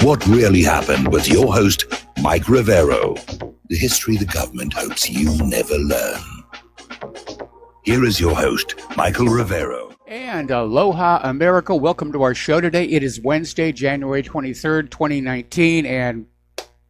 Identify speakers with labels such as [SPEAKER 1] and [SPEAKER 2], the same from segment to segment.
[SPEAKER 1] What really happened with your host, Mike Rivero. The history the government hopes you never learn. Here is your host, Michael Rivero.
[SPEAKER 2] And aloha, America. Welcome to our show today. It is Wednesday, January 23rd, 2019, and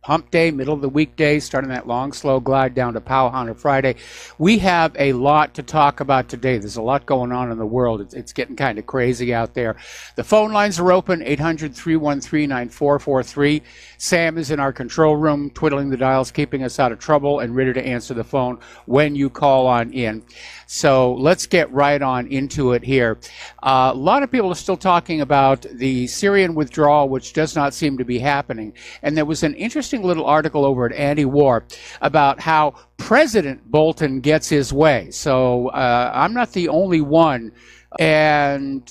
[SPEAKER 2] hump day, middle of the weekday, starting that long, slow glide down to Pow on a Friday. We have a lot to talk about today. There's a lot going on in the world. It's getting kind of crazy out there. The phone lines are open, 800-313-9443. Sam is in our control room, twiddling the dials, keeping us out of trouble, and ready to answer the phone when you call on in. So let's get right on into it here. A lot of people are still talking about the Syrian withdrawal, which does not seem to be happening. And there was an interesting little article over at Anti-War about how President Bolton gets his way. So I'm not the only one. And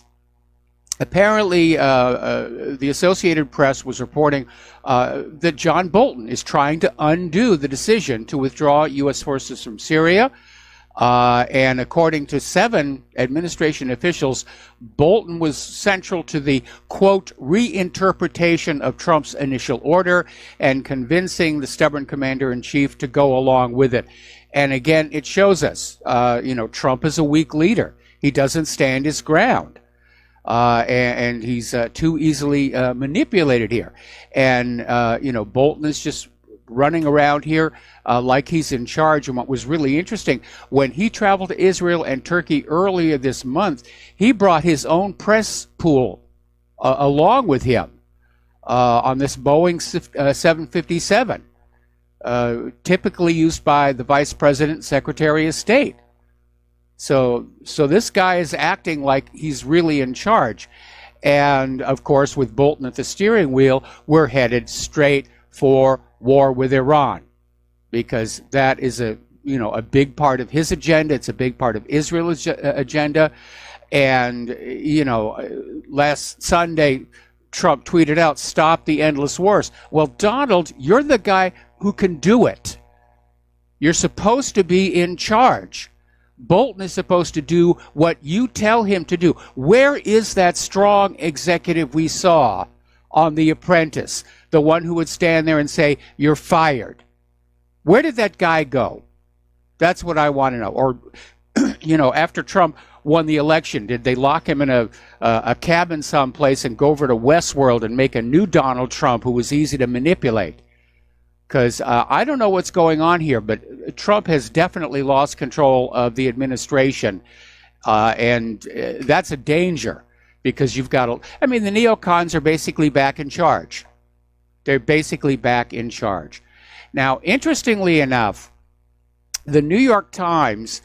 [SPEAKER 2] apparently, the Associated Press was reporting that John Bolton is trying to undo the decision to withdraw U.S. forces from Syria. And according to 7 administration officials, Bolton was central to the, quote, reinterpretation of Trump's initial order and convincing the stubborn commander-in-chief to go along with it. And again, it shows us, Trump is a weak leader. He doesn't stand his ground. And he's too easily manipulated here. And, Bolton is just running around here like he's in charge. And what was really interesting, when he traveled to Israel and Turkey earlier this month, he brought his own press pool along with him on this Boeing 757, typically used by the Vice President and Secretary of State. So this guy is acting like he's really in charge. And, of course, with Bolton at the steering wheel, we're headed straight for war with Iran, because that is a big part of his agenda. It's a big part of Israel's agenda. And, last Sunday, Trump tweeted out, "Stop the endless wars." Well, Donald, you're the guy who can do it. You're supposed to be in charge. Bolton is supposed to do what you tell him to do. Where is that strong executive we saw on The Apprentice? The one who would stand there and say, "You're fired." Where did that guy go? That's what I want to know. Or, after Trump won the election, did they lock him in a cabin someplace and go over to Westworld and make a new Donald Trump who was easy to manipulate? Because I don't know what's going on here, but Trump has definitely lost control of the administration. And that's a danger, because you've got the neocons are basically back in charge. They're basically back in charge. Now, interestingly enough, the New York Times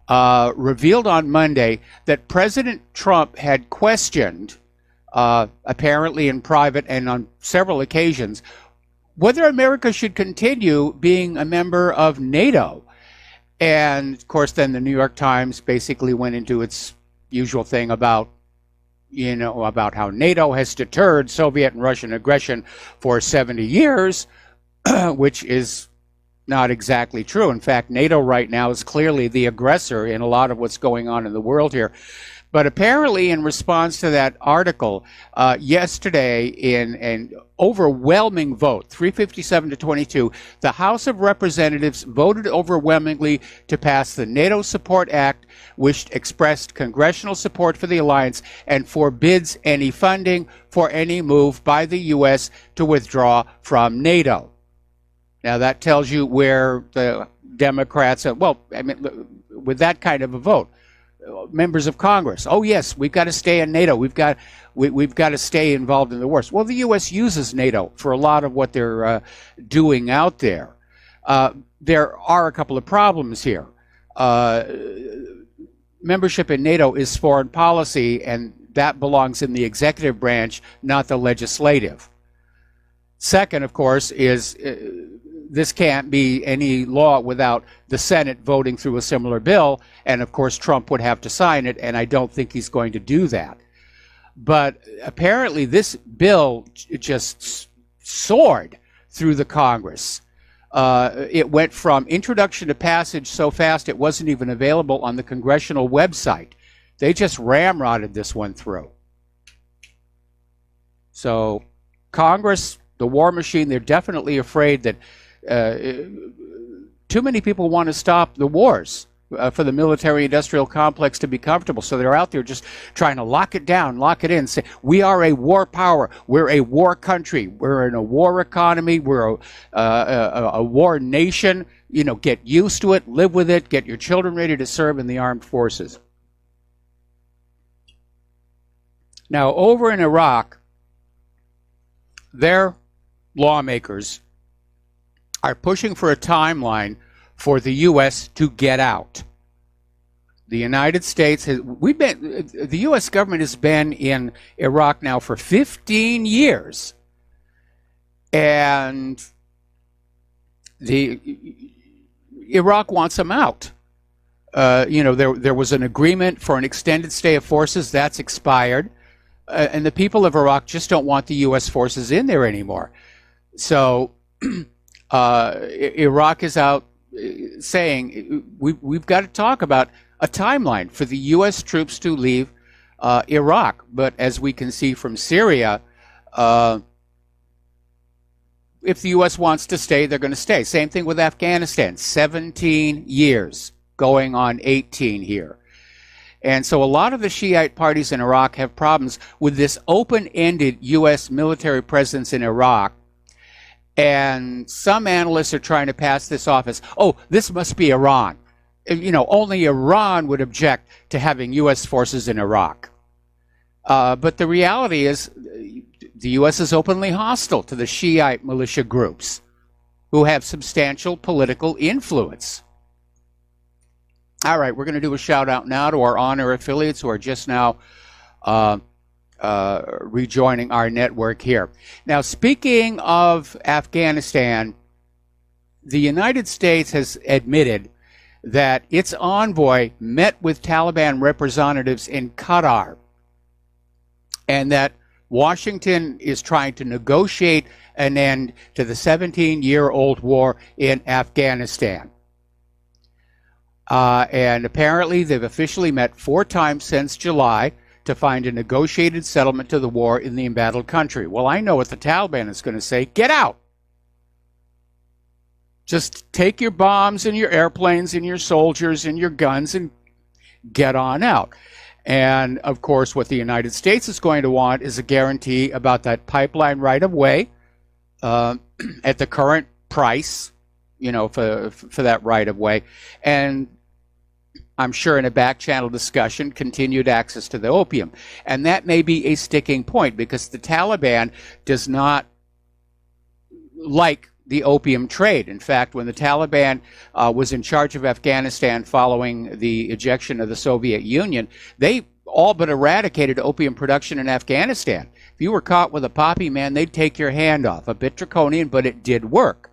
[SPEAKER 2] revealed on Monday that President Trump had questioned, apparently in private and on several occasions, whether America should continue being a member of NATO. And, of course, then the New York Times basically went into its usual thing about how NATO has deterred Soviet and Russian aggression for 70 years, which is not exactly true. In fact, NATO right now is clearly the aggressor in a lot of what's going on in the world here. But apparently, in response to that article, yesterday, in an overwhelming vote, 357 to 22, the House of Representatives voted overwhelmingly to pass the NATO Support Act, which expressed congressional support for the alliance and forbids any funding for any move by the U.S. to withdraw from NATO. Now, that tells you where the Democrats are. Well, with that kind of a vote, members of Congress, oh yes, we've got to stay in NATO. We've got to stay involved in the wars. Well, the U.S. uses NATO for a lot of what they're doing out there. There are a couple of problems here. Membership in NATO is foreign policy, and that belongs in the executive branch, not the legislative. Second, of course, is this can't be any law without the Senate voting through a similar bill, and of course Trump would have to sign it, and I don't think he's going to do that. But apparently this bill just soared through the Congress. It went from introduction to passage so fast it wasn't even available on the congressional website. They just ramrodded this one through. So Congress, the war machine, they're definitely afraid that too many people want to stop the wars for the military-industrial complex to be comfortable. So they're out there just trying to lock it down, lock it in, say, we are a war power, we're a war country, we're in a war economy, we're a war nation. You know, get used to it, live with it, get your children ready to serve in the armed forces. Now, over in Iraq, their lawmakers are pushing for a timeline for the U.S. to get out. The United States the U.S. government has been in Iraq now for 15 years. And Iraq wants them out. There was an agreement for an extended stay of forces that's expired. And the people of Iraq just don't want the U.S. forces in there anymore. So Iraq is out saying we've got to talk about a timeline for the U.S. troops to leave Iraq. But as we can see from Syria, if the U.S. wants to stay, they're going to stay. Same thing with Afghanistan, 17 years, going on 18 here. And so a lot of the Shiite parties in Iraq have problems with this open-ended U.S. military presence in Iraq. And some analysts are trying to pass this off as, oh, this must be Iran. You know, only Iran would object to having U.S. forces in Iraq. But the reality is the U.S. is openly hostile to the Shiite militia groups who have substantial political influence. All right, we're going to do a shout out now to our on-air affiliates who are just now rejoining our network here. Now, speaking of Afghanistan, the United States has admitted that its envoy met with Taliban representatives in Qatar, and that Washington is trying to negotiate an end to the 17-year-old war in Afghanistan. And apparently they've officially met 4 times since July to find a negotiated settlement to the war in the embattled country. Well, I know what the Taliban is going to say. Get out! Just take your bombs and your airplanes and your soldiers and your guns and get on out. And, of course, what the United States is going to want is a guarantee about that pipeline right-of-way at the current price, you know, for that right-of-way. And I'm sure in a back-channel discussion, continued access to the opium. And that may be a sticking point because the Taliban does not like the opium trade. In fact, when the Taliban was in charge of Afghanistan following the ejection of the Soviet Union, they all but eradicated opium production in Afghanistan. If you were caught with a poppy, man, they'd take your hand off. A bit draconian, but it did work.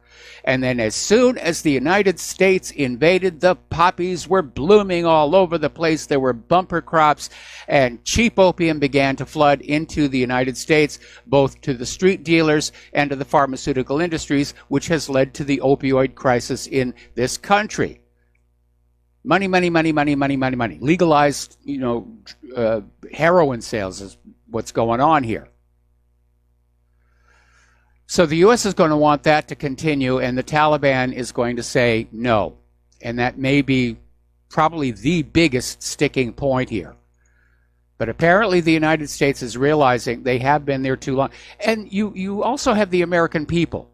[SPEAKER 2] And then as soon as the United States invaded, the poppies were blooming all over the place. There were bumper crops, and cheap opium began to flood into the United States, both to the street dealers and to the pharmaceutical industries, which has led to the opioid crisis in this country. Money, money, money, money, money, money, money. Legalized, heroin sales is what's going on here. So the U.S. is going to want that to continue, and the Taliban is going to say no. And that may be probably the biggest sticking point here. But apparently the United States is realizing they have been there too long. And you also have the American people.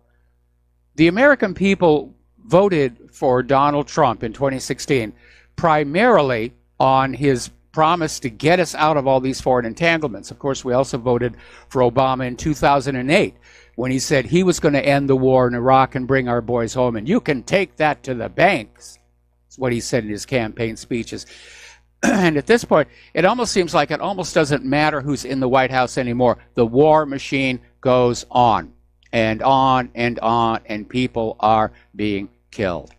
[SPEAKER 2] The American people voted for Donald Trump in 2016 primarily on his promise to get us out of all these foreign entanglements. Of course, we also voted for Obama in 2008 when he said he was going to end the war in Iraq and bring our boys home. And you can take that to the banks. That's what he said in his campaign speeches. And at this point, it almost seems like it almost doesn't matter who's in the White House anymore. The war machine goes on and on and on, and people are being killed.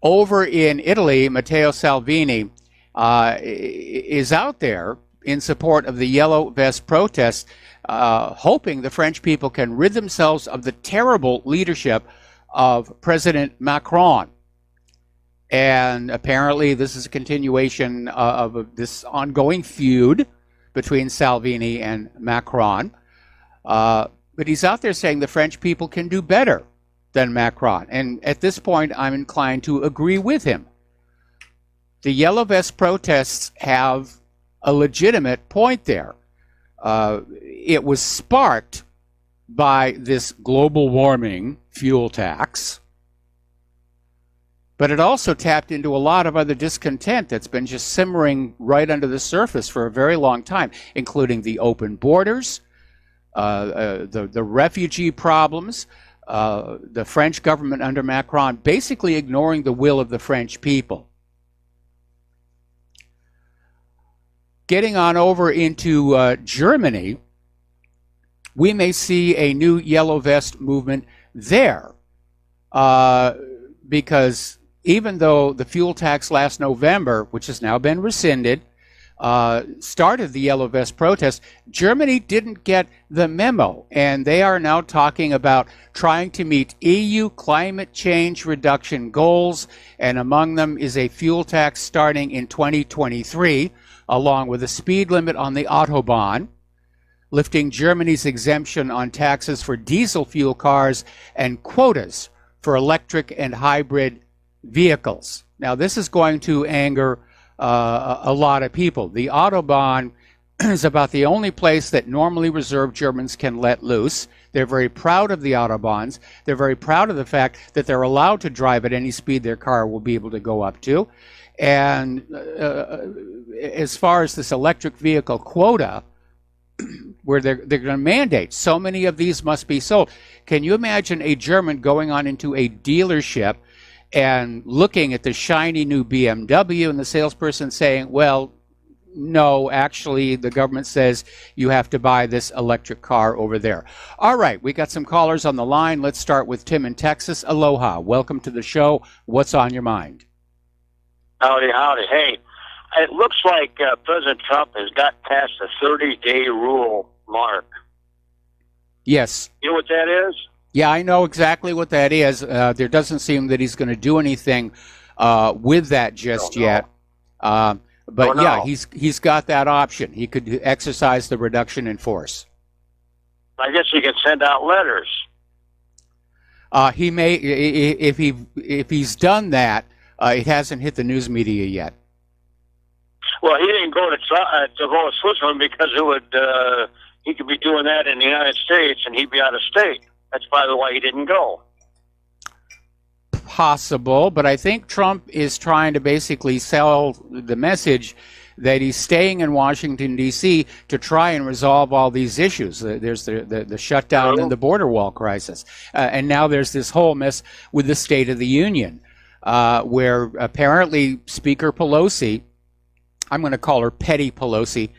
[SPEAKER 2] Over in Italy, Matteo Salvini is out there in support of the Yellow Vest protests, hoping the French people can rid themselves of the terrible leadership of President Macron. And apparently this is a continuation of this ongoing feud between Salvini and Macron. But he's out there saying the French people can do better than Macron. And at this point, I'm inclined to agree with him. The Yellow Vest protests have a legitimate point there. It was sparked by this global warming fuel tax, but it also tapped into a lot of other discontent that's been just simmering right under the surface for a very long time, including the open borders, the refugee problems, the French government under Macron basically ignoring the will of the French people. Getting on over into Germany, we may see a new Yellow Vest movement there, because even though the fuel tax last November, which has now been rescinded, started the Yellow Vest protest, Germany didn't get the memo, and they are now talking about trying to meet EU climate change reduction goals, and among them is a fuel tax starting in 2023, along with a speed limit on the Autobahn, lifting Germany's exemption on taxes for diesel fuel cars and quotas for electric and hybrid vehicles. Now, this is going to anger a lot of people. The Autobahn is about the only place that normally reserved Germans can let loose. They're very proud of the Autobahns. They're very proud of the fact that they're allowed to drive at any speed their car will be able to go up to. And as far as this electric vehicle quota, where they're going to mandate so many of these must be sold. Can you imagine a German going on into a dealership and looking at the shiny new BMW and the salesperson saying, well, no, actually, the government says you have to buy this electric car over there. All right, we got some callers on the line. Let's start with Tim in Texas. Aloha. Welcome to the show. What's on your mind?
[SPEAKER 3] Howdy, howdy. Hey, it looks like President Trump has got past the 30-day rule mark.
[SPEAKER 2] Yes.
[SPEAKER 3] You know what that is?
[SPEAKER 2] Yeah, I know exactly what that is. There doesn't seem that he's going to do anything with that just yet. But yeah, he's got that option. He could exercise the reduction in force.
[SPEAKER 3] I guess he can send out letters.
[SPEAKER 2] He may, if he's done that. It hasn't hit the news media yet.
[SPEAKER 3] Well, he didn't go to go to Switzerland because it would he could be doing that in the United States and he'd be out of state. That's probably why he didn't go.
[SPEAKER 2] Possible, but I think Trump is trying to basically sell the message that he's staying in Washington, D.C. to try and resolve all these issues. There's the shutdown and the border wall crisis. And now there's this whole mess with the State of the Union. Where apparently Speaker Pelosi, I'm going to call her Petty Pelosi,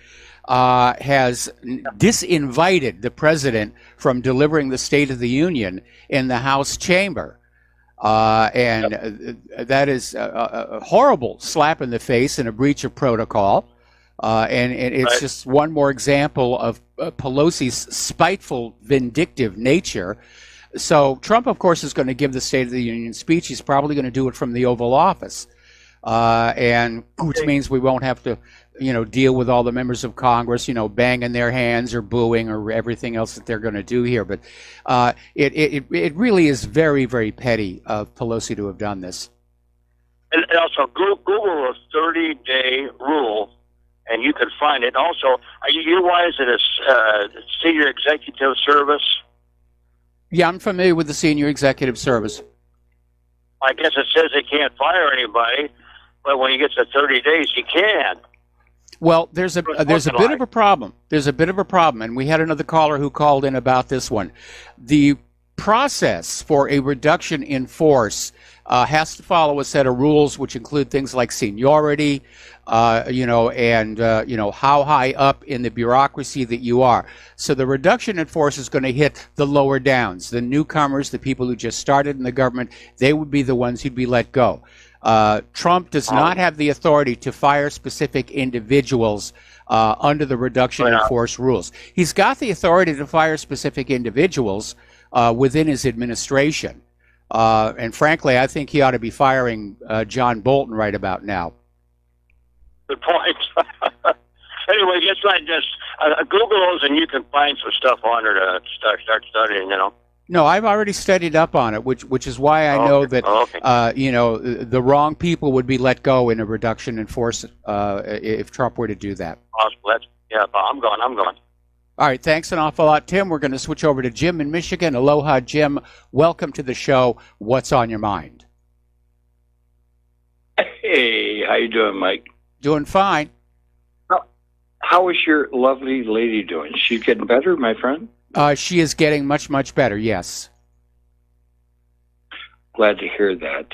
[SPEAKER 2] has disinvited the president from delivering the State of the Union in the House chamber. And that is a horrible slap in the face and a breach of protocol. And it's just one more example of Pelosi's spiteful, vindictive nature. So Trump, of course, is going to give the State of the Union speech. He's probably going to do it from the Oval Office, and which means we won't have to, deal with all the members of Congress, banging their hands or booing or everything else that they're going to do here. But it really is very, very petty of Pelosi to have done this.
[SPEAKER 3] And also, Google a 30-day rule, and you can find it. Also, are you utilizing a senior executive service?
[SPEAKER 2] Yeah, I'm familiar with the senior executive service.
[SPEAKER 3] I guess it says they can't fire anybody, but when he gets to 30 days, he can.
[SPEAKER 2] Well, there's a bit of a problem. There's a bit of a problem, and we had another caller who called in about this one. The process for a reduction in force has to follow a set of rules, which include things like seniority, and how high up in the bureaucracy that you are. So the reduction in force is going to hit the lower downs, the newcomers, the people who just started in the government. They would be the ones who'd be let go. Trump does not have the authority to fire specific individuals under the reduction in force rules. He's got the authority to fire specific individuals within his administration. And frankly, I think he ought to be firing John Bolton right about now.
[SPEAKER 3] Good point. Anyway, Google those, and you can find some stuff on there to start studying.
[SPEAKER 2] No, I've already studied up on it, which is why I know that the wrong people would be let go in a reduction in force if Trump were to do that.
[SPEAKER 3] Possible. I'm going.
[SPEAKER 2] All right, thanks an awful lot, Tim. We're going to switch over to Jim in Michigan. Aloha, Jim. Welcome to the show. What's on your mind?
[SPEAKER 4] Hey, how you doing, Mike?
[SPEAKER 2] Doing fine.
[SPEAKER 4] How is your lovely lady doing? She's getting better, my friend?
[SPEAKER 2] She is getting much, much better, yes.
[SPEAKER 4] Glad to hear that.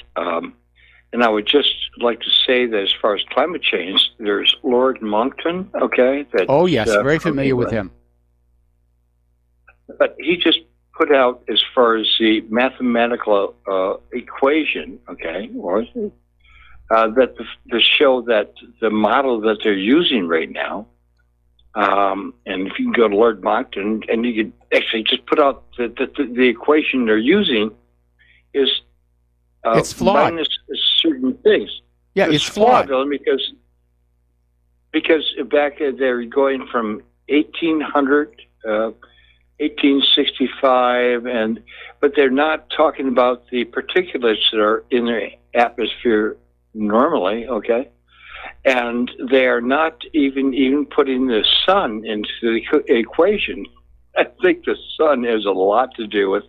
[SPEAKER 4] And I would just like to say that as far as climate change, there's Lord Monckton, okay?
[SPEAKER 2] Oh, yes, very familiar with him.
[SPEAKER 4] But he just put out, as far as the mathematical equation, okay, that the show that the model that they're using right now, and if you can go to Lord Monckton, and you could actually just put out the equation they're using is
[SPEAKER 2] it's flawed.
[SPEAKER 4] Minus certain things.
[SPEAKER 2] Yeah, it's flawed.
[SPEAKER 4] Because back they're going from 1800, 1865, but they're not talking about the particulates that are in the atmosphere normally, okay? And they are not even putting the sun into the equation. I think the sun has a lot to do with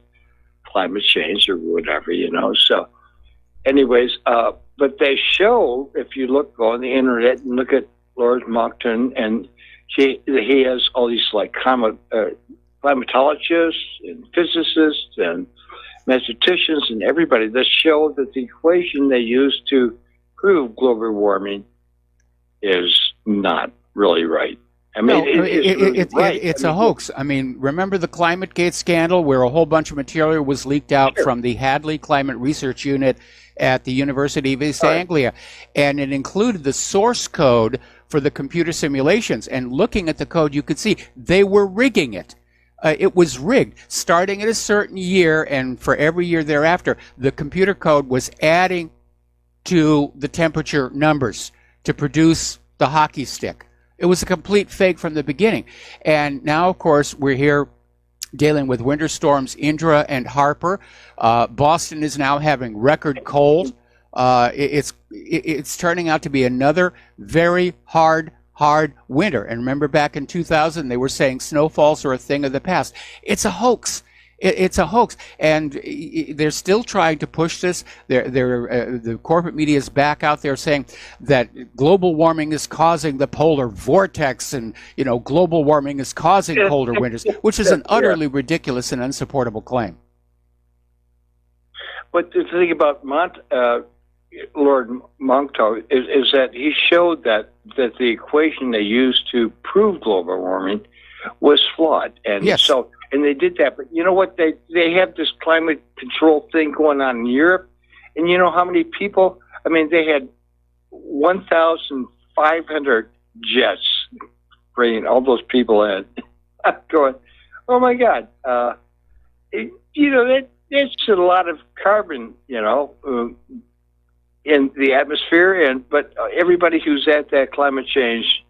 [SPEAKER 4] climate change or whatever, So, anyways, but they show, if you look on the internet and look at Lord Monckton, and he has all these like climatologists and physicists and mathematicians and everybody that show that the equation they use to prove global warming is not really right. I mean,
[SPEAKER 2] it's a hoax. I mean, remember the ClimateGate scandal where a whole bunch of material was leaked out from the Hadley Climate Research Unit at the University of East Anglia, and it included the source code for the computer simulations. And looking at the code, you could see they were rigging it. It was rigged. Starting at a certain year, and for every year thereafter, the computer code was adding to the temperature numbers to produce the hockey stick. It was a complete fake from the beginning. And now, of course, we're here dealing with winter storms Indra and Harper. Boston is now having record cold. It's turning out to be another very hard winter. And remember back in 2000, they were saying snowfalls are a thing of the past. It's a hoax. It's a hoax, and they're still trying to push this. The corporate media is back out there saying that global warming is causing the polar vortex, and global warming is causing colder winters, which is an utterly ridiculous and unsupportable claim.
[SPEAKER 4] But the thing about Lord Monckton is that he showed that the equation they used to prove global warming was flawed, and
[SPEAKER 2] yes.
[SPEAKER 4] And they did that, but you know what? They have this climate control thing going on in Europe, and you know how many people? I mean, they had 1,500 jets bringing all those people in. I'm going, oh my God! That's a lot of carbon, in the atmosphere, but everybody who's at that climate change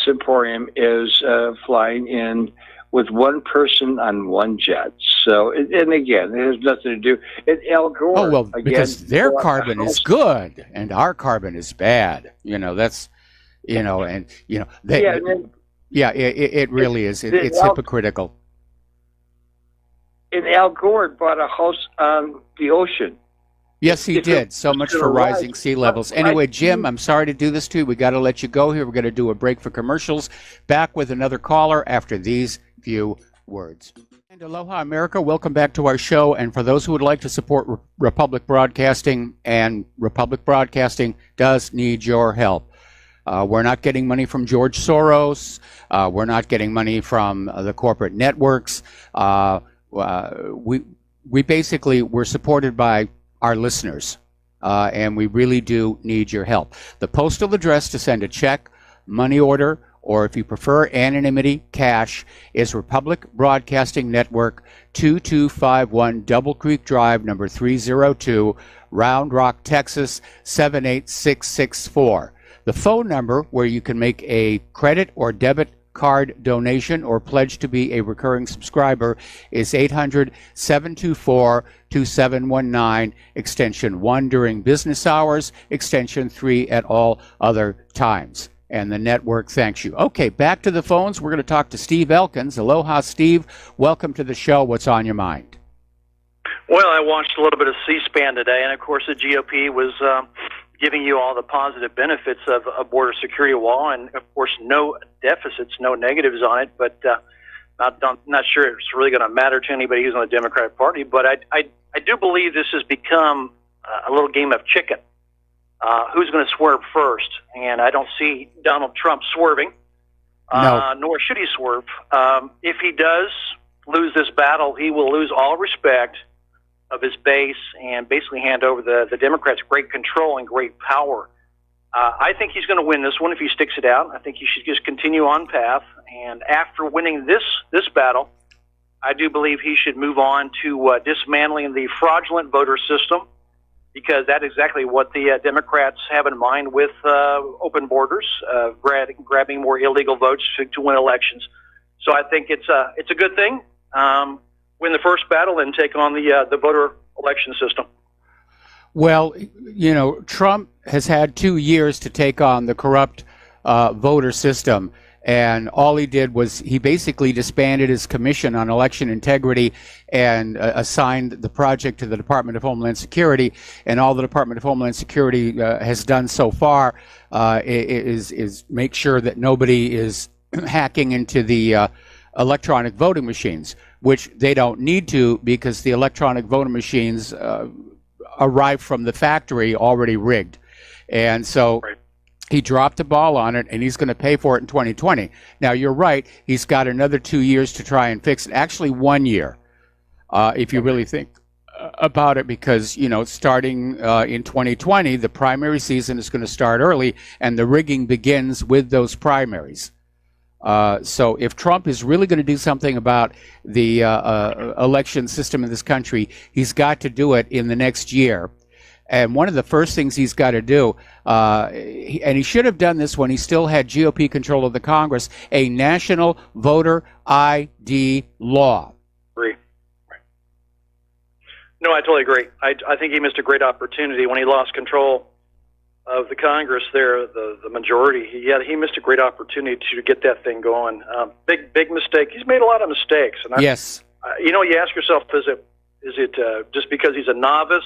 [SPEAKER 4] symposium is flying in with one person on one jet. So, and again, it has nothing to do. And Al Gore.
[SPEAKER 2] Oh well,
[SPEAKER 4] again,
[SPEAKER 2] because their carbon is good and our carbon is bad. That's, and they. Yeah, it really is. It's hypocritical.
[SPEAKER 4] And Al Gore bought a house on the ocean.
[SPEAKER 2] Yes, he did. So much for rising sea levels. Anyway, Jim, I'm sorry to do this to you. We got to let you go here. We're going to do a break for commercials. Back with another caller after these few words. And aloha, America. Welcome back to our show. And for those who would like to support Republic Broadcasting, and Republic Broadcasting does need your help. We're not getting money from George Soros. We're not getting money from the corporate networks. We basically, we're supported by our listeners, and we really do need your help. The postal address to send a check, money order, or if you prefer anonymity, cash, is Republic Broadcasting Network, 2251 Double Creek Drive, number 302, Round Rock, Texas, 78664. The phone number where you can make a credit or debit card donation or pledge to be a recurring subscriber is 800-724-2719, extension 1 during business hours, extension 3 at all other times. And the network thanks you. Okay, back to the phones. We're going to talk to Steve Elkins. Aloha, Steve. Welcome to the show. What's on your mind?
[SPEAKER 5] Well, I watched a little bit of C-SPAN today, and of course the GOP was giving you all the positive benefits of a border security wall, and of course no deficits, no negatives on it. But not sure it's really going to matter to anybody who's on the Democratic Party. But I do believe this has become a little game of chicken. Who's going to swerve first? And I don't see Donald Trump swerving, nor should he swerve. If he does lose this battle, he will lose all respect of his base and basically hand over the Democrats great control and great power. I think he's going to win this one if he sticks it out. I think he should just continue on path. And after winning this battle, I do believe he should move on to dismantling the fraudulent voter system, because that's exactly what the Democrats have in mind with open borders, grabbing more illegal votes to win elections. So I think it's a good thing. Win the first battle and take on the voter election system.
[SPEAKER 2] Well, you know, Trump has had 2 years to take on the corrupt voter system, and all he did was he basically disbanded his commission on election integrity and assigned the project to the Department of Homeland Security. And all the Department of Homeland Security has done so far is make sure that nobody is hacking into the electronic voting machines, which they don't need to, because the electronic voting machines arrive from the factory already rigged. And so he dropped the ball on it, and he's going to pay for it in 2020. Now, you're right. He's got another 2 years to try and fix it. Actually, 1 year, if you really think about it, because, you know, starting in 2020, the primary season is going to start early, and the rigging begins with those primaries. So if Trump is really going to do something about the election system in this country, he's got to do it in the next year. And one of the first things he's got to do, and he should have done this when he still had GOP control of the Congress, a national voter ID law.
[SPEAKER 5] Agree. No, I totally agree. I think he missed a great opportunity when he lost control of the Congress there, the majority. He missed a great opportunity to get that thing going. Big mistake. He's made a lot of mistakes. And
[SPEAKER 2] yes.
[SPEAKER 5] You know, you ask yourself, is it just because he's a novice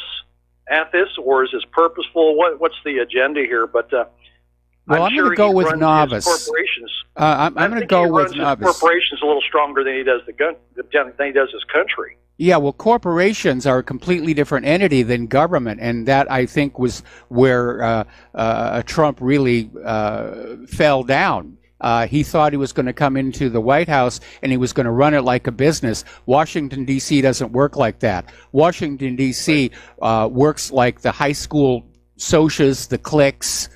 [SPEAKER 5] at this, or is this purposeful? What's the agenda here? But
[SPEAKER 2] well, I'm
[SPEAKER 5] sure
[SPEAKER 2] going to go with novice.
[SPEAKER 5] Corporations.
[SPEAKER 2] I'm going to go with novice.
[SPEAKER 5] Corporations a little stronger than he does than he does his country.
[SPEAKER 2] Yeah, well, corporations are a completely different entity than government, and that, I think, was where Trump really fell down. He thought he was going to come into the White House and he was going to run it like a business. Washington, D.C. doesn't work like that. Washington, D.C. Works like the high school socias, the cliques,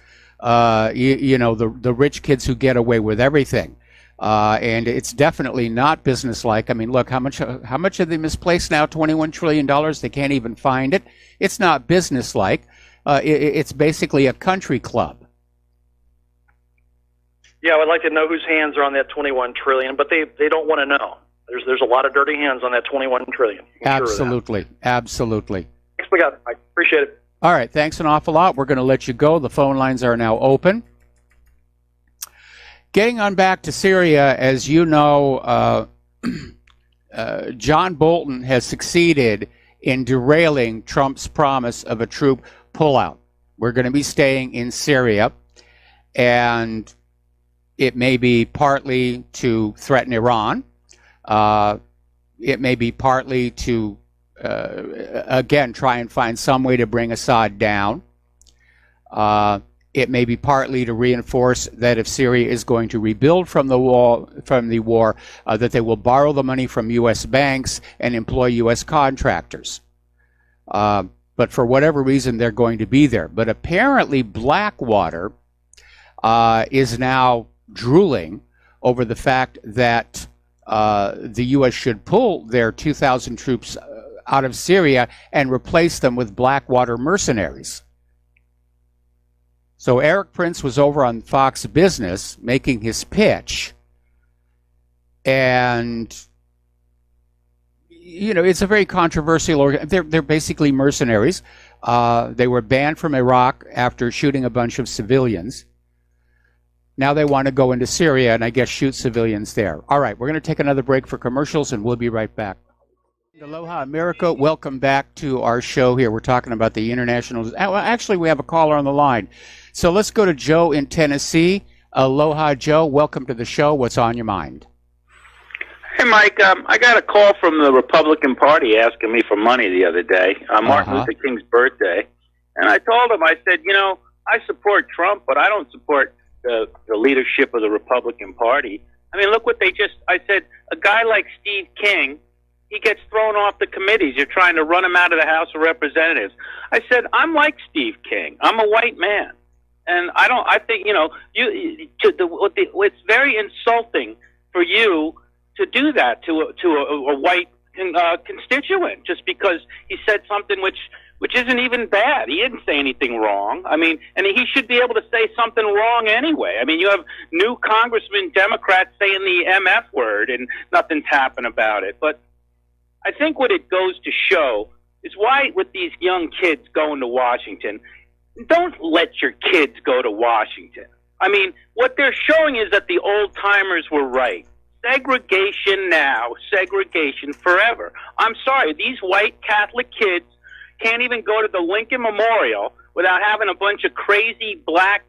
[SPEAKER 2] you know, the rich kids who get away with everything. And it's definitely not businesslike. I mean, look, how much have they misplaced now? $21 trillion. They can't even find it. It's not businesslike. It's basically a country club.
[SPEAKER 5] Yeah, I would like to know whose hands are on that $21 trillion, but they don't want to know. There's a lot of dirty hands on that $21 trillion.
[SPEAKER 2] Absolutely, absolutely.
[SPEAKER 5] Thanks, we got it. I appreciate it.
[SPEAKER 2] All right, thanks an awful lot. We're going to let you go. The phone lines are now open. Getting on back to Syria, as you know, John Bolton has succeeded in derailing Trump's promise of a troop pullout. We're going to be staying in Syria, and it may be partly to threaten Iran. It may be partly to, again, try and find some way to bring Assad down. It may be partly to reinforce that if Syria is going to rebuild from the war, that they will borrow the money from U.S. banks and employ U.S. contractors. But for whatever reason, they're going to be there. But apparently Blackwater is now drooling over the fact that the U.S. should pull their 2,000 troops out of Syria and replace them with Blackwater mercenaries. So Eric Prince was over on Fox Business making his pitch and it's a very controversial organization. They're basically mercenaries. They were banned from Iraq after shooting a bunch of civilians. Now they want to go into Syria and I guess shoot civilians there. All right, we're going to take another break for commercials and we'll be right back. Aloha America, welcome back to our show here. We're talking about the international. Actually, we have a caller on the line. So let's go to Joe in Tennessee. Aloha, Joe. Welcome to the show. What's on your mind?
[SPEAKER 6] Hey, Mike. I got a call from the Republican Party asking me for money the other day on Martin Luther King's birthday. And I told him, I said, I support Trump, but I don't support the leadership of the Republican Party. I mean, look what I said, a guy like Steve King, he gets thrown off the committees. You're trying to run him out of the House of Representatives. I said, I'm like Steve King. I'm a white man. And I think, it's very insulting for you to do that to a white constituent just because he said something which isn't even bad. He didn't say anything wrong. I mean, and he should be able to say something wrong anyway. I mean, you have new congressmen, Democrats saying the MF word and nothing's happened about it. But I think what it goes to show is why with these young kids going to Washington, don't let your kids go to Washington. I mean, what they're showing is that the old timers were right. Segregation now, segregation forever. I'm sorry, these white Catholic kids can't even go to the Lincoln Memorial without having a bunch of crazy black,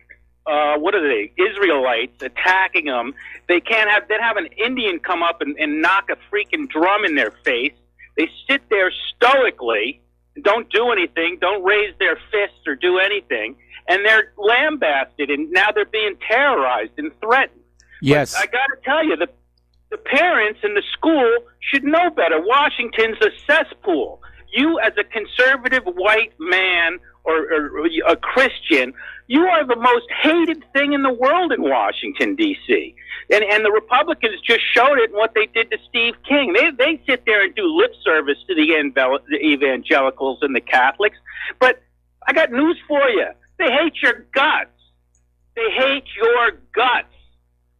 [SPEAKER 6] Israelites attacking them. They'd have an Indian come up and knock a freaking drum in their face. They sit there stoically, don't do anything, don't raise their fists or do anything, and they're lambasted, and now they're being terrorized and threatened.
[SPEAKER 2] Yes.
[SPEAKER 6] But I got to tell you, the parents in the school should know better. Washington's a cesspool. You, as a conservative white man or a Christian, you are the most hated thing in the world in Washington, D.C. And the Republicans just showed it in what they did to Steve King. They sit there and do lip service to the evangelicals and the Catholics. But I got news for you. They hate your guts. They hate your guts.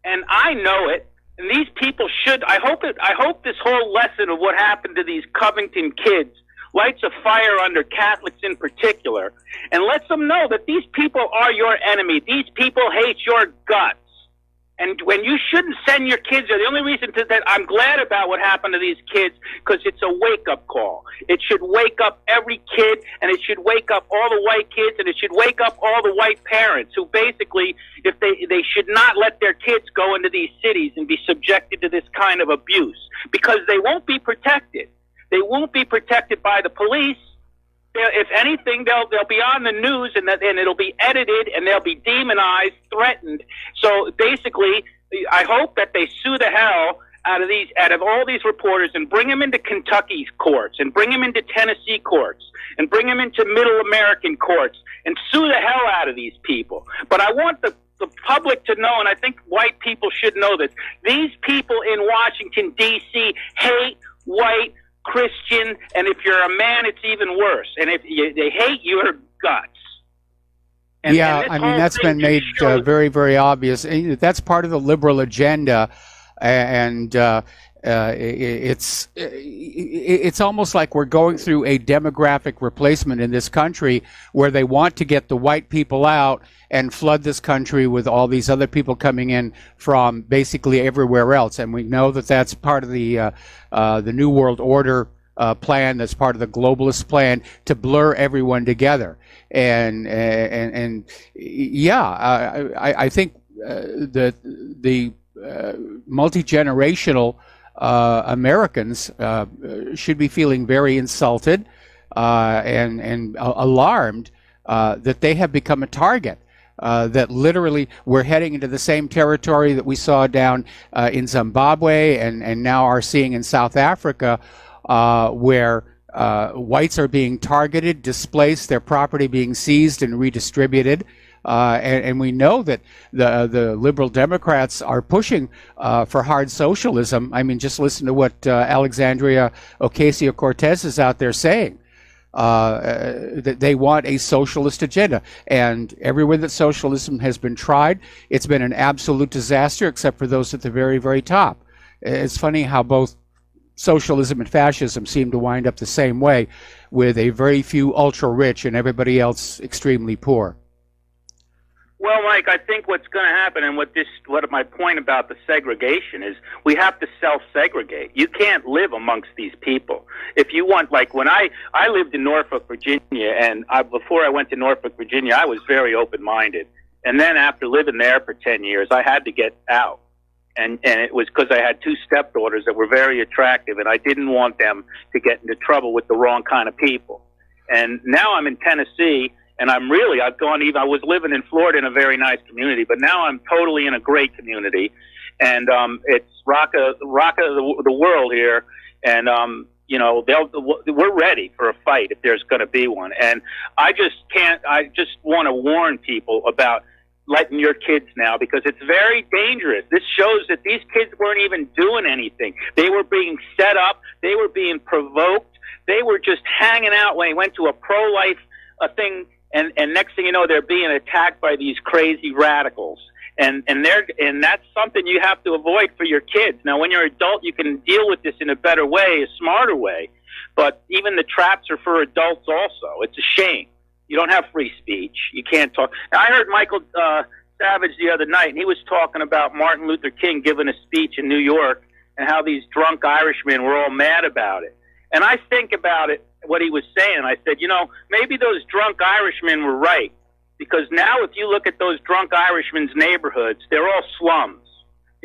[SPEAKER 6] And I know it. And these people should. I hope this whole lesson of what happened to these Covington kids lights a fire under Catholics in particular, and lets them know that these people are your enemy. These people hate your guts. And when you shouldn't send your kids there, the only reason that I'm glad about what happened to these kids, because it's a wake-up call. It should wake up every kid, and it should wake up all the white kids, and it should wake up all the white parents who basically, if they should not let their kids go into these cities and be subjected to this kind of abuse, because they won't be protected. They won't be protected by the police. If anything, they'll be on the news, and it'll be edited, and they'll be demonized, threatened. So basically, I hope that they sue the hell out of all these reporters and bring them into Kentucky's courts, and bring them into Tennessee courts, and bring them into Middle American courts, and sue the hell out of these people. But I want the public to know, and I think white people should know this. These people in Washington, D.C. hate white Christian, and if you're a man, it's even worse. And they hate your guts. And
[SPEAKER 2] that's been made very, very obvious. That's part of the liberal agenda, and it's almost like we're going through a demographic replacement in this country, where they want to get the white people out and flood this country with all these other people coming in from basically everywhere else. And we know that that's part of the New World Order plan. That's part of the globalist plan to blur everyone together. I think that the multi-generational Americans should be feeling very insulted and alarmed that they have become a target. That literally we're heading into the same territory that we saw down in Zimbabwe and now are seeing in South Africa, where whites are being targeted, displaced, their property being seized and redistributed. And we know that the liberal Democrats are pushing for hard socialism. I mean, just listen to what Alexandria Ocasio-Cortez is out there saying. That they want a socialist agenda. And everywhere that socialism has been tried, it's been an absolute disaster, except for those at the very, very top. It's funny how both socialism and fascism seem to wind up the same way, with a very few ultra-rich and everybody else extremely poor.
[SPEAKER 6] Well, Mike, I think what's going to happen, and what my point about the segregation is, we have to self-segregate. You can't live amongst these people. If you want, like when I lived in Norfolk, Virginia, and before I went to Norfolk, Virginia, I was very open-minded. And then after living there for 10 years, I had to get out. And it was because I had two stepdaughters that were very attractive, and I didn't want them to get into trouble with the wrong kind of people. And now I'm in Tennessee, and I was living in Florida in a very nice community, but now I'm totally in a great community. And it's rock of the world here. And, we're ready for a fight if there's going to be one. And I just want to warn people about letting your kids now, because it's very dangerous. This shows that these kids weren't even doing anything. They were being set up. They were being provoked. They were just hanging out when they went to a pro-life thing, and next thing you know, they're being attacked by these crazy radicals. And that's something you have to avoid for your kids. Now, when you're an adult, you can deal with this in a better way, a smarter way. But even the traps are for adults also. It's a shame. You don't have free speech. You can't talk. Now, I heard Michael Savage the other night, and he was talking about Martin Luther King giving a speech in New York and how these drunk Irishmen were all mad about it. And I think about it, what he was saying. I said, maybe those drunk Irishmen were right, because now if you look at those drunk Irishmen's neighborhoods, they're all slums.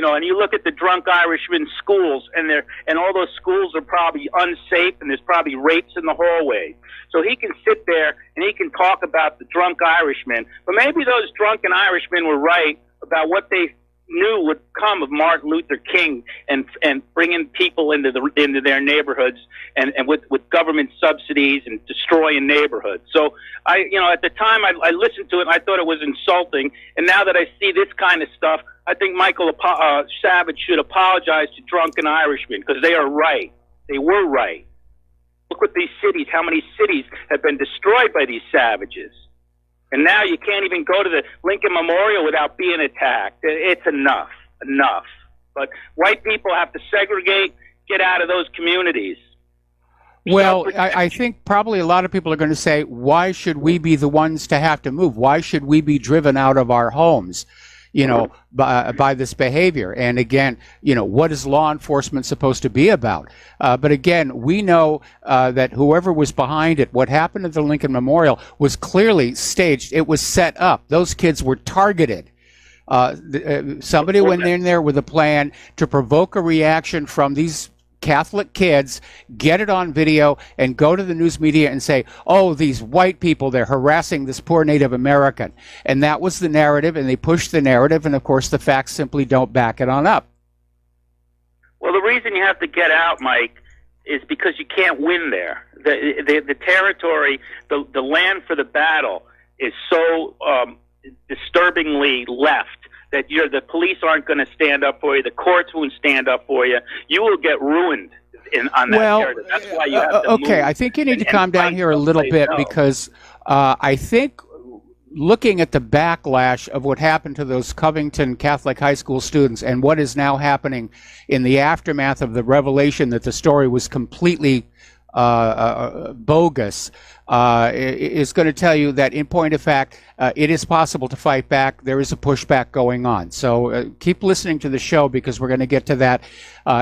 [SPEAKER 6] And you look at the drunk Irishmen's schools, and all those schools are probably unsafe, and there's probably rapes in the hallways. So he can sit there and he can talk about the drunk Irishmen, but maybe those drunken Irishmen were right about what they knew would come of Martin Luther King and bringing people into their neighborhoods and with government subsidies and destroying neighborhoods. So at the time I listened to it and I thought it was insulting, and now that I see this kind of stuff, I think Michael Savage should apologize to drunken Irishmen, because they are right. They were right. Look at these cities, how many cities have been destroyed by these savages. And now you can't even go to the Lincoln Memorial without being attacked. It's enough. But white people have to segregate, get out of those communities.
[SPEAKER 2] Well, I think probably a lot of people are going to say, why should we be the ones to have to move? Why should we be driven out of our homes, by this behavior? And again, what is law enforcement supposed to be about? But again, we know that whoever was behind it, what happened at the Lincoln Memorial was clearly staged. It was set up. Those kids were targeted. Somebody went in there with a plan to provoke a reaction from these Catholic kids, get it on video, and go to the news media and say, oh, these white people, they're harassing this poor Native American. And that was the narrative, and they pushed the narrative, and of course the facts simply don't back it on up.
[SPEAKER 6] Well, the reason you have to get out, Mike, is because you can't win there. The territory, the land for the battle is so disturbingly left that the police aren't going to stand up for you, the courts won't stand up for you. You will get ruined on that territory. That's why you have to move.
[SPEAKER 2] I think you need to calm down here a little bit, because I think looking at the backlash of what happened to those Covington Catholic high school students and what is now happening in the aftermath of the revelation that the story was completely bogus, is going to tell you that in point of fact, it is possible to fight back. There is a pushback going on. So keep listening to the show, because we're going to get to that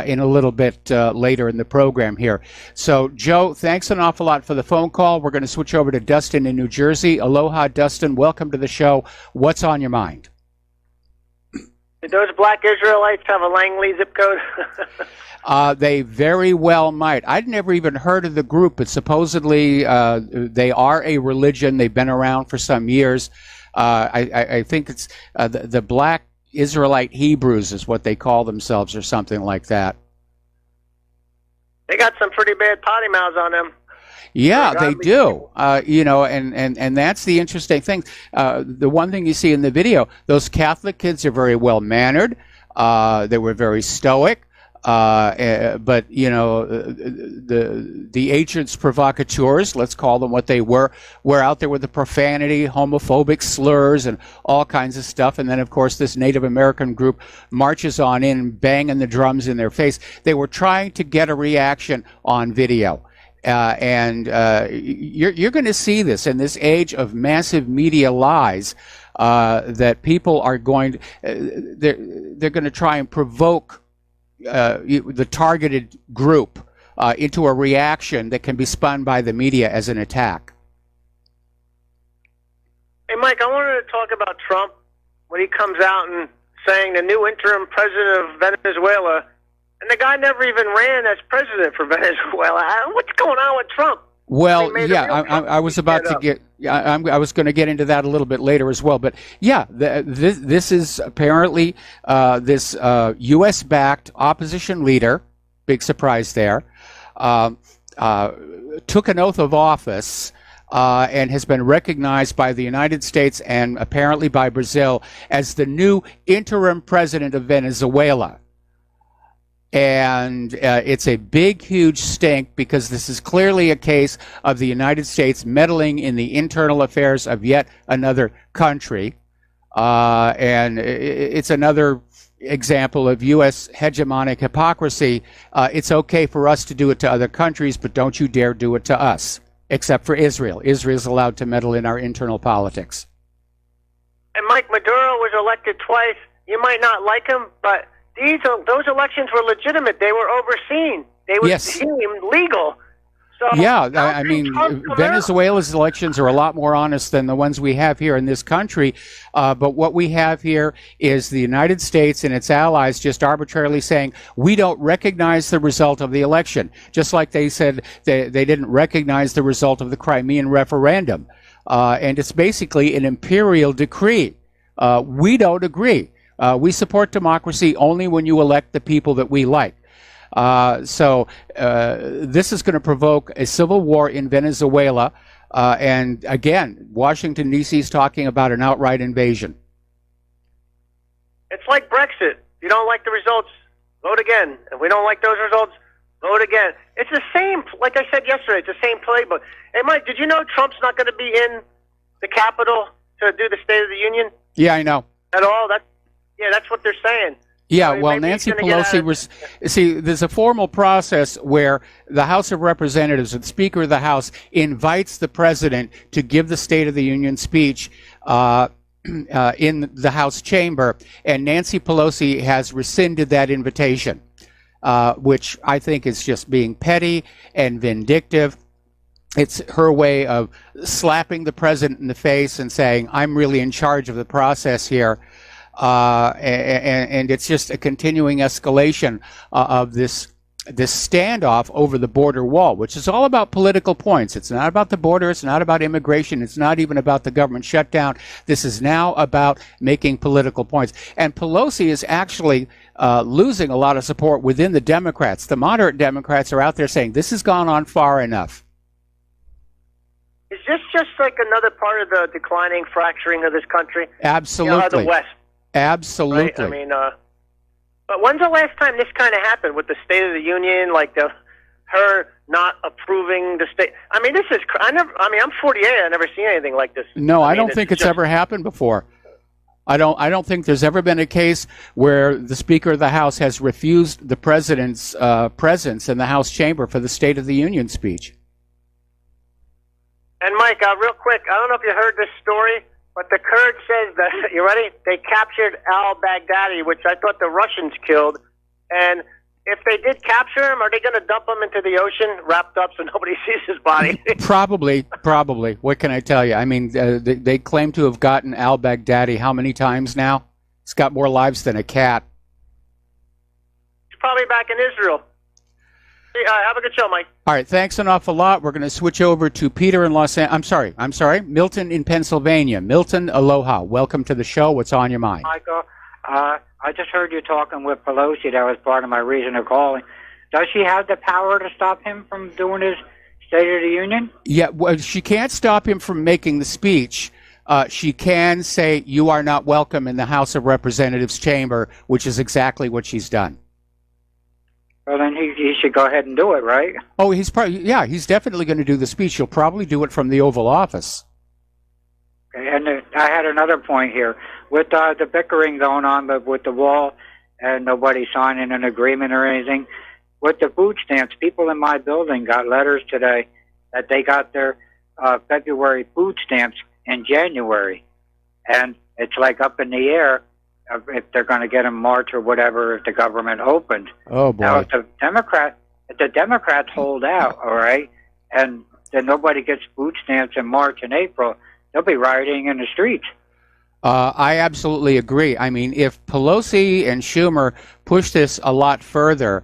[SPEAKER 2] in a little bit later in the program here. So Joe, thanks an awful lot for the phone call. We're going to switch over to Dustin in New Jersey. Aloha, Dustin. Welcome to the show. What's on your mind?
[SPEAKER 7] Did those black Israelites have a Langley zip code?
[SPEAKER 2] They very well might. I'd never even heard of the group, but supposedly they are a religion. They've been around for some years. I think it's the Black Israelite Hebrews is what they call themselves, or something like that.
[SPEAKER 7] They got some pretty bad potty mouths on them.
[SPEAKER 2] Yeah, they do. And that's the interesting thing. The one thing you see in the video, those Catholic kids are very well mannered. They were very stoic. But the agents provocateurs, let's call them what they were out there with the profanity, homophobic slurs, and all kinds of stuff. And then, of course, this Native American group marches on in, banging the drums in their face. They were trying to get a reaction on video. You're going to see this in this age of massive media lies, that people are going, they're going to try and provoke the targeted group into a reaction that can be spun by the media as an attack.
[SPEAKER 7] Hey, Mike, I wanted to talk about Trump when he comes out and saying the new interim president of Venezuela, and the guy never even ran as president for Venezuela. What's going on with Trump?
[SPEAKER 2] Well, I was about to get. I was going to get into that a little bit later as well. But yeah, this is apparently this U.S.-backed opposition leader. Big surprise there. Took an oath of office and has been recognized by the United States and apparently by Brazil as the new interim president of Venezuela. And it's a big, huge stink, because this is clearly a case of the United States meddling in the internal affairs of yet another country. And it's another example of U.S. hegemonic hypocrisy. It's okay for us to do it to other countries, but don't you dare do it to us, except for Israel. Israel's allowed to meddle in our internal politics.
[SPEAKER 7] And Mike, Maduro was elected twice. You might not like him, but those elections were legitimate. They were overseen. They were deemed legal. So
[SPEAKER 2] yeah, I mean, Venezuela's elections are a lot more honest than the ones we have here in this country. But what we have here is the United States and its allies just arbitrarily saying, we don't recognize the result of the election, just like they said they didn't recognize the result of the Crimean referendum. And it's basically an imperial decree. We don't agree. We support democracy only when you elect the people that we like. So this is going to provoke a civil war in Venezuela. And again, Washington, D.C. is talking about an outright invasion.
[SPEAKER 7] It's like Brexit. If you don't like the results, vote again. If we don't like those results, vote again. It's the same, like I said yesterday, it's the same playbook. Hey, Mike, did you know Trump's not going to be in the Capitol to do the State of the Union?
[SPEAKER 2] Yeah, I know.
[SPEAKER 7] At all? That's what they're saying.
[SPEAKER 2] Yeah, well, Nancy Pelosi was... See, there's a formal process where the House of Representatives, or the Speaker of the House, invites the President to give the State of the Union speech in the House chamber, and Nancy Pelosi has rescinded that invitation, which I think is just being petty and vindictive. It's her way of slapping the President in the face and saying, I'm really in charge of the process here. And it's just a continuing escalation of this standoff over the border wall, which is all about political points. It's not about the border. It's not about immigration. It's not even about the government shutdown. This is now about making political points. And Pelosi is actually losing a lot of support within the Democrats. The moderate Democrats are out there saying this has gone on far enough.
[SPEAKER 7] Is this just like another part of the declining fracturing of this country?
[SPEAKER 2] Absolutely.
[SPEAKER 7] The West.
[SPEAKER 2] Absolutely.
[SPEAKER 7] Right? I mean, but when's the last time this kind of happened with the State of the Union, like her not approving the state? I mean, this is. I'm 48. I never seen anything like this.
[SPEAKER 2] No, I don't think it's ever happened before. I don't think there's ever been a case where the Speaker of the House has refused the President's presence in the House chamber for the State of the Union speech.
[SPEAKER 7] And Mike, real quick, I don't know if you heard this story. But the Kurd says that, you ready? They captured al-Baghdadi, which I thought the Russians killed. And if they did capture him, are they going to dump him into the ocean, wrapped up so nobody sees his body?
[SPEAKER 2] Probably. What can I tell you? I mean, they claim to have gotten al-Baghdadi how many times now? It's got more lives than a cat.
[SPEAKER 7] He's probably back in Israel. Have a good show, Mike.
[SPEAKER 2] All right, thanks an awful lot. We're going to switch over to Peter in I'm sorry, Milton in Pennsylvania. Milton, aloha. Welcome to the show. What's on your mind?
[SPEAKER 8] Michael, I just heard you talking with Pelosi. That was part of my reason of calling. Does she have the power to stop him from doing his State of the Union?
[SPEAKER 2] Yeah, well, she can't stop him from making the speech. She can say, you are not welcome in the House of Representatives chamber, which is exactly what she's done.
[SPEAKER 8] Well, then he should go ahead and do it, right?
[SPEAKER 2] Oh, he's definitely going to do the speech. He'll probably do it from the Oval Office.
[SPEAKER 8] Okay, and I had another point here. With the bickering going on with the wall and nobody signing an agreement or anything, with the food stamps, people in my building got letters today that they got their February food stamps in January. And it's like up in the air if they're going to get them March or whatever if the government opened.
[SPEAKER 2] Oh, boy.
[SPEAKER 8] Now, if the Democrats hold out, all right, and then nobody gets food stamps in March and April, they'll be rioting in the streets.
[SPEAKER 2] I absolutely agree. I mean, if Pelosi and Schumer push this a lot further,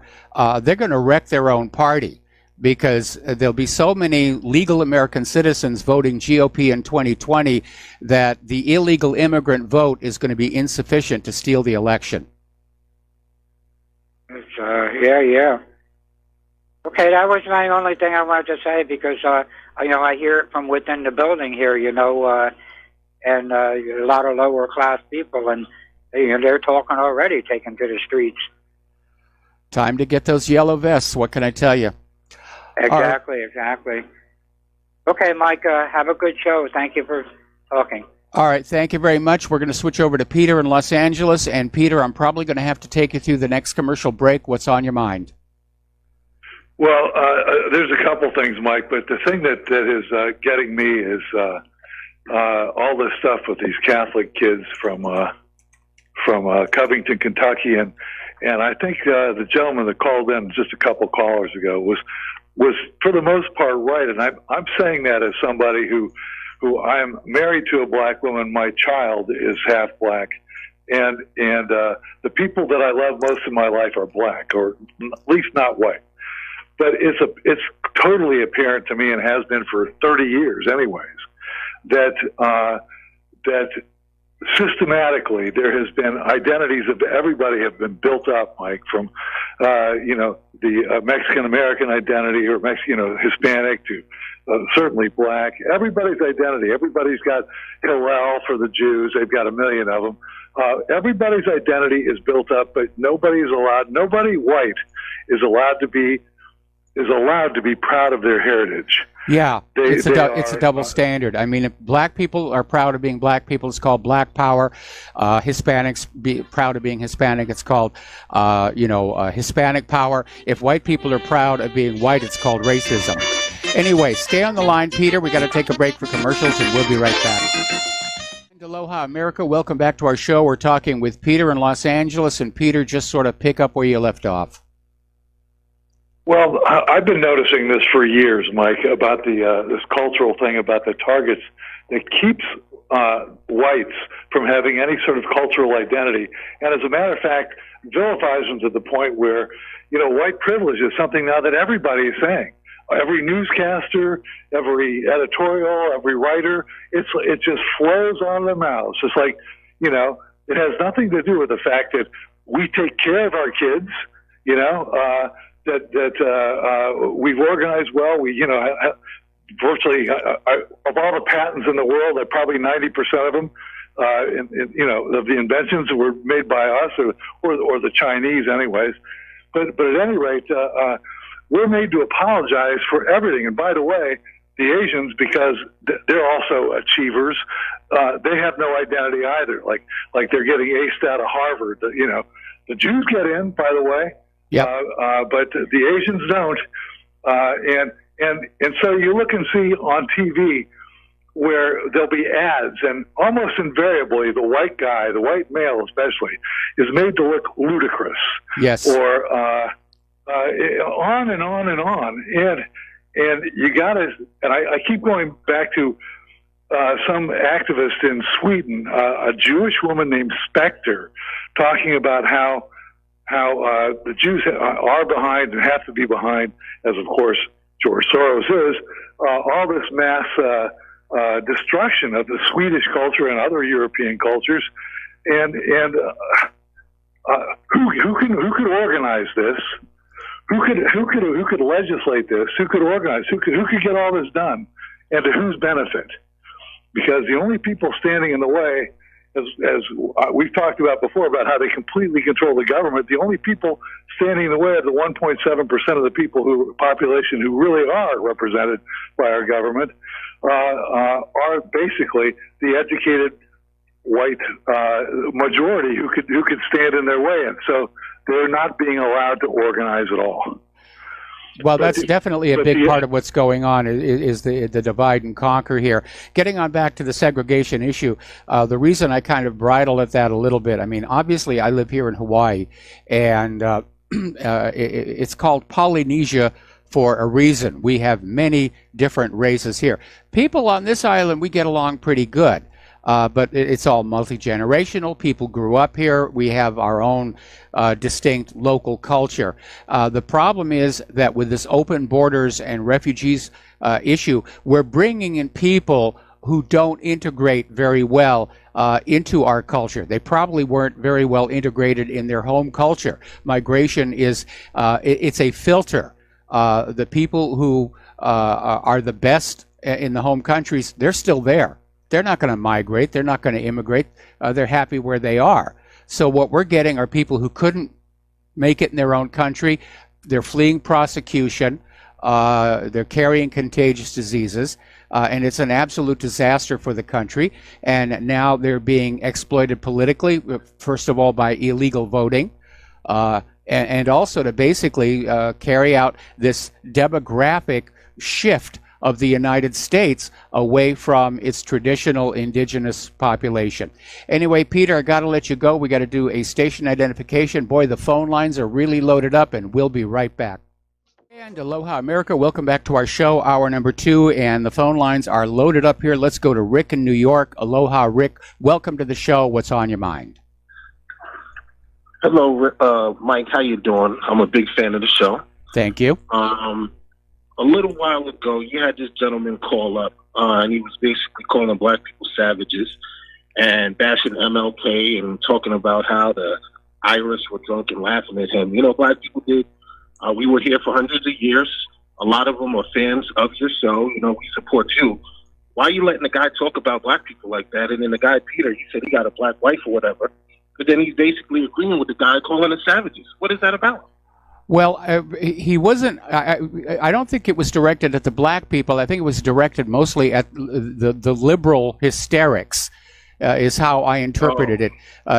[SPEAKER 2] they're going to wreck their own party, because there'll be so many legal American citizens voting GOP in 2020 that the illegal immigrant vote is going to be insufficient to steal the election.
[SPEAKER 8] Yeah. Okay, that was my only thing I wanted to say, because I hear it from within the building here, and a lot of lower class people, and they're talking already, taking to the streets.
[SPEAKER 2] Time to get those yellow vests. What can I tell you?
[SPEAKER 8] Exactly. Okay, Mike, have a good show. Thank you for talking.
[SPEAKER 2] All right, thank you very much. We're going to switch over to Peter in Los Angeles. And Peter, I'm probably going to have to take you through the next commercial break. What's on your mind?
[SPEAKER 9] Well, there's a couple things, Mike, but the thing that is getting me is all this stuff with these Catholic kids from Covington, Kentucky, and I think the gentleman that called in just a couple callers ago was for the most part right, and I'm saying that as somebody who I'm married to a black woman. My child is half black, and the people that I love most in my life are black, or at least not white. But it's totally apparent to me, and has been for 30 years, anyways, that systematically there has been identities of everybody have been built up, Mike, from the Mexican American identity, or Hispanic, to certainly black. Everybody's identity. Everybody's got Hillel for the Jews. They've got a million of them. Everybody's identity is built up, but nobody white is allowed to be proud of their heritage.
[SPEAKER 2] Yeah, it's a double standard. I mean, if black people are proud of being black people, it's called black power. Hispanics be proud of being Hispanic, it's called, Hispanic power. If white people are proud of being white, it's called racism. Anyway, stay on the line, Peter. We got to take a break for commercials, and we'll be right back. Aloha, America. Welcome back to our show. We're talking with Peter in Los Angeles, and Peter, just sort of pick up where you left off.
[SPEAKER 9] Well, I've been noticing this for years, Mike, about this cultural thing about the targets that keeps whites from having any sort of cultural identity, and as a matter of fact, vilifies them to the point where, white privilege is something now that everybody is saying. Every newscaster, every editorial, every writer, it just flows on their mouths. It's like, it has nothing to do with the fact that we take care of our kids, that we've organized well. We, virtually of all the patents in the world, probably 90% of them, of the inventions were made by us or the Chinese, anyways. But at any rate, we're made to apologize for everything. And by the way, the Asians, because they're also achievers, they have no identity either. Like they're getting aced out of Harvard. The Jews get in, by the way.
[SPEAKER 2] Yeah.
[SPEAKER 9] But the Asians don't. And so you look and see on TV where there'll be ads, and almost invariably the white guy, the white male especially, is made to look ludicrous.
[SPEAKER 2] Yes.
[SPEAKER 9] Or on and on and on. And you gotta, and I keep going back to some activist in Sweden, a Jewish woman named Specter, talking about how the Jews are behind and have to be behind, as of course George Soros is, all this mass destruction of the Swedish culture and other European cultures, and who could organize this? Who could legislate this? Who could organize? Who could get all this done? And to whose benefit? Because the only people standing in the way as we've talked about before, about how they completely control the government. The only people standing in the way of the 1.7% of the population who really are represented by our government are basically the educated white majority who could stand in their way, and so they're not being allowed to organize at all.
[SPEAKER 2] Well, that's definitely a big part of what's going on is the divide and conquer here. Getting on back to the segregation issue, the reason I kind of bridle at that a little bit, I mean, obviously I live here in Hawaii, and it's called Polynesia for a reason. We have many different races here. People on this island, we get along pretty good. But it's all multi-generational. People grew up here. We have our own distinct local culture. The problem is that with this open borders and refugees issue, we're bringing in people who don't integrate very well into our culture. They probably weren't very well integrated in their home culture. Migration is, it's a filter. The people who are the best in the home countries, they're still there. They're not going to migrate. They're not going to immigrate. They're happy where they are. So what we're getting are people who couldn't make it in their own country. They're fleeing prosecution. They're carrying contagious diseases. And it's an absolute disaster for the country. And now they're being exploited politically, first of all, by illegal voting. And also to basically carry out this demographic shift of the United States away from its traditional indigenous population. Anyway, Peter, I got to let you go. We got to do a station identification. Boy, the phone lines are really loaded up, and we'll be right back. And aloha, America. Welcome back to our show, hour number 2, and the phone lines are loaded up here. Let's go to Rick in New York. Aloha, Rick. Welcome to the show. What's on your mind?
[SPEAKER 10] Hello, Mike. How you doing? I'm a big fan of the show.
[SPEAKER 2] Thank you.
[SPEAKER 10] A little while ago, you had this gentleman call up, and he was basically calling black people savages and bashing MLK and talking about how the Irish were drunk and laughing at him. You know, black people did. We were here for hundreds of years. A lot of them are fans of your show. You know, we support you. Why are you letting the guy talk about black people like that? And then the guy, Peter, he said he got a black wife or whatever. But then he's basically agreeing with the guy calling us savages. What is that about?
[SPEAKER 2] Well, he wasn't. I don't think it was directed at the black people. I think it was directed mostly at the liberal hysterics, is how I interpreted it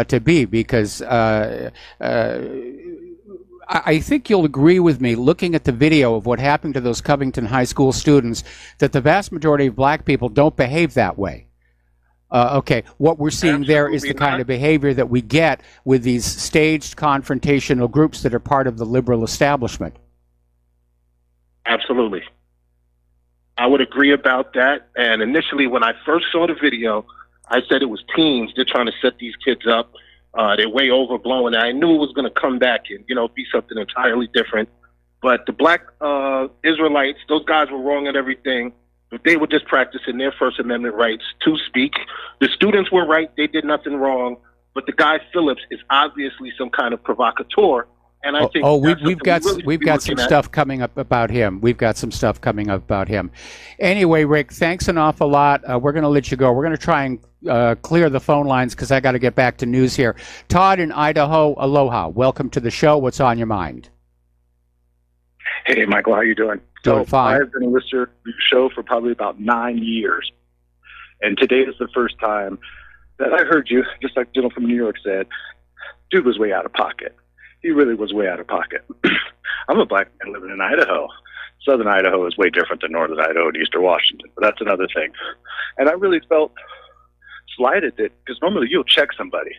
[SPEAKER 2] to be. Because I think you'll agree with me, looking at the video of what happened to those Covington High School students, that the vast majority of black people don't behave that way. Okay, what we're seeing there is the kind of behavior that we get with these staged confrontational groups that are part of the liberal establishment.
[SPEAKER 10] Absolutely. I would agree about that. And initially, when I first saw the video, I said it was teens. They're trying to set these kids up. They're way overblown. And I knew it was going to come back and, be something entirely different. But the black Israelites, those guys were wrong at everything. But they were just practicing their First Amendment rights to speak. The students were right. They did nothing wrong. But the guy Phillips is obviously some kind of provocateur. And I think
[SPEAKER 2] we've got some stuff coming up about him. We've got some stuff coming up about him. Anyway, Rick, thanks an awful lot. We're going to let you go. We're going to try and clear the phone lines because I got to get back to news here. Todd in Idaho, aloha. Welcome to the show. What's on your mind?
[SPEAKER 11] Hey, Michael, how you doing?
[SPEAKER 2] Doing fine.
[SPEAKER 11] I've been a listener to your show for probably about 9 years. And today is the first time that I heard you, just like the gentleman from New York said, dude was way out of pocket. He really was way out of pocket. I'm a black man living in Idaho. Southern Idaho is way different than Northern Idaho and Eastern Washington, but that's another thing. And I really felt slighted that, because normally you'll check somebody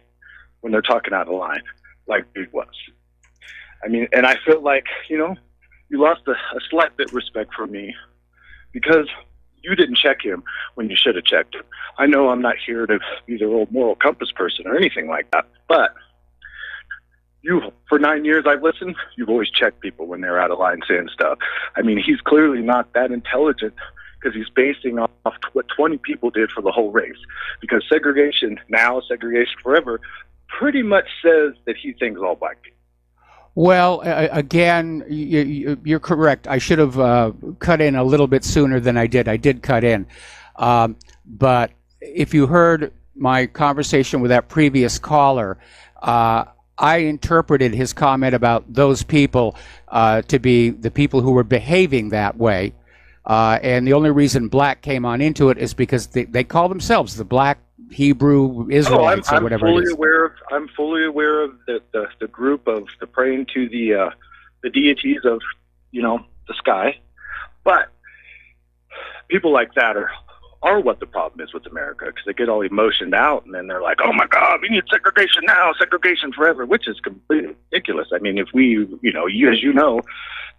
[SPEAKER 11] when they're talking out of line, like dude was. I mean, and I feel like, you lost a slight bit of respect for me because you didn't check him when you should have checked him. I know I'm not here to be the old moral compass person or anything like that, but for 9 years I've listened, you've always checked people when they're out of line saying stuff. I mean, he's clearly not that intelligent because he's basing off what 20 people did for the whole race. Because segregation now, segregation forever, pretty much says that he thinks all black people.
[SPEAKER 2] Well, again, you're correct. I should have cut in a little bit sooner than I did. I did cut in. But if you heard my conversation with that previous caller, I interpreted his comment about those people to be the people who were behaving that way. And the only reason black came on into it is because they call themselves the Black Hebrew Israelites or whatever it is.
[SPEAKER 11] I'm fully aware of the group of the praying to the deities of, the sky. But people like that are what the problem is with America, because they get all emotioned out and then they're like, oh my God, we need segregation now, segregation forever, which is completely ridiculous. I mean, if we, as you know,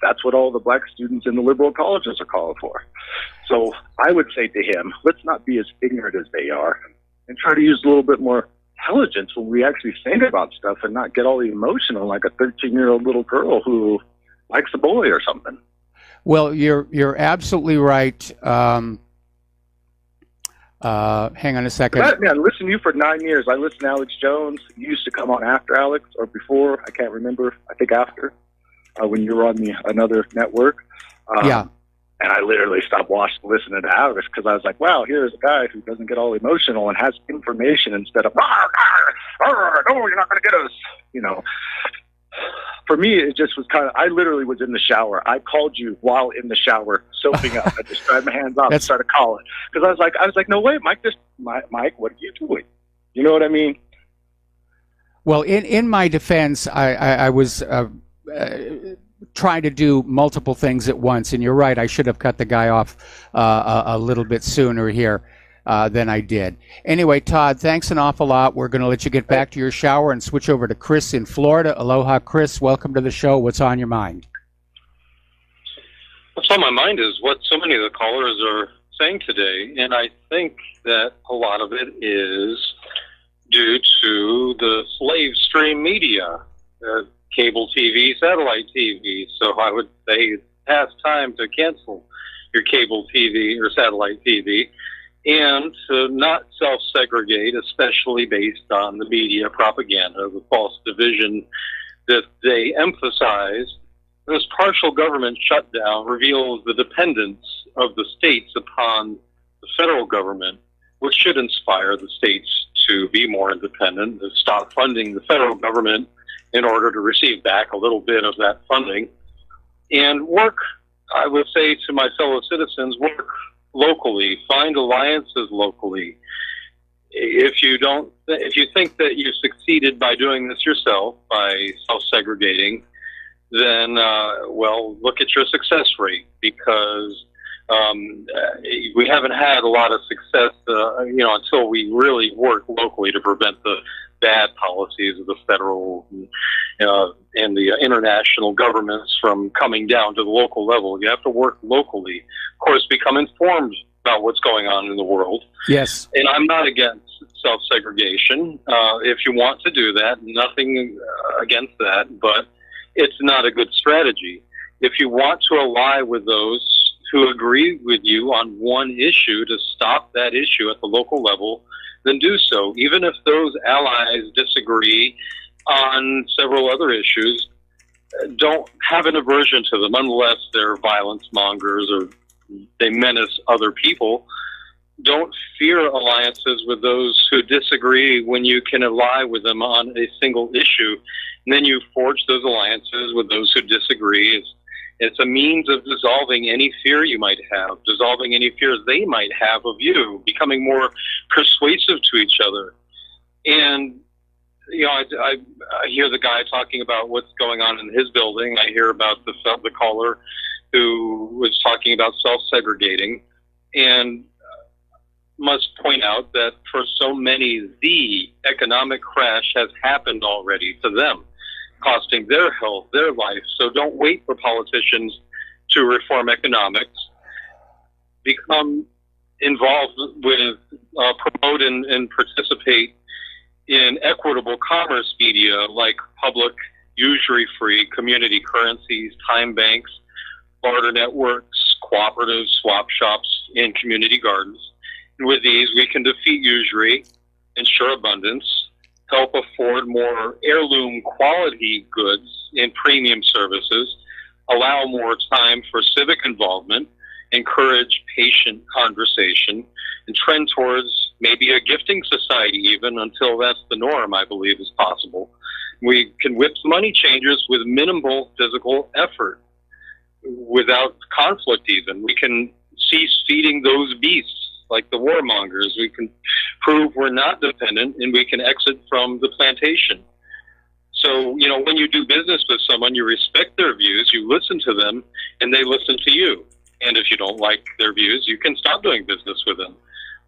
[SPEAKER 11] that's what all the black students in the liberal colleges are calling for. So I would say to him, let's not be as ignorant as they are and try to use a little bit more intelligence when we actually think about stuff and not get all emotional like a 13-year-old little girl who likes a boy or something.
[SPEAKER 2] Well, you're absolutely right. Hang on a second.
[SPEAKER 11] Man, listen to you for 9 years. I listened to Alex Jones. You used to come on after Alex or before. I can't remember. I think after, when you were on another network.
[SPEAKER 2] Yeah.
[SPEAKER 11] And I literally stopped listening to Alex because I was like, wow, here's a guy who doesn't get all emotional and has information instead of, no, you're not going to get us. For me, it just was I literally was in the shower. I called you while in the shower, soaping up. I just dried my hands off and started calling. Because I was like, no, wait, Mike, Mike, what are you doing? You know what I mean?
[SPEAKER 2] Well, in my defense, I was trying to do multiple things at once. And you're right, I should have cut the guy off a little bit sooner here than I did. Anyway, Todd, thanks an awful lot. We're going to let you get back to your shower and switch over to Chris in Florida. Aloha, Chris. Welcome to the show. What's on your mind?
[SPEAKER 12] What's on my mind is what so many of the callers are saying today, and I think that a lot of it is due to the slave stream media, cable TV, satellite TV. So I would say it's past time to cancel your cable TV or satellite TV, and to not self-segregate, especially based on the media propaganda, the false division that they emphasize. This partial government shutdown reveals the dependence of the states upon the federal government, which should inspire the states to be more independent, to stop funding the federal government in order to receive back a little bit of that funding, and work, I would say to my fellow citizens, work locally, find alliances locally. If you think that you succeeded by doing this yourself, by self-segregating, then, look at your success rate, because we haven't had a lot of success, until we really work locally to prevent the bad policies of the federal and the international governments from coming down to the local level. You have to work locally. Of course, become informed about what's going on in the world.
[SPEAKER 2] Yes.
[SPEAKER 12] And I'm not against self-segregation. If you want to do that, nothing against that, but it's not a good strategy. If you want to ally with those who agree with you on one issue to stop that issue at the local level, then do so. Even if those allies disagree on several other issues, don't have an aversion to them unless they're violence mongers or they menace other people. Don't fear alliances with those who disagree when you can ally with them on a single issue. And then you forge those alliances with those who disagree. It's a means of dissolving any fear you might have, dissolving any fears they might have of you, becoming more persuasive to each other. And, I hear the guy talking about what's going on in his building. I hear about the caller who was talking about self-segregating, and must point out that for so many, the economic crash has happened already to them, costing their health, their life. So don't wait for politicians to reform economics. Become involved with, promote and participate in equitable commerce media like public, usury-free community currencies, time banks, barter networks, cooperatives, swap shops, and community gardens. And with these, we can defeat usury, ensure abundance, help afford more heirloom quality goods and premium services, allow more time for civic involvement, encourage patient conversation and trend towards maybe a gifting society even, until that's the norm, I believe is possible. We can whip money changers with minimal physical effort, without conflict even. We can cease feeding those beasts like the warmongers. We can prove we're not dependent, and we can exit from the plantation. So, when you do business with someone, you respect their views, you listen to them, and they listen to you. And if you don't like their views, you can stop doing business with them.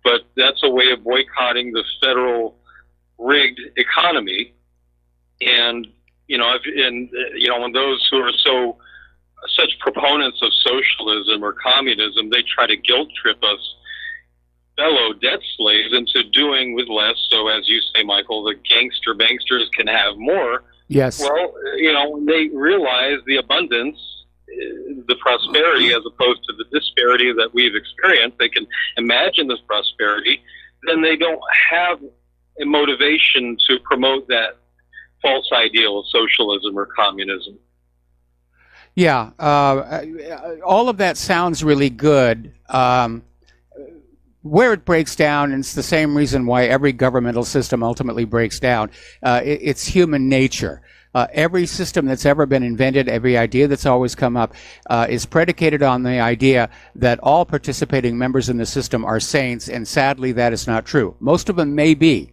[SPEAKER 12] But that's a way of boycotting the federal rigged economy. And, when those who are such proponents of socialism or communism, they try to guilt trip us fellow debt slaves into doing with less. So, as you say, Michael, the gangster banksters can have more.
[SPEAKER 2] Yes.
[SPEAKER 12] Well, when they realize the abundance, the prosperity, as opposed to the disparity that we've experienced, they can imagine this prosperity, then they don't have a motivation to promote that false ideal of socialism or communism.
[SPEAKER 2] Yeah, all of that sounds really good. Where it breaks down, and it's the same reason why every governmental system ultimately breaks down, it's human nature. Every system that's ever been invented, every idea that's always come up, is predicated on the idea that all participating members in the system are saints, and sadly that is not true. Most of them may be,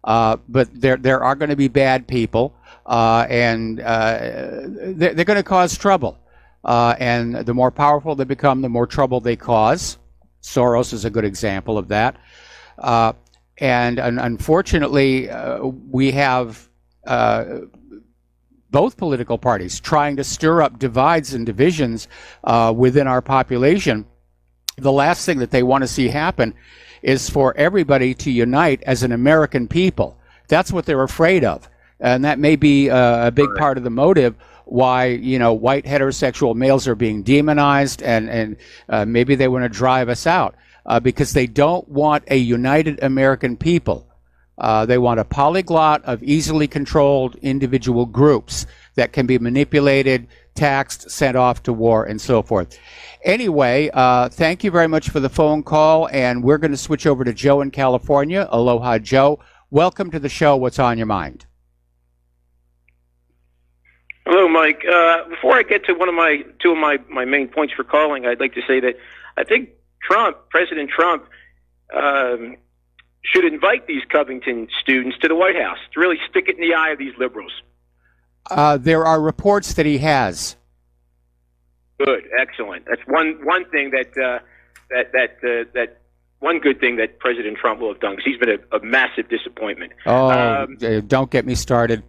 [SPEAKER 2] but there are going to be bad people, and they're going to cause trouble. And the more powerful they become, the more trouble they cause. Soros is a good example of that. And unfortunately, we have both political parties trying to stir up divides and divisions within our population. The last thing that they want to see happen is for everybody to unite as an American people. That's what they're afraid of. And that may be a big part of the motive why, white heterosexual males are being demonized, and maybe they want to drive us out because they don't want a united American people. They want a polyglot of easily controlled individual groups that can be manipulated, taxed, sent off to war, and so forth. Anyway, thank you very much for the phone call, and we're going to switch over to Joe in California. Aloha, Joe. Welcome to the show. What's on your mind?
[SPEAKER 13] Hello, Mike. Before I get to two of my main points for calling, I'd like to say that I think President Trump, should invite these Covington students to the White House to really stick it in the eye of these liberals.
[SPEAKER 2] There are reports that he has.
[SPEAKER 13] Good, excellent. That's one thing that one good thing that President Trump will have done, because he's been a massive disappointment.
[SPEAKER 2] Don't get me started.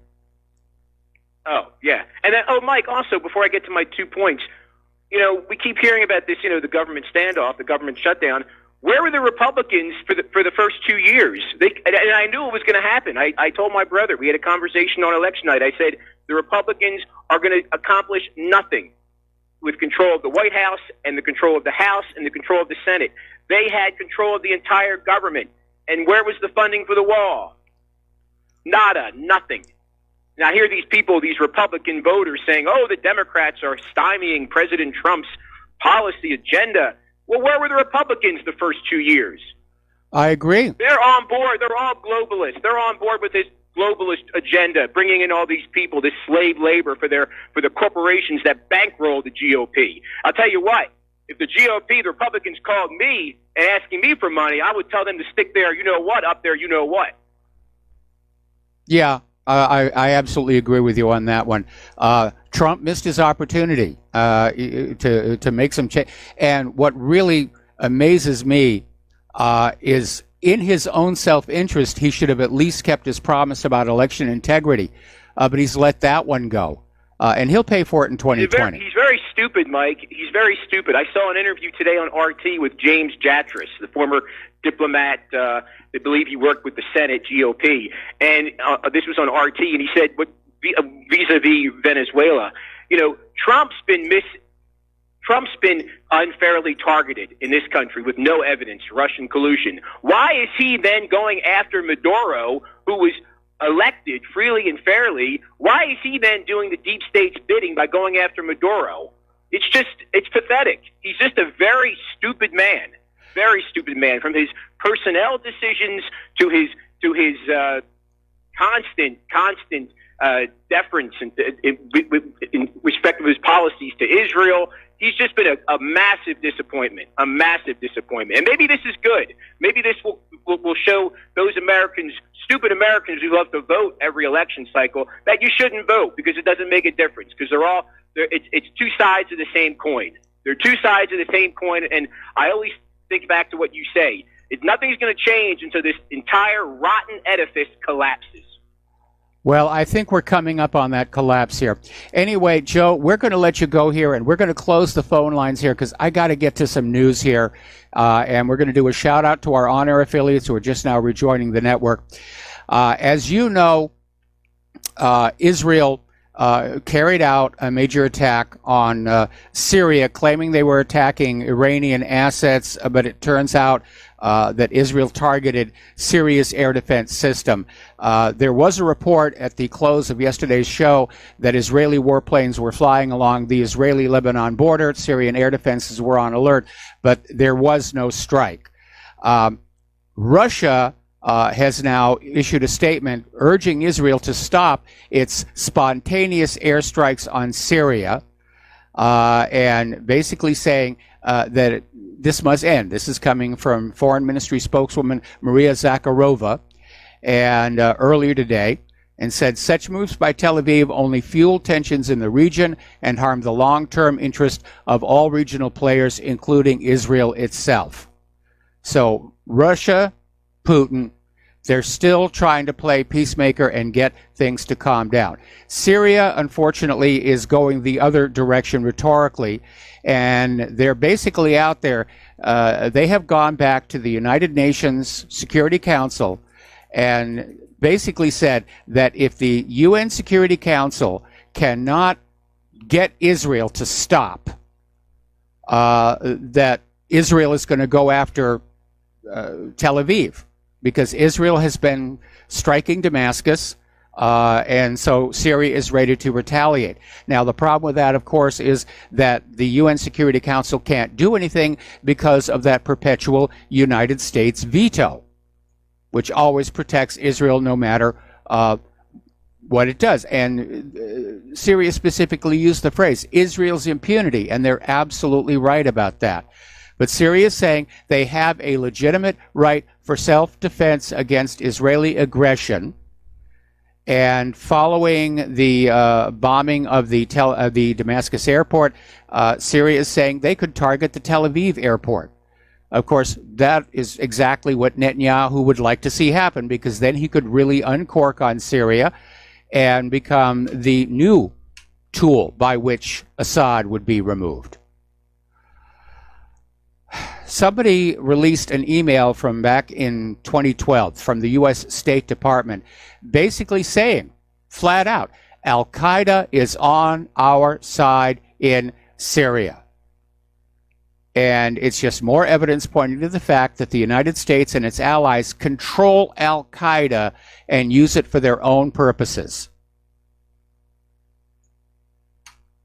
[SPEAKER 13] Oh, yeah. And then, Mike, also, before I get to my 2 points, we keep hearing about this, the government standoff, the government shutdown. Where were the Republicans for the first 2 years? And I knew it was going to happen. I told my brother, we had a conversation on election night. I said, the Republicans are going to accomplish nothing with control of the White House and the control of the House and the control of the Senate. They had control of the entire government. And where was the funding for the wall? Nada, nothing. Now, I hear these people, these Republican voters saying, the Democrats are stymieing President Trump's policy agenda. Well, where were the Republicans the first 2 years?
[SPEAKER 2] I agree.
[SPEAKER 13] They're on board. They're all globalists. They're on board with this globalist agenda, bringing in all these people, this slave labor for the corporations that bankroll the GOP. I'll tell you what, if the GOP, the Republicans, called me and asking me for money, I would tell them to stick their you-know-what up there you-know-what.
[SPEAKER 2] Yeah. I absolutely agree with you on that one. Trump missed his opportunity to make some change. And what really amazes me is, in his own self-interest, he should have at least kept his promise about election integrity. But he's let that one go. And he'll pay for it in 2020.
[SPEAKER 13] He's very stupid, Mike. He's very stupid. I saw an interview today on RT with James Jatras, the former diplomat. I believe he worked with the Senate GOP. And this was on RT, and he said, vis-a-vis Venezuela, Trump's been unfairly targeted in this country with no evidence, Russian collusion. Why is he then going after Maduro, who was elected freely and fairly? Why is he then doing the deep state's bidding by going after Maduro? It's pathetic. He's just a very stupid man, from his personnel decisions to his constant deference in respect of his policies to Israel. He's just been a massive disappointment, And maybe this is good. Maybe this will show those stupid Americans who love to vote every election cycle, that you shouldn't vote because it doesn't make a difference, because it's two sides of the same coin. They're two sides of the same coin, and I always think back to what you say. Nothing's going to change until this entire rotten edifice collapses.
[SPEAKER 2] Well, I think we're coming up on that collapse here. Anyway, Joe, we're going to let you go here, and we're going to close the phone lines here because I got to get to some news here, and we're going to do a shout-out to our on-air affiliates who are just now rejoining the network. As you know, Israel carried out a major attack on Syria, claiming they were attacking Iranian assets, but it turns out that Israel targeted Syria's air defense system. There was a report at the close of yesterday's show that Israeli warplanes were flying along the Israeli-Lebanon border. Syrian air defenses were on alert, but there was no strike. Russia has now issued a statement urging Israel to stop its spontaneous airstrikes on Syria, and basically saying that this must end. This is coming from Foreign Ministry spokeswoman Maria Zakharova, and earlier today, and said such moves by Tel Aviv only fuel tensions in the region and harm the long-term interest of all regional players, including Israel itself. So Russia, Putin, they're still trying to play peacemaker and get things to calm down. Syria, unfortunately, is going the other direction rhetorically, and they're basically out there. They have gone back to the United Nations Security Council and basically said that if the UN Security Council cannot get Israel to stop, that Israel is going to go after Tel Aviv, because Israel has been striking Damascus, and so Syria is ready to retaliate. Now, the problem with that, of course, is that the UN Security Council can't do anything because of that perpetual United States veto, which always protects Israel no matter what it does. And Syria specifically used the phrase, Israel's impunity, and they're absolutely right about that. But Syria is saying they have a legitimate right for self-defense against Israeli aggression. And following the bombing of the Damascus airport, Syria is saying they could target the Tel Aviv airport. Of course, that is exactly what Netanyahu would like to see happen, because then he could really uncork on Syria and become the new tool by which Assad would be removed. Somebody released an email from back in 2012 from the U.S. State Department basically saying, flat out, Al-Qaeda is on our side in Syria. And it's just more evidence pointing to the fact that the United States and its allies control Al-Qaeda and use it for their own purposes,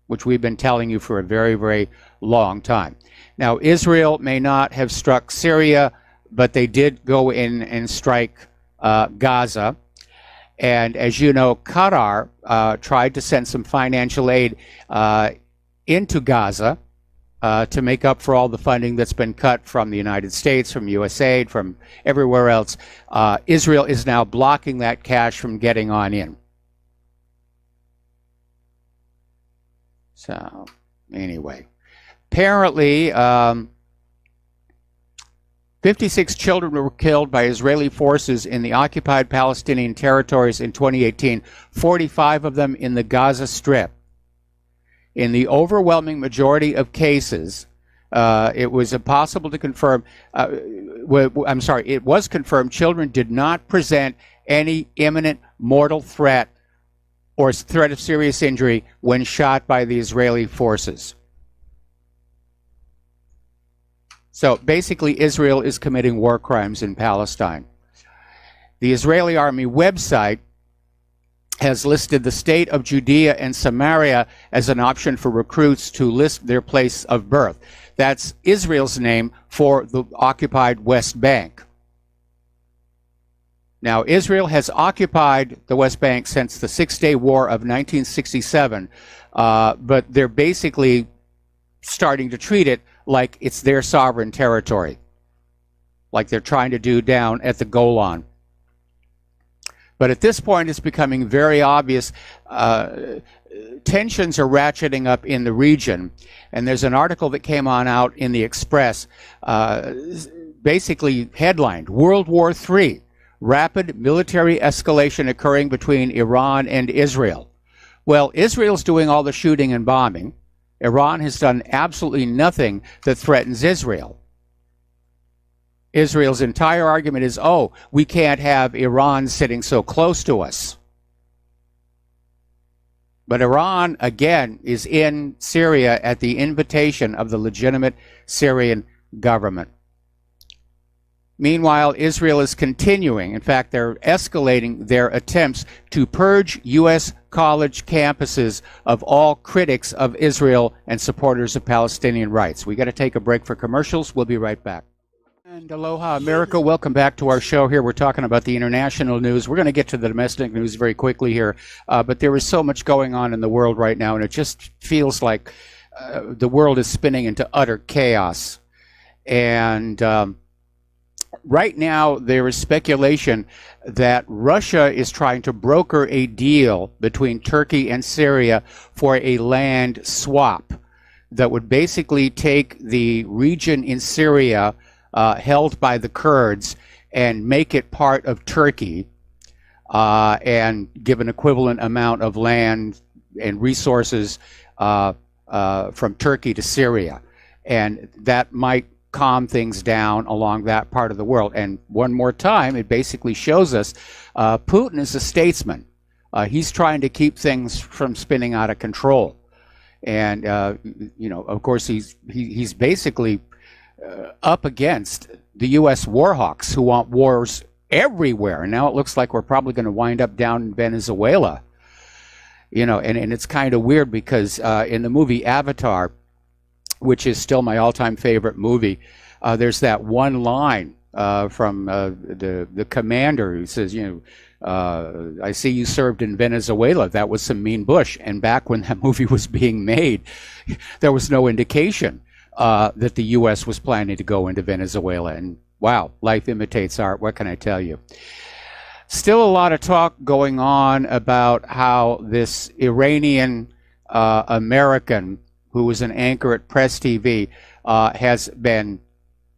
[SPEAKER 2] which we've been telling you for a very, very long time. Now, Israel may not have struck Syria, but they did go in and strike Gaza. And as you know, Qatar tried to send some financial aid into Gaza to make up for all the funding that's been cut from the United States, from USAID, from everywhere else. Israel is now blocking that cash from getting on in. So, anyway. Apparently, 56 children were killed by Israeli forces in the occupied Palestinian territories in 2018, 45 of them in the Gaza Strip. In the overwhelming majority of cases, it was impossible to confirm, it was confirmed children did not present any imminent mortal threat or threat of serious injury when shot by the Israeli forces. So basically, Israel is committing war crimes in Palestine. The Israeli army website has listed the state of Judea and Samaria as an option for recruits to list their place of birth. That's Israel's name for the occupied West Bank. Now, Israel has occupied the West Bank since the Six-Day War of 1967, but they're basically starting to treat it like it's their sovereign territory, like they're trying to do down at the Golan. But at this point, it's becoming very obvious tensions are ratcheting up in the region. And there's an article that came out in the Express, basically headlined, World War III, Rapid Military Escalation Occurring Between Iran and Israel. Well, Israel's doing all the shooting and bombing. Iran has done absolutely nothing that threatens Israel. Israel's entire argument is, oh, we can't have Iran sitting so close to us. But Iran, again, is in Syria at the invitation of the legitimate Syrian government. Meanwhile, Israel is continuing. In fact, they're escalating their attempts to purge U.S. college campuses of all critics of Israel and supporters of Palestinian rights. We got to take a break for commercials. We'll be right back. And aloha, America. Welcome back to our show here. We're talking about the international news. We're going to get to the domestic news very quickly here. But there is so much going on in the world right now, and it just feels like the world is spinning into utter chaos. And right now, there is speculation that Russia is trying to broker a deal between Turkey and Syria for a land swap that would basically take the region in Syria held by the Kurds and make it part of Turkey and give an equivalent amount of land and resources from Turkey to Syria. And that might calm things down along that part of the world. And one more time, it basically shows us Putin is a statesman. He's trying to keep things from spinning out of control. And, you know, of course, he's basically up against the U.S. warhawks who want wars everywhere. And now it looks like we're probably going to wind up down in Venezuela. You know, and it's kind of weird because in the movie Avatar, which is still my all-time favorite movie, there's that one line from the commander who says, you know, I see you served in Venezuela. That was some mean bush. And back when that movie was being made, there was no indication that the U.S. was planning to go into Venezuela. And wow, life imitates art. What can I tell you? Still a lot of talk going on about how this Iranian American who was an anchor at Press TV has been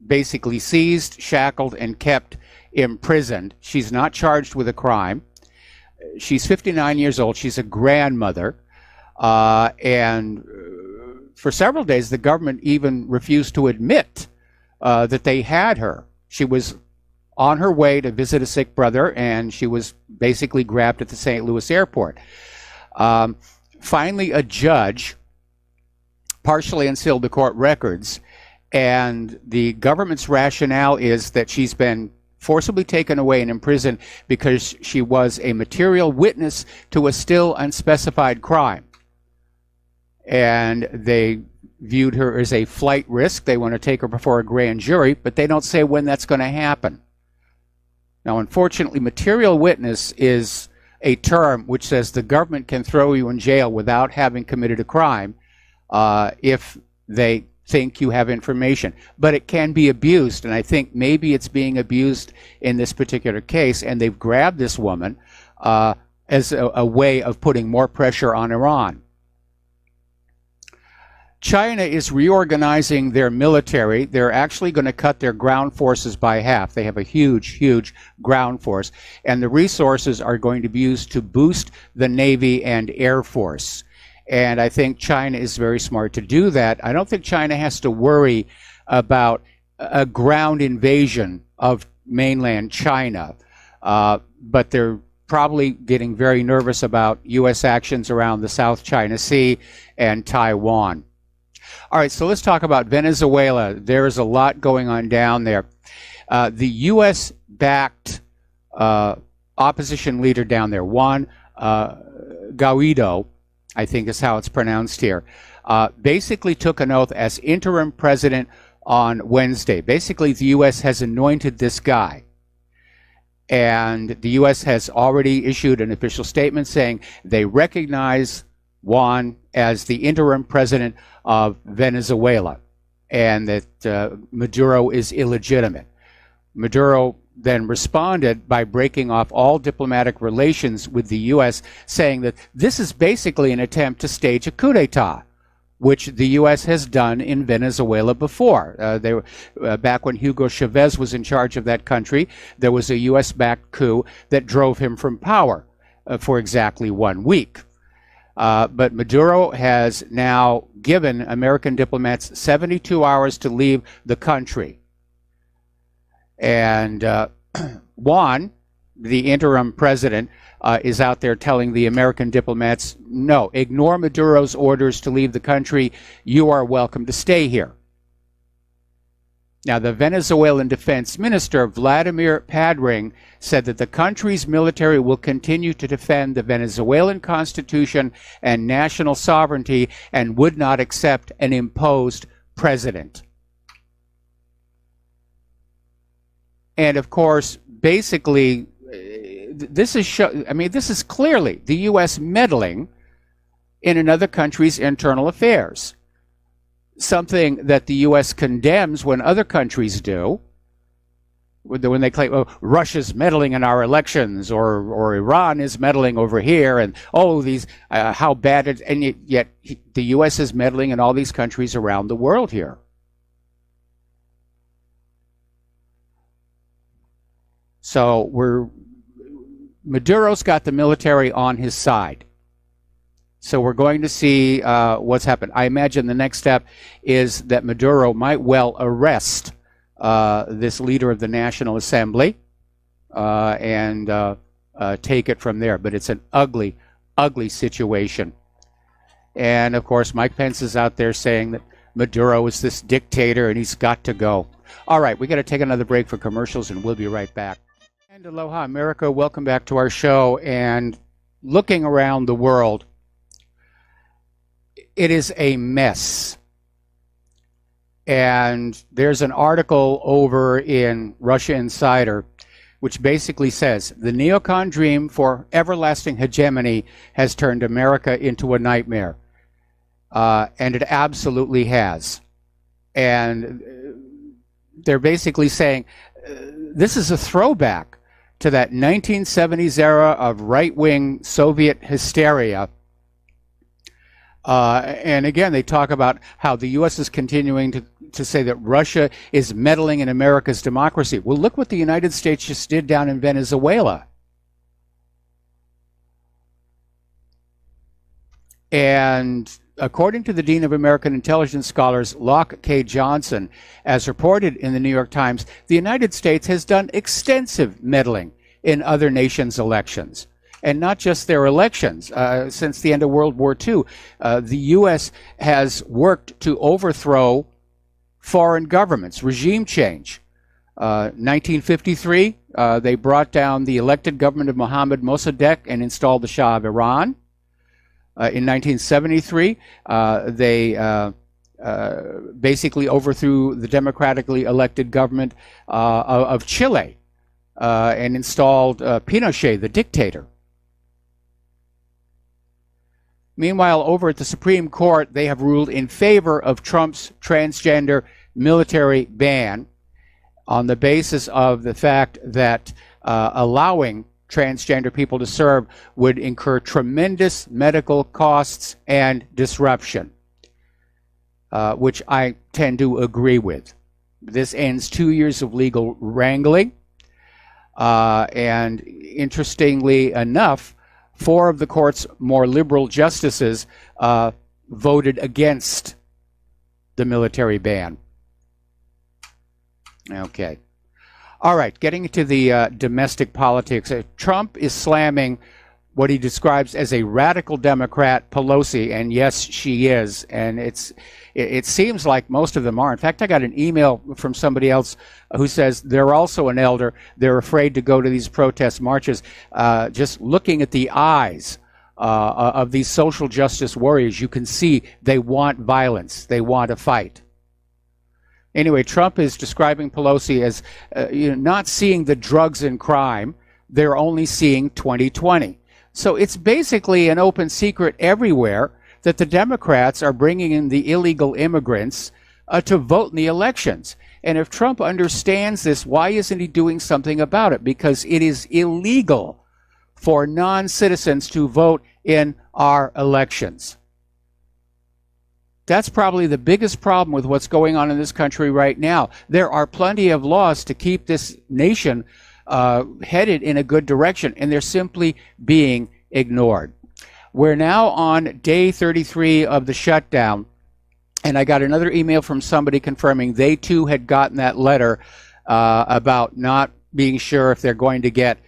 [SPEAKER 2] basically seized, shackled, and kept imprisoned. She's not charged with a crime. She's 59 years old. She's a grandmother. And for several days, the government even refused to admit that they had her. She was on her way to visit a sick brother, and she was basically grabbed at the St. Louis airport. Finally, a judge partially unsealed the court records, and the government's rationale is that she's been forcibly taken away and imprisoned because she was a material witness to a still unspecified crime. And they viewed her as a flight risk. They want to take her before a grand jury, but they don't say when that's going to happen. Now, unfortunately, material witness is a term which says the government can throw you in jail without having committed a crime if they think you have information. But it can be abused, and I think maybe it's being abused in this particular case, and they've grabbed this woman as a way of putting more pressure on Iran. China is reorganizing their military. They're actually going to cut their ground forces by half. They have a huge, huge ground force, and the resources are going to be used to boost the Navy and Air Force. And I think China is very smart to do that. I don't think China has to worry about a ground invasion of mainland China, but they're probably getting very nervous about U.S. actions around the South China Sea and Taiwan. All right, so let's talk about Venezuela. There is a lot going on down there. The U.S.-backed opposition leader down there, Juan Guaido, I think is how it's pronounced here, basically took an oath as interim president on Wednesday. Basically, the U.S. has anointed this guy. And the U.S. has already issued an official statement saying they recognize Juan as the interim president of Venezuela and that Maduro is illegitimate. Maduro then responded by breaking off all diplomatic relations with the U.S., saying that this is basically an attempt to stage a coup d'etat, which the U.S. has done in Venezuela before. Back when Hugo Chavez was in charge of that country, there was a U.S.-backed coup that drove him from power for exactly 1 week. But Maduro has now given American diplomats 72 hours to leave the country. And Juan, the interim president, is out there telling the American diplomats, no, ignore Maduro's orders to leave the country. You are welcome to stay here. Now, the Venezuelan defense minister, Vladimir Padring, said that the country's military will continue to defend the Venezuelan constitution and national sovereignty and would not accept an imposed president. And of course, basically, this is clearly the U.S. meddling in another country's internal affairs. Something that the U.S. condemns when other countries do, when they claim, oh, Russia's meddling in our elections, or Iran is meddling over here, and how bad it, and yet the U.S. is meddling in all these countries around the world here. So Maduro's got the military on his side. So we're going to see what's happened. I imagine the next step is that Maduro might well arrest this leader of the National Assembly and take it from there. But it's an ugly, ugly situation. And of course, Mike Pence is out there saying that Maduro is this dictator and he's got to go. All right, we got to take another break for commercials and we'll be right back. And aloha, America. Welcome back to our show. And looking around the world, it is a mess. And there's an article over in Russia Insider which basically says the neocon dream for everlasting hegemony has turned America into a nightmare. And it absolutely has. And they're basically saying this is a throwback to that 1970s era of right-wing Soviet hysteria. And again, they talk about how the U.S. is continuing to say that Russia is meddling in America's democracy. Well, look what the United States just did down in Venezuela. And according to the Dean of American Intelligence Scholars, Locke K. Johnson, as reported in the New York Times, the United States has done extensive meddling in other nations' elections. And not just their elections. Since the end of World War II, the U.S. has worked to overthrow foreign governments, regime change. 1953, they brought down the elected government of Mohammad Mossadegh and installed the Shah of Iran. In 1973, they basically overthrew the democratically elected government of Chile and installed Pinochet, the dictator. Meanwhile, over at the Supreme Court, they have ruled in favor of Trump's transgender military ban on the basis of the fact that allowing transgender people to serve would incur tremendous medical costs and disruption, which I tend to agree with. This ends 2 years of legal wrangling, and interestingly enough, 4 of the court's more liberal justices voted against the military ban. Okay. All right, getting into the domestic politics. Trump is slamming what he describes as a radical Democrat, Pelosi, and yes, she is, and it seems like most of them are. In fact, I got an email from somebody else who says they're also an elder. They're afraid to go to these protest marches. Just looking at the eyes of these social justice warriors, you can see they want violence. They want a fight. Anyway, Trump is describing Pelosi as not seeing the drugs and crime. They're only seeing 2020. So it's basically an open secret everywhere that the Democrats are bringing in the illegal immigrants to vote in the elections. And if Trump understands this, why isn't he doing something about it? Because it is illegal for non-citizens to vote in our elections. That's probably the biggest problem with what's going on in this country right now. There are plenty of laws to keep this nation headed in a good direction, and they're simply being ignored. We're now on day 33 of the shutdown, and I got another email from somebody confirming they too had gotten that letter about not being sure if they're going to get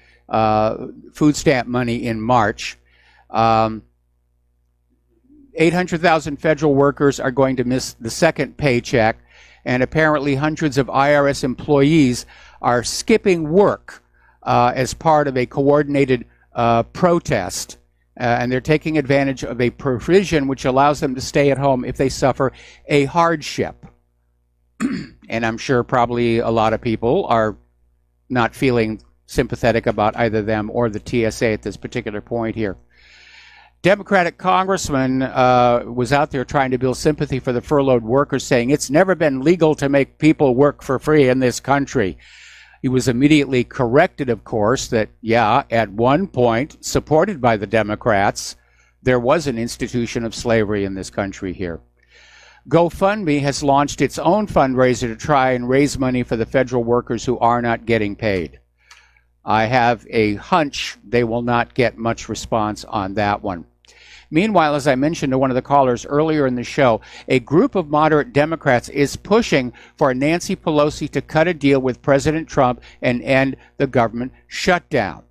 [SPEAKER 2] food stamp money in March. 800,000 federal workers are going to miss the second paycheck, and apparently hundreds of IRS employees are skipping work as part of a coordinated protest, and they're taking advantage of a provision which allows them to stay at home if they suffer a hardship. And I'm sure probably a lot of people are not feeling sympathetic about either them or the TSA at this particular point here. Democratic congressman was out there trying to build sympathy for the furloughed workers, saying it's never been legal to make people work for free in this country. He was immediately corrected, of course, that, yeah, at one point, supported by the Democrats, there was an institution of slavery in this country here. GoFundMe has launched its own fundraiser to try and raise money for the federal workers who are not getting paid. I have a hunch they will not get much response on that one. Meanwhile, as I mentioned to one of the callers earlier in the show, a group of moderate Democrats is pushing for Nancy Pelosi to cut a deal with President Trump and end the government shutdown.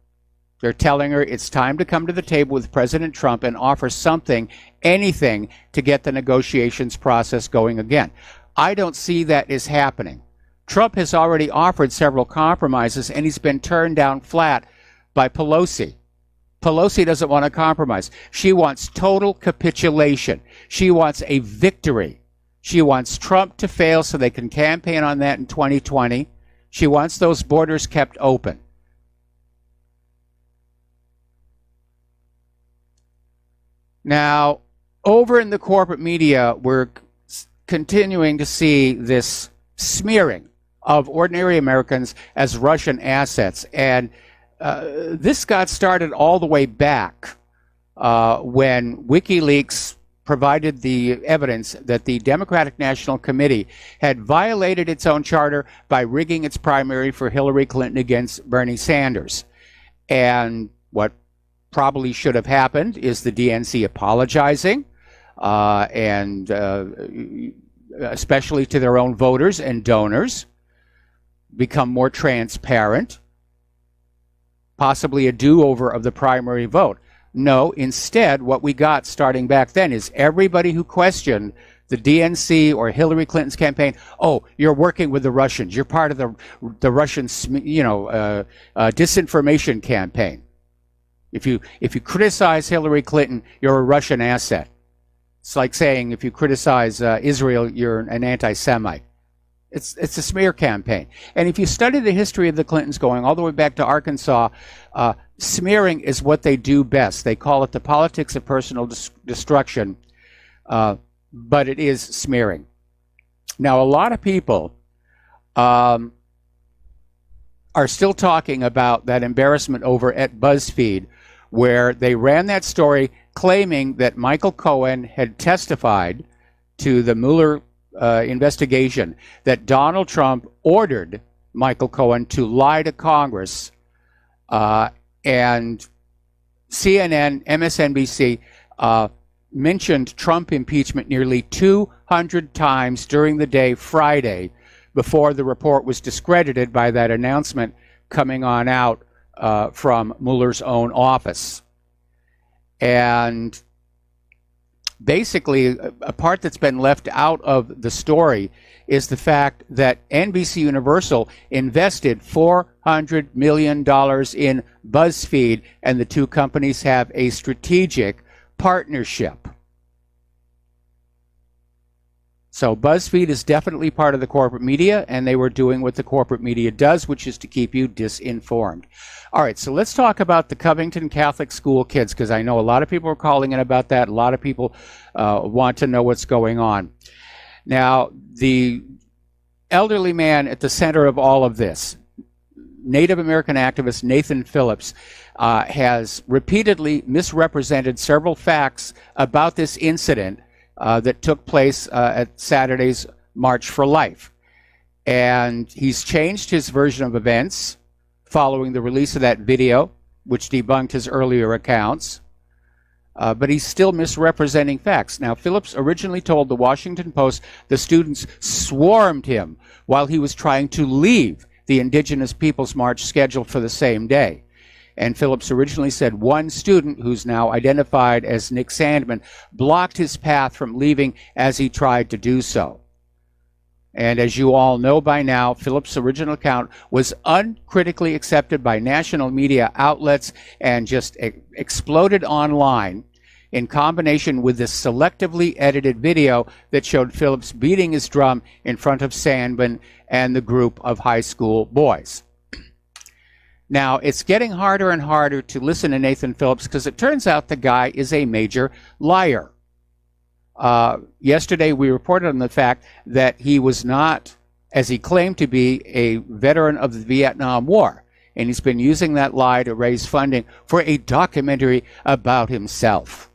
[SPEAKER 2] They're telling her it's time to come to the table with President Trump and offer something, anything, to get the negotiations process going again. I don't see that is happening. Trump has already offered several compromises, and he's been turned down flat by Pelosi. Pelosi doesn't want to compromise. She wants total capitulation. She wants a victory. She wants Trump to fail so they can campaign on that in 2020. She wants those borders kept open. Now, over in the corporate media, we're continuing to see this smearing of ordinary Americans as Russian assets. And this got started all the way back when WikiLeaks provided the evidence that the Democratic National Committee had violated its own charter by rigging its primary for Hillary Clinton against Bernie Sanders. And what probably should have happened is the DNC apologizing, and especially to their own voters and donors, become more transparent, possibly a do-over of the primary vote. No, instead, what we got starting back then is everybody who questioned the DNC or Hillary Clinton's campaign, oh, you're working with the Russians, you're part of the Russian, disinformation campaign. If you criticize Hillary Clinton, you're a Russian asset. It's like saying if you criticize Israel, you're an anti-Semite. It's a smear campaign. And if you study the history of the Clintons going all the way back to Arkansas, smearing is what they do best. They call it the politics of personal destruction, but it is smearing. Now, a lot of people are still talking about that embarrassment over at BuzzFeed, where they ran that story claiming that Michael Cohen had testified to the Mueller investigation, that Donald Trump ordered Michael Cohen to lie to Congress, and CNN, MSNBC mentioned Trump impeachment nearly 200 times during the day Friday before the report was discredited by that announcement coming on out from Mueller's own office. And basically, a part that's been left out of the story is the fact that NBC Universal invested $400 million in BuzzFeed, and the two companies have a strategic partnership. So BuzzFeed is definitely part of the corporate media, and they were doing what the corporate media does, which is to keep you disinformed. All right, so let's talk about the Covington Catholic School kids, because I know a lot of people are calling in about that. A lot of people want to know what's going on. Now, the elderly man at the center of all of this, Native American activist Nathan Phillips, has repeatedly misrepresented several facts about this incident that took place at Saturday's March for Life. And he's changed his version of events following the release of that video, which debunked his earlier accounts. But he's still misrepresenting facts. Now, Phillips originally told the Washington Post the students swarmed him while he was trying to leave the Indigenous Peoples March scheduled for the same day. And Phillips originally said one student, who's now identified as Nick Sandman, blocked his path from leaving as he tried to do so. And as you all know by now, Phillips' original account was uncritically accepted by national media outlets and just exploded online in combination with this selectively edited video that showed Phillips beating his drum in front of Sandman and the group of high school boys. Now, it's getting harder and harder to listen to Nathan Phillips because it turns out the guy is a major liar. Yesterday, we reported on the fact that he was not, as he claimed to be, a veteran of the Vietnam War. And he's been using that lie to raise funding for a documentary about himself.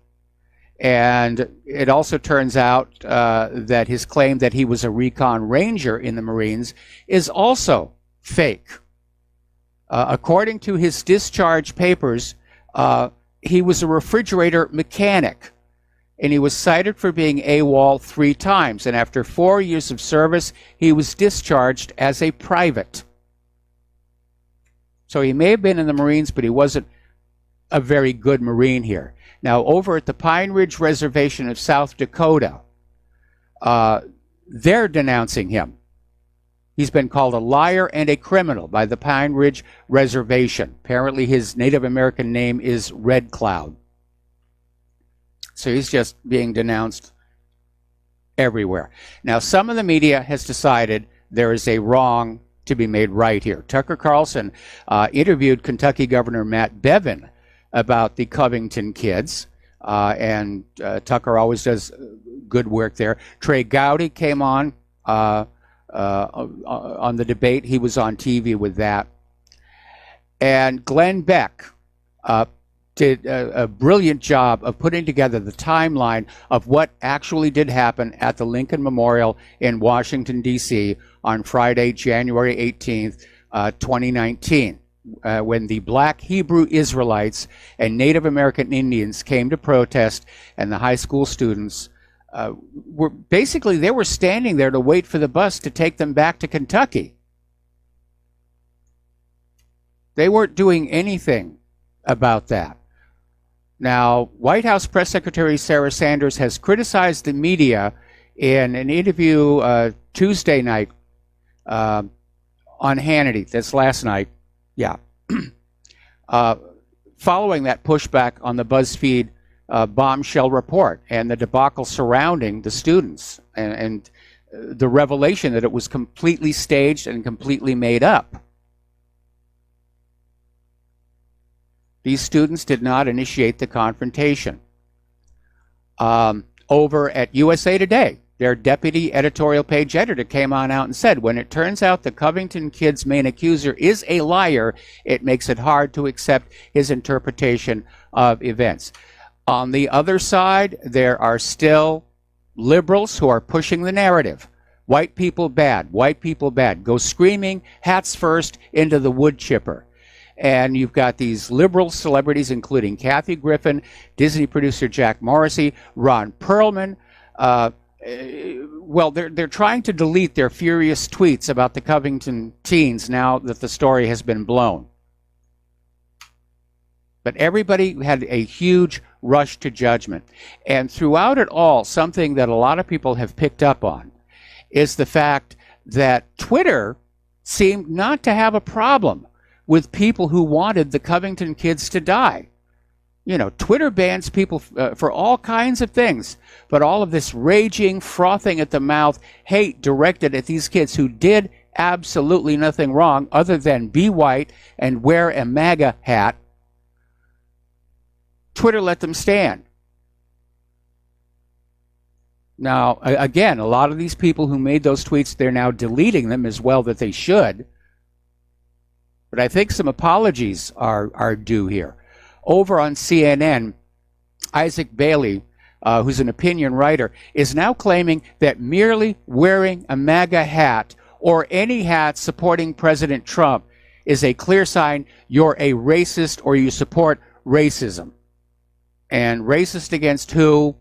[SPEAKER 2] And it also turns out that his claim that he was a recon ranger in the Marines is also fake. According to his discharge papers, he was a refrigerator mechanic, and he was cited for being AWOL 3 times. And after 4 years of service, he was discharged as a private. So he may have been in the Marines, but he wasn't a very good Marine here. Now, over at the Pine Ridge Reservation of South Dakota, they're denouncing him. He's been called a liar and a criminal by the Pine Ridge Reservation. Apparently his Native American name is Red Cloud. So he's just being denounced everywhere. Now, some of the media has decided there is a wrong to be made right here. Tucker Carlson interviewed Kentucky Governor Matt Bevin about the Covington kids, and Tucker always does good work there. Trey Gowdy came on the debate. He was on TV with that. And Glenn Beck did a brilliant job of putting together the timeline of what actually did happen at the Lincoln Memorial in Washington, D.C. on Friday, January 18th, 2019, when the Black Hebrew Israelites and Native American Indians came to protest, and the high school students were basically, they were standing there to wait for the bus to take them back to Kentucky. They weren't doing anything about that. Now, White House Press Secretary Sarah Sanders has criticized the media in an interview Tuesday night on Hannity. That's last night. Yeah. Following that pushback on the BuzzFeed bombshell report and the debacle surrounding the students and the revelation that it was completely staged and completely made up. These students did not initiate the confrontation. Over at USA Today, their deputy editorial page editor came on out and said, when it turns out the Covington kid's main accuser is a liar, it makes it hard to accept his interpretation of events. On the other side, there are still liberals who are pushing the narrative. White people bad, white people bad. Go screaming, hats first, into the wood chipper. And you've got these liberal celebrities, including Kathy Griffin, Disney producer Jack Morrissey, Ron Perlman. Well, they're trying to delete their furious tweets about the Covington teens now that the story has been blown. But everybody had a huge rush to judgment. And throughout it all, something that a lot of people have picked up on is the fact that Twitter seemed not to have a problem with people who wanted the Covington kids to die. You know, Twitter bans people for all kinds of things, but all of this raging, frothing at the mouth hate directed at these kids who did absolutely nothing wrong other than be white and wear a MAGA hat, Twitter let them stand. Now, again, a lot of these people who made those tweets, they're now deleting them as well, that they should. But I think some apologies are due here. Over on CNN, Isaac Bailey, who's an opinion writer, is now claiming that merely wearing a MAGA hat or any hat supporting President Trump is a clear sign you're a racist or you support racism. And racist against who?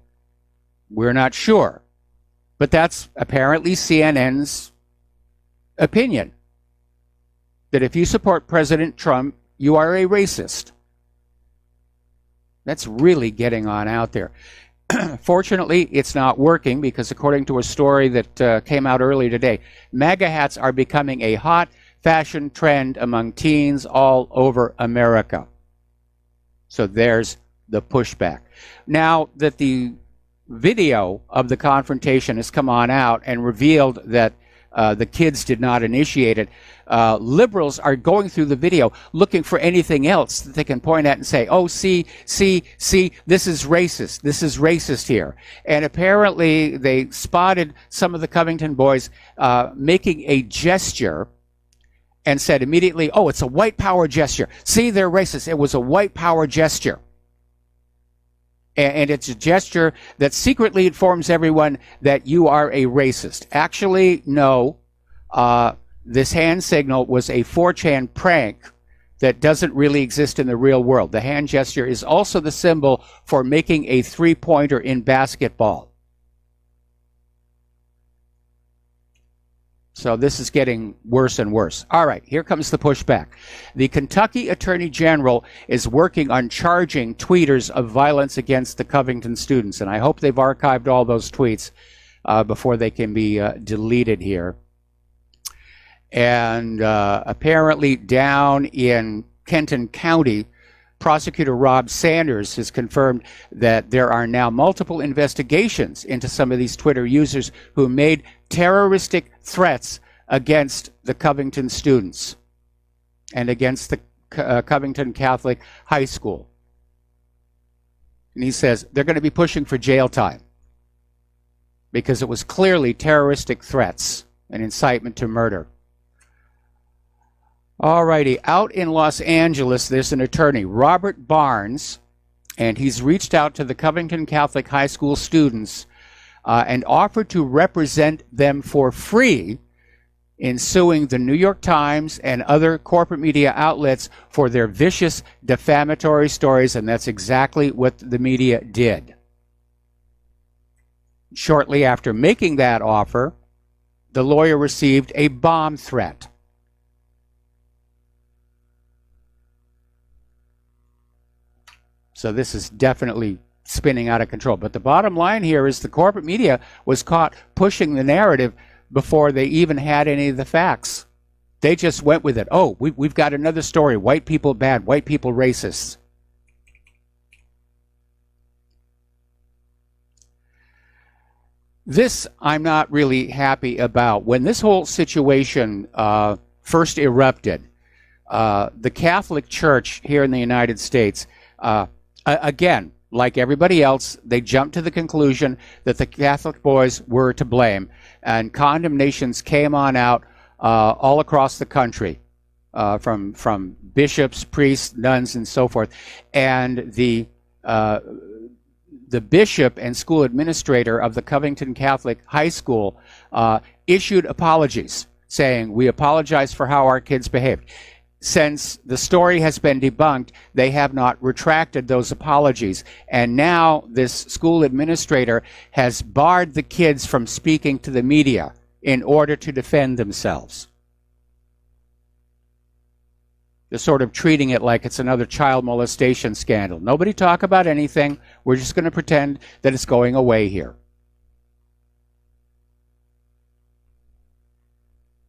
[SPEAKER 2] We're not sure. But that's apparently CNN's opinion. That if you support President Trump, you are a racist. That's really getting on out there. Fortunately, it's not working because according to a story that came out earlier today, MAGA hats are becoming a hot fashion trend among teens all over America. So there's the pushback. Now that the video of the confrontation has come on out and revealed that the kids did not initiate it, liberals are going through the video looking for anything else that they can point at and say, oh, see, this is racist here. And apparently they spotted some of the Covington boys making a gesture and said immediately, oh, it's a white power gesture. See, they're racist. It was a white power gesture. And it's a gesture that secretly informs everyone that you are a racist. Actually, no. This hand signal was a 4chan prank that doesn't really exist in the real world. The hand gesture is also the symbol for making a three-pointer in basketball. So this is getting worse and worse. All right, here comes the pushback. The Kentucky Attorney General is working on charging tweeters of violence against the Covington students, and I hope they've archived all those tweets before they can be deleted here. And apparently down in Kenton County, Prosecutor Rob Sanders has confirmed that there are now multiple investigations into some of these Twitter users who made terroristic threats against the Covington students and against the Covington Catholic High School. And he says they're going to be pushing for jail time because it was clearly terroristic threats and incitement to murder. All righty, out in Los Angeles, there's an attorney, Robert Barnes, and he's reached out to the Covington Catholic High School students and offered to represent them for free in suing the New York Times and other corporate media outlets for their vicious defamatory stories, and that's exactly what the media did. Shortly after making that offer, the lawyer received a bomb threat. So this is definitely spinning out of control. But the bottom line here is the corporate media was caught pushing the narrative before they even had any of the facts. They just went with it. Oh, we've got another story. White people bad, white people racists. This I'm not really happy about. When this whole situation first erupted, the Catholic Church here in the United States, again, like everybody else, they jumped to the conclusion that the Catholic boys were to blame, and condemnations came on out all across the country from bishops, priests, nuns, and so forth. And the bishop and school administrator of the Covington Catholic High School issued apologies, saying, "We apologize for how our kids behaved." Since the story has been debunked, they have not retracted those apologies. And now this school administrator has barred the kids from speaking to the media in order to defend themselves. They're sort of treating it like it's another child molestation scandal. Nobody talk about anything. We're just going to pretend that it's going away here.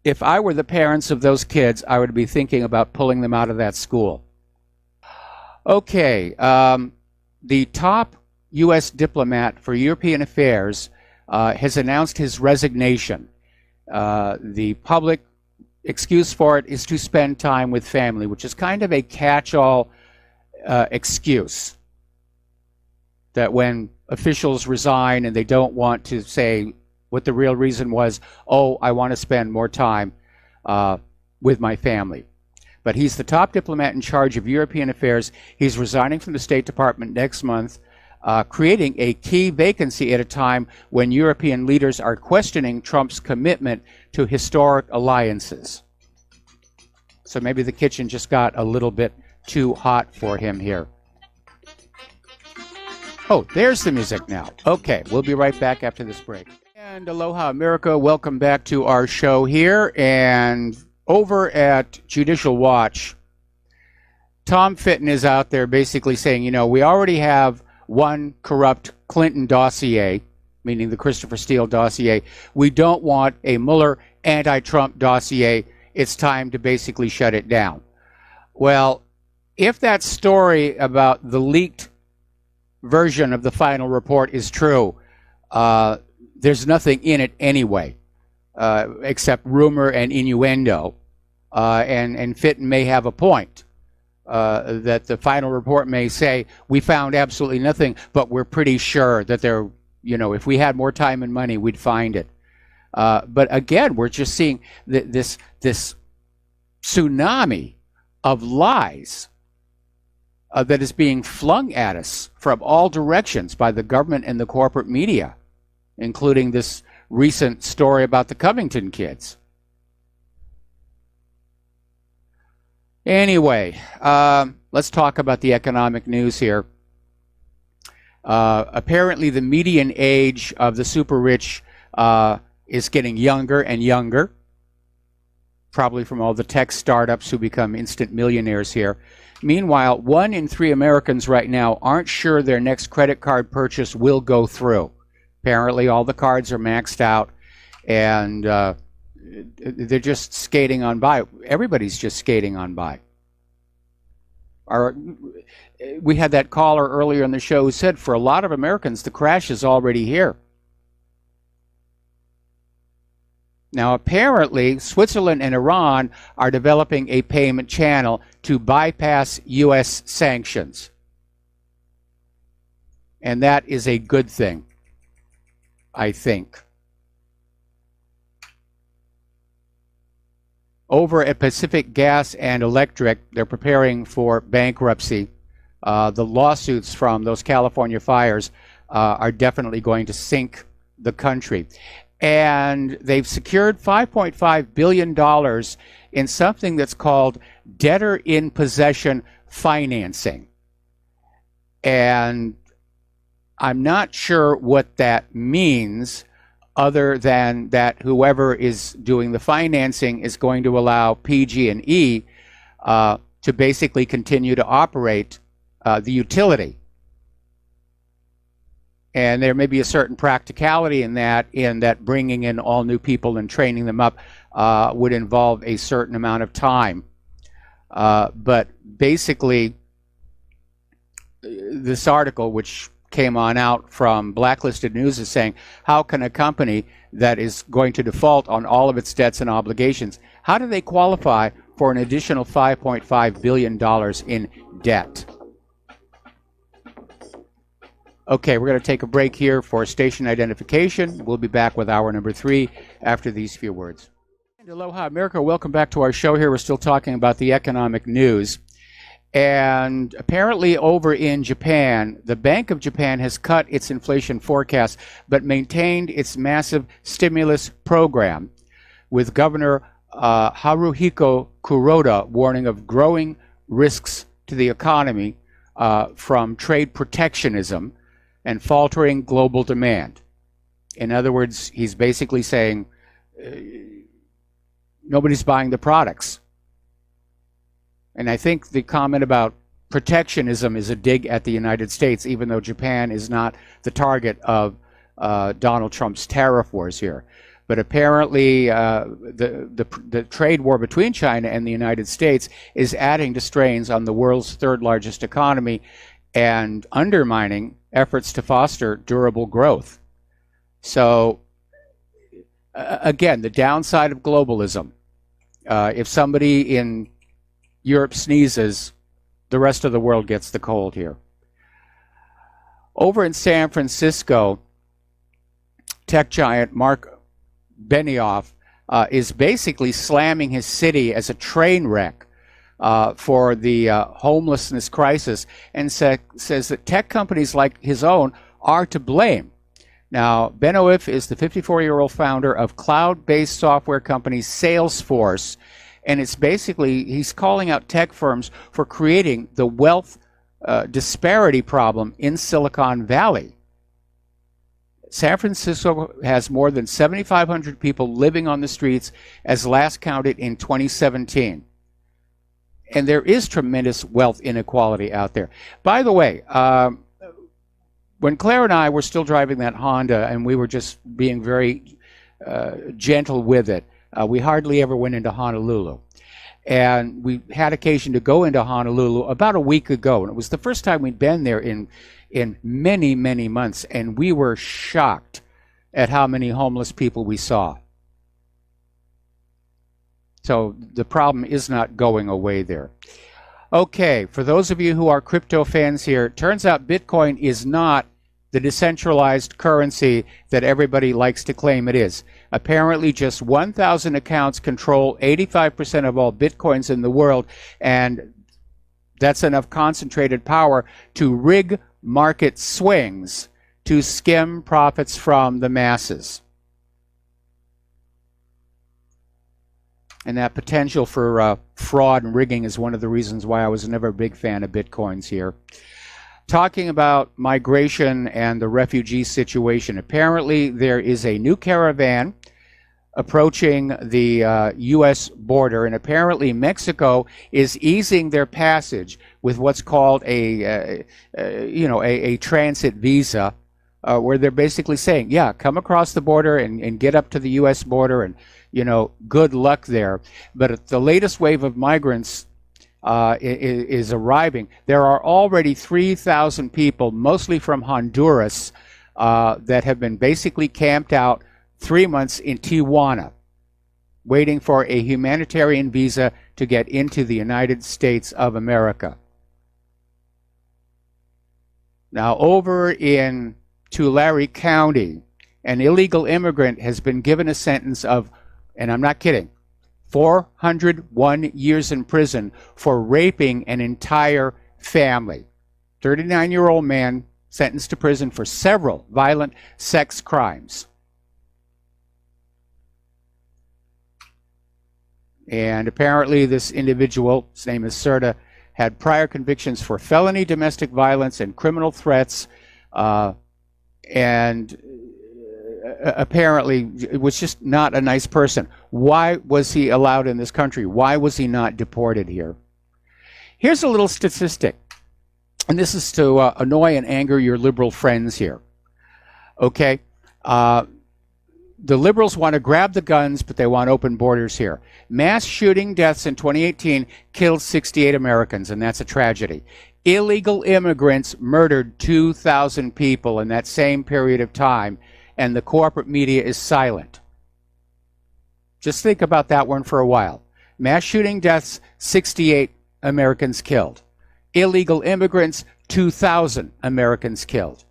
[SPEAKER 2] If I were the parents of those kids, I would be thinking about pulling them out of that school. Okay, the top U.S. diplomat for European affairs has announced his resignation. The public excuse for it is to spend time with family, which is kind of a catch-all excuse. That when officials resign and they don't want to say what the real reason was, oh, I want to spend more time with my family. But he's the top diplomat in charge of European affairs. He's resigning from the State Department next month, creating a key vacancy at a time when European leaders are questioning Trump's commitment to historic alliances. So maybe the kitchen just got a little bit too hot for him here. Oh, there's the music now. Okay, we'll be right back after this break. And aloha, America. Welcome back to our show here. And over at Judicial Watch, Tom Fitton is out there basically saying, you know, we already have one corrupt Clinton dossier, meaning the Christopher Steele dossier. We don't want a Mueller anti-Trump dossier. It's time to basically shut it down. Well, if that story about the leaked version of the final report is true, there's nothing in it anyway, except rumor and innuendo. And Fitton may have a point, that the final report may say, we found absolutely nothing, but we're pretty sure that there, you know, if we had more time and money, we'd find it. But again, we're just seeing this tsunami of lies that is being flung at us from all directions by the government and the corporate media, including this recent story about the Covington kids. Anyway, let's talk about the economic news here. Apparently, the median age of the super rich is getting younger and younger, probably from all the tech startups who become instant millionaires here. Meanwhile, 1 in 3 Americans right now aren't sure their next credit card purchase will go through. Apparently, all the cards are maxed out, and they're just skating on by. Everybody's just skating on by. We had that caller earlier in the show who said for a lot of Americans, the crash is already here. Now, apparently, Switzerland and Iran are developing a payment channel to bypass U.S. sanctions. And that is a good thing, I think. Over at Pacific Gas and Electric, they're preparing for bankruptcy. The lawsuits from those California fires are definitely going to sink the country. And they've secured $5.5 billion in something that's called debtor in possession financing. And I'm not sure what that means, other than that whoever is doing the financing is going to allow PG&E to basically continue to operate the utility. And there may be a certain practicality in that bringing in all new people and training them up would involve a certain amount of time. But basically, this article, which came on out from Blacklisted News, is saying, how can a company that is going to default on all of its debts and obligations, how do they qualify for an additional $5.5 billion in debt? Okay, we're going to take a break here for station identification. We'll be back with hour number 3 after these few words. And aloha, America. Welcome back to our show here. We're still talking about the economic news. And apparently over in Japan, the Bank of Japan has cut its inflation forecast, but maintained its massive stimulus program, with Governor Haruhiko Kuroda warning of growing risks to the economy from trade protectionism and faltering global demand. In other words, he's basically saying nobody's buying the products. And I think the comment about protectionism is a dig at the United States, even though Japan is not the target of Donald Trump's tariff wars here. But apparently the trade war between China and the United States is adding to strains on the world's third largest economy and undermining efforts to foster durable growth. So again, the downside of globalism. If somebody in Europe sneezes, the rest of the world gets the cold here. Over in San Francisco, tech giant Mark Benioff is basically slamming his city as a train wreck for the homelessness crisis, and says that tech companies like his own are to blame. Now, Benioff is the 54-year-old founder of cloud-based software company Salesforce, and it's basically, he's calling out tech firms for creating the wealth disparity problem in Silicon Valley. San Francisco has more than 7,500 people living on the streets as last counted in 2017. And there is tremendous wealth inequality out there. By the way, when Claire and I were still driving that Honda and we were just being very gentle with it, we hardly ever went into Honolulu. And we had occasion to go into Honolulu about a week ago. And it was the first time we'd been there in many, many months. And we were shocked at how many homeless people we saw. So the problem is not going away there. Okay, for those of you who are crypto fans here, it turns out Bitcoin is not the decentralized currency that everybody likes to claim it is. Apparently just 1,000 accounts control 85% of all Bitcoins in the world, and that's enough concentrated power to rig market swings to skim profits from the masses. And that potential for fraud and rigging is one of the reasons why I was never a big fan of Bitcoins here. Talking about migration and the refugee situation, apparently there is a new caravan approaching the U.S. border, and apparently Mexico is easing their passage with what's called a transit visa, where they're basically saying, yeah, come across the border and get up to the U.S. border, and good luck there. But the latest wave of migrants is arriving. There are already 3,000 people, mostly from Honduras, that have been basically camped out 3 months in Tijuana, waiting for a humanitarian visa to get into the United States of America. Now, over in Tulare County, an illegal immigrant has been given a sentence of, and I'm not kidding, 401 years in prison for raping an entire family. 39-year-old man sentenced to prison for several violent sex crimes. And apparently this individual, his name is Serta, had prior convictions for felony domestic violence and criminal threats, and apparently it was just not a nice person. Why was he allowed in this country? Why was he not deported here? Here's a little statistic, and this is to annoy and anger your liberal friends here. Okay, the liberals want to grab the guns, but they want open borders here. Mass shooting deaths in 2018 killed 68 Americans, and that's a tragedy. Illegal immigrants murdered 2,000 people in that same period of time, and the corporate media is silent. Just think about that one for a while. Mass shooting deaths, 68 Americans killed. Illegal immigrants, 2,000 Americans killed.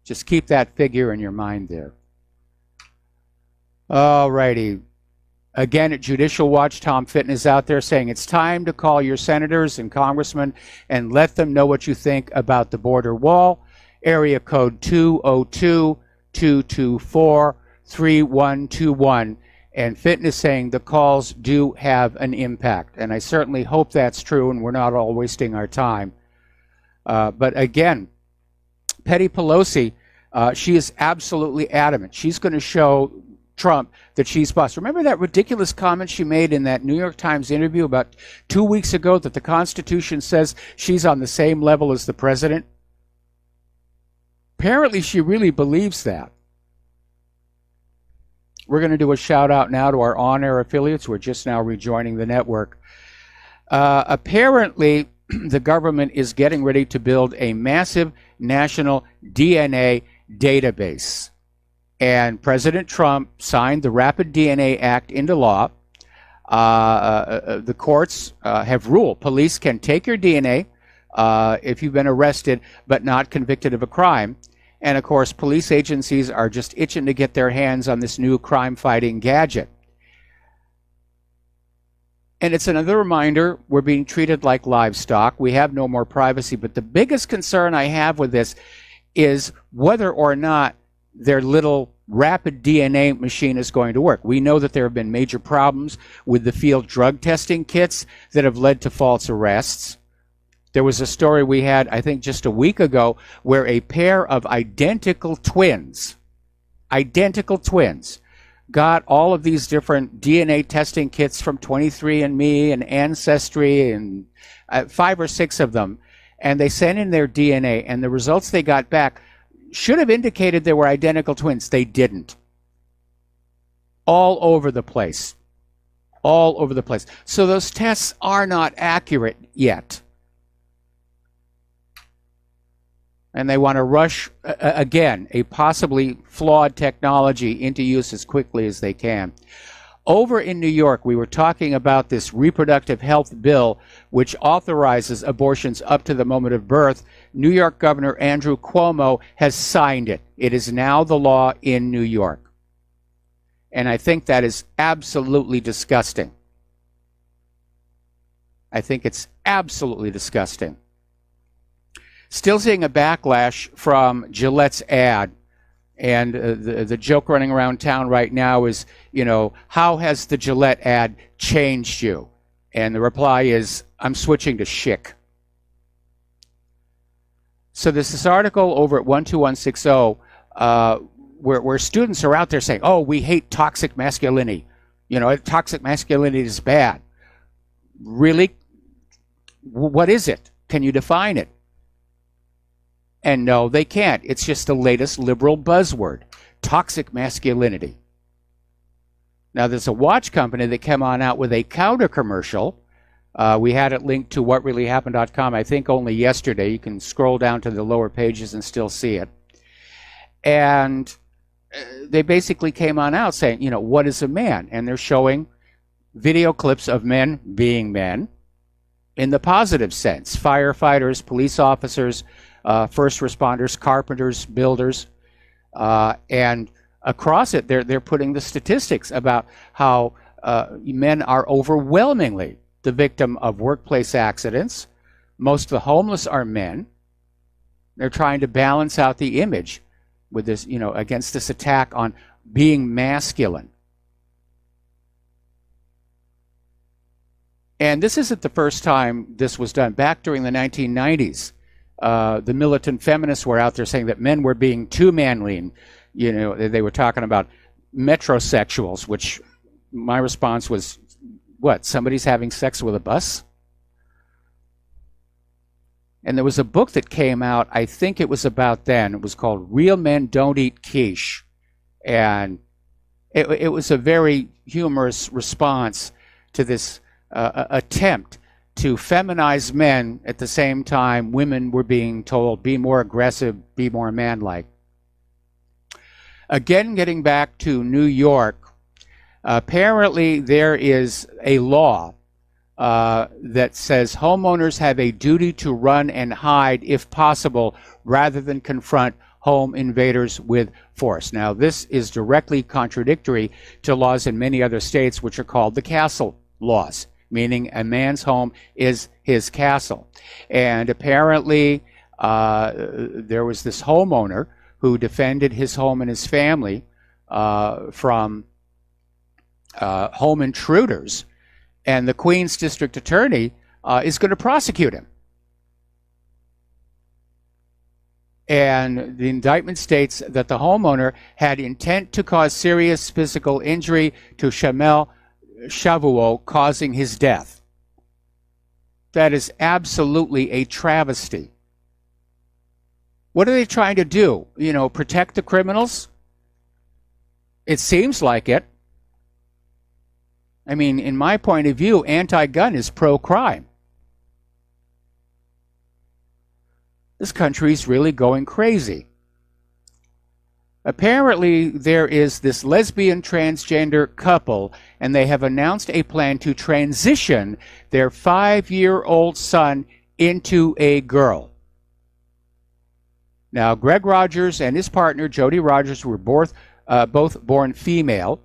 [SPEAKER 2] Just keep that figure in your mind there. All righty. Again, at Judicial Watch, Tom Fitton is out there saying it's time to call your senators and congressmen and let them know what you think about the border wall. Area code 202-224-3121. And Fitton is saying the calls do have an impact. And I certainly hope that's true and we're not all wasting our time. But again, Petty Pelosi, she is absolutely adamant. She's going to show Trump that she's boss. Remember that ridiculous comment she made in that New York Times interview about 2 weeks ago that the Constitution says she's on the same level as the president? Apparently she really believes that. We're going to do a shout out now to our on-air affiliates who are just now rejoining the network. Apparently, the government is getting ready to build a massive national DNA database. And President Trump signed the Rapid DNA Act into law. The courts have ruled police can take your DNA if you've been arrested but not convicted of a crime. And of course, police agencies are just itching to get their hands on this new crime-fighting gadget. And it's another reminder we're being treated like livestock. We have no more privacy. But the biggest concern I have with this is whether or not their little rapid DNA machine is going to work. We know that there have been major problems with the field drug testing kits that have led to false arrests. There was a story we had, I think, just a week ago where a pair of identical twins, got all of these different DNA testing kits from 23andMe and Ancestry and 5 or 6 of them, and they sent in their DNA, and the results they got back should have indicated they were identical twins. They didn't. All over the place. All over the place. So those tests are not accurate yet. And they want to rush, again, a possibly flawed technology into use as quickly as they can. Over in New York, we were talking about this reproductive health bill, which authorizes abortions up to the moment of birth. New York Governor Andrew Cuomo has signed it. It is now the law in New York. And I think that is absolutely disgusting. I think it's absolutely disgusting. Still seeing a backlash from Gillette's ad. And the joke running around town right now is, how has the Gillette ad changed you? And the reply is, I'm switching to Schick. So there's this article over at 12160 where students are out there saying, oh, we hate toxic masculinity. Toxic masculinity is bad. Really? What is it? Can you define it? And no, they can't. It's just the latest liberal buzzword, toxic masculinity. Now, there's a watch company that came on out with a counter commercial. We had it linked to whatreallyhappened.com, I think only yesterday. You can scroll down to the lower pages and still see it. And they basically came on out saying, what is a man? And they're showing video clips of men being men in the positive sense. Firefighters, police officers, first responders, carpenters, builders, and across it, they're putting the statistics about how men are overwhelmingly the victim of workplace accidents. Most of the homeless are men. They're trying to balance out the image with this, against this attack on being masculine. And this isn't the first time this was done. Back during the 1990s, the militant feminists were out there saying that men were being too manly. And, they were talking about metrosexuals, which my response was, what, somebody's having sex with a bus? And there was a book that came out, I think it was about then. It was called Real Men Don't Eat Quiche. And it was a very humorous response to this attempt to feminize men at the same time women were being told, be more aggressive, be more manlike. Again, getting back to New York, apparently there is a law that says homeowners have a duty to run and hide if possible rather than confront home invaders with force. Now, this is directly contradictory to laws in many other states which are called the castle laws, meaning a man's home is his castle. And apparently there was this homeowner who defended his home and his family from home intruders, and the Queens District Attorney is going to prosecute him. And the indictment states that the homeowner had intent to cause serious physical injury to Shamel Shavuot, causing his death. That is absolutely a travesty. What are they trying to do? You know, protect the criminals? It seems like it. I mean, in my point of view, anti-gun is pro-crime. This country's really going crazy. Apparently, there is this lesbian transgender couple, and they have announced a plan to transition their 5-year-old son into a girl. Now, Greg Rogers and his partner, Jody Rogers, were both born female.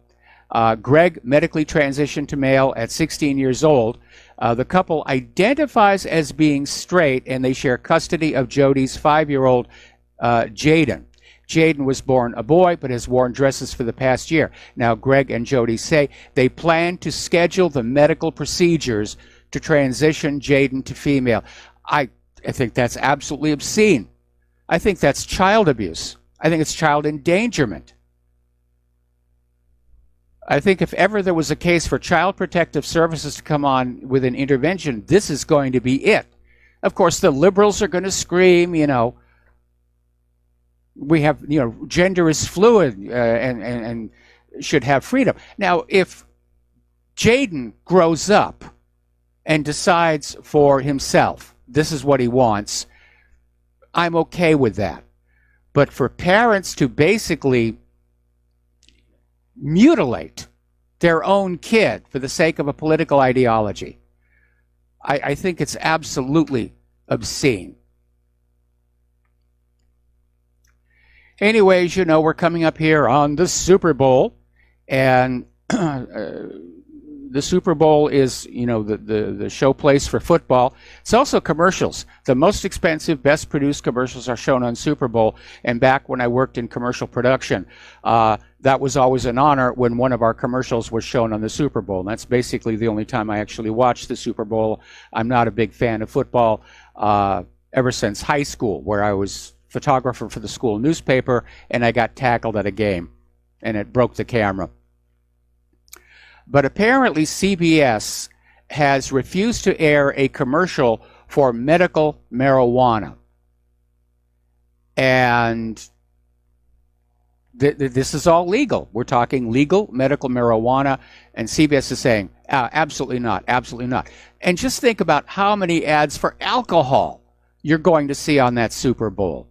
[SPEAKER 2] Greg medically transitioned to male at 16 years old. The couple identifies as being straight, and they share custody of Jody's 5-year-old Jaden. Jaden was born a boy, but has worn dresses for the past year. Now, Greg and Jody say they plan to schedule the medical procedures to transition Jaden to female. I think that's absolutely obscene. I think that's child abuse. I think it's child endangerment. I think if ever there was a case for Child Protective Services to come on with an intervention, this is going to be it. Of course, the liberals are going to scream, you know, we have, you know, gender is fluid and should have freedom. Now, if Jaden grows up and decides for himself, this is what he wants, I'm okay with that. But for parents to basically mutilate their own kid for the sake of a political ideology, I think it's absolutely obscene. Anyways, you know, we're coming up here on the Super Bowl, and the Super Bowl is, you know, the showplace for football. It's also commercials. The most expensive, best produced commercials are shown on Super Bowl. And back when I worked in commercial production, that was always an honor when one of our commercials was shown on the Super Bowl. And that's basically the only time I actually watched the Super Bowl. I'm not a big fan of football ever since high school, where I was photographer for the school newspaper, and I got tackled at a game, and it broke the camera. But apparently CBS has refused to air a commercial for medical marijuana. And this is all legal. We're talking legal medical marijuana, and CBS is saying, absolutely not, absolutely not. And just think about how many ads for alcohol you're going to see on that Super Bowl.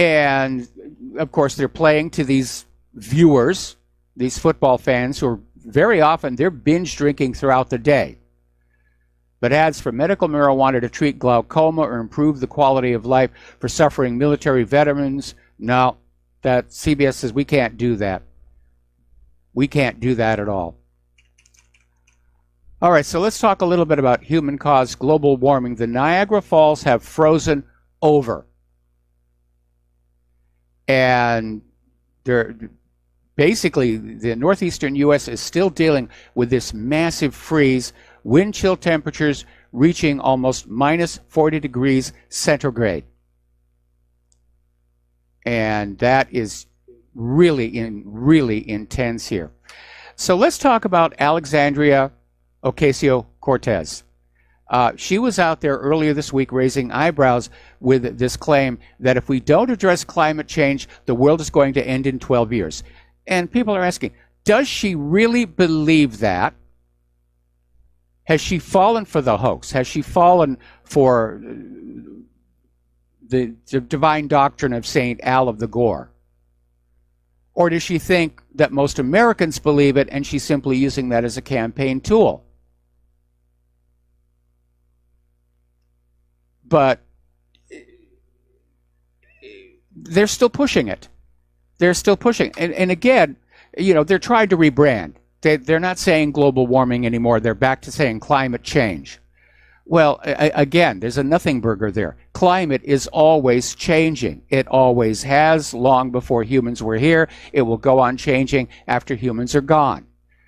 [SPEAKER 2] And, of course, they're playing to these viewers, these football fans, who are very often, they're binge drinking throughout the day. But ads for medical marijuana to treat glaucoma or improve the quality of life for suffering military veterans, no, that CBS says we can't do that. We can't do that at all. All right, so let's talk a little bit about human-caused global warming. The Niagara Falls have frozen over. And they're basically, the northeastern U.S. is still dealing with this massive freeze, wind chill temperatures reaching almost minus 40 degrees centigrade. And that is really intense here. So let's talk about Alexandria Ocasio-Cortez. She was out there earlier this week raising eyebrows with this claim that if we don't address climate change, the world is going to end in 12 years. And people are asking, does she really believe that? Has she fallen for the hoax? Has she fallen for the divine doctrine of St. Al of the Gore? Or does she think that most Americans believe it and she's simply using that as a campaign tool? But they're still pushing it. They're still pushing. And again, you know, they're trying to rebrand. They're not saying global warming anymore. They're back to saying climate change. Well, again, there's a nothing burger there. Climate is always changing. It always has, long before humans were here. It will go on changing after humans are gone.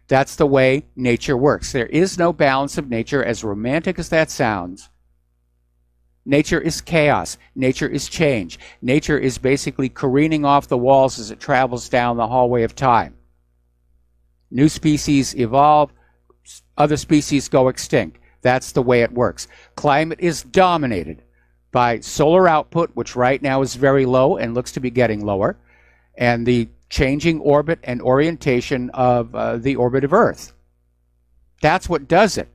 [SPEAKER 2] That's the way nature works. There is no balance of nature, as romantic as that sounds. Nature is chaos. Nature is change. Nature is basically careening off the walls as it travels down the hallway of time. New species evolve, other species go extinct. That's the way it works. Climate is dominated by solar output, which right now is very low and looks to be getting lower, and the changing orbit and orientation of the orbit of Earth. That's what does it.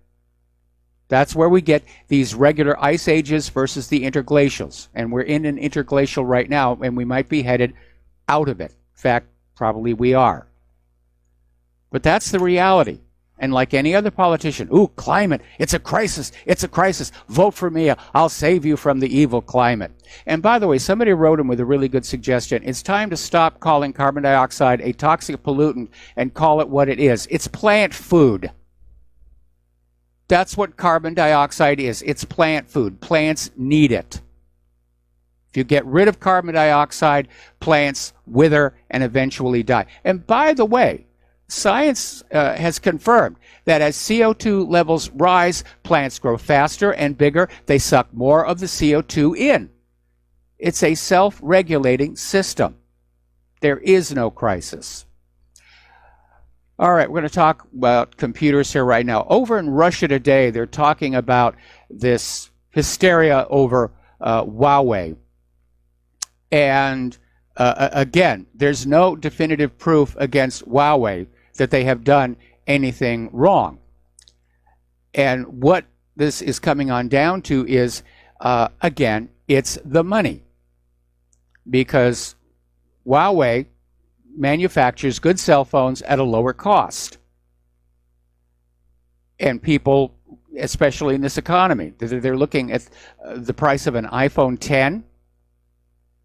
[SPEAKER 2] That's where we get these regular ice ages versus the interglacials. And we're in an interglacial right now, and we might be headed out of it. In fact, probably we are. But that's the reality. And like any other politician, ooh, climate, it's a crisis, vote for me, I'll save you from the evil climate. And by the way, somebody wrote in with a really good suggestion. It's time to stop calling carbon dioxide a toxic pollutant and call it what it is. It's plant food. That's what carbon dioxide is. It's plant food. Plants need it. If you get rid of carbon dioxide, plants wither and eventually die. And by the way, science has confirmed that as CO2 levels rise, plants grow faster and bigger. They suck more of the CO2 in. It's a self-regulating system. There is no crisis. All right, we're going to talk about computers here right now. Over in Russia today, they're talking about this hysteria over Huawei. And again, there's no definitive proof against Huawei that they have done anything wrong. And what this is coming on down to is, again, it's the money. Because Huawei manufactures good cell phones at a lower cost. And people, especially in this economy, they're looking at the price of an iPhone 10,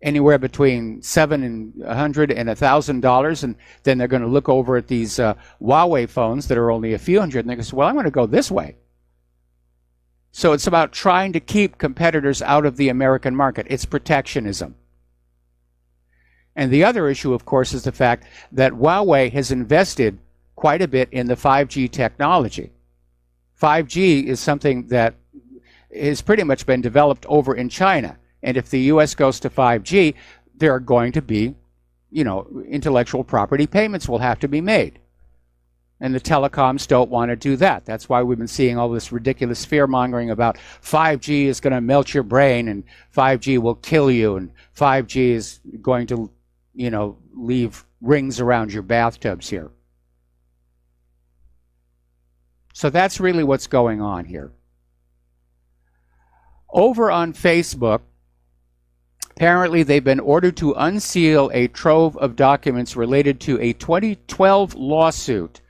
[SPEAKER 2] anywhere between $700 and $1,000, and then they're going to look over at these Huawei phones that are only a few hundred, and they go, well, I'm going to go this way. So it's about trying to keep competitors out of the American market. It's protectionism. And the other issue, of course, is the fact that Huawei has invested quite a bit in the 5G technology. 5G is something that has pretty much been developed over in China. And if the U.S. goes to 5G, there are going to be, intellectual property payments will have to be made. And the telecoms don't want to do that. That's why we've been seeing all this ridiculous fear-mongering about 5G is going to melt your brain and 5G will kill you and 5G is going to leave rings around your bathtubs here. So that's really what's going on here. Over on Facebook, apparently they've been ordered to unseal a trove of documents related to a 2012 lawsuit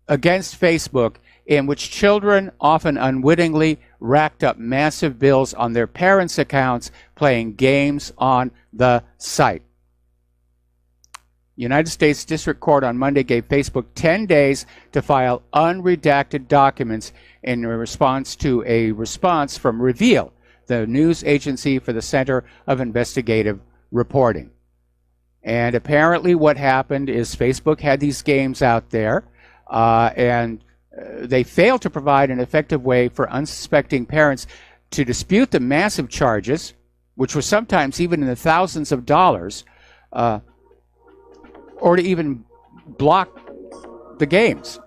[SPEAKER 2] against Facebook in which children, often unwittingly, racked up massive bills on their parents' accounts playing games on the site. United States District Court on Monday gave Facebook 10 days to file unredacted documents in response to a response from Rivero, the news agency for the Center of Investigative Reporting. And apparently what happened is Facebook had these games out there, and they failed to provide an effective way for unsuspecting parents to dispute the massive charges, which were sometimes even in the thousands of dollars, or to even block the games.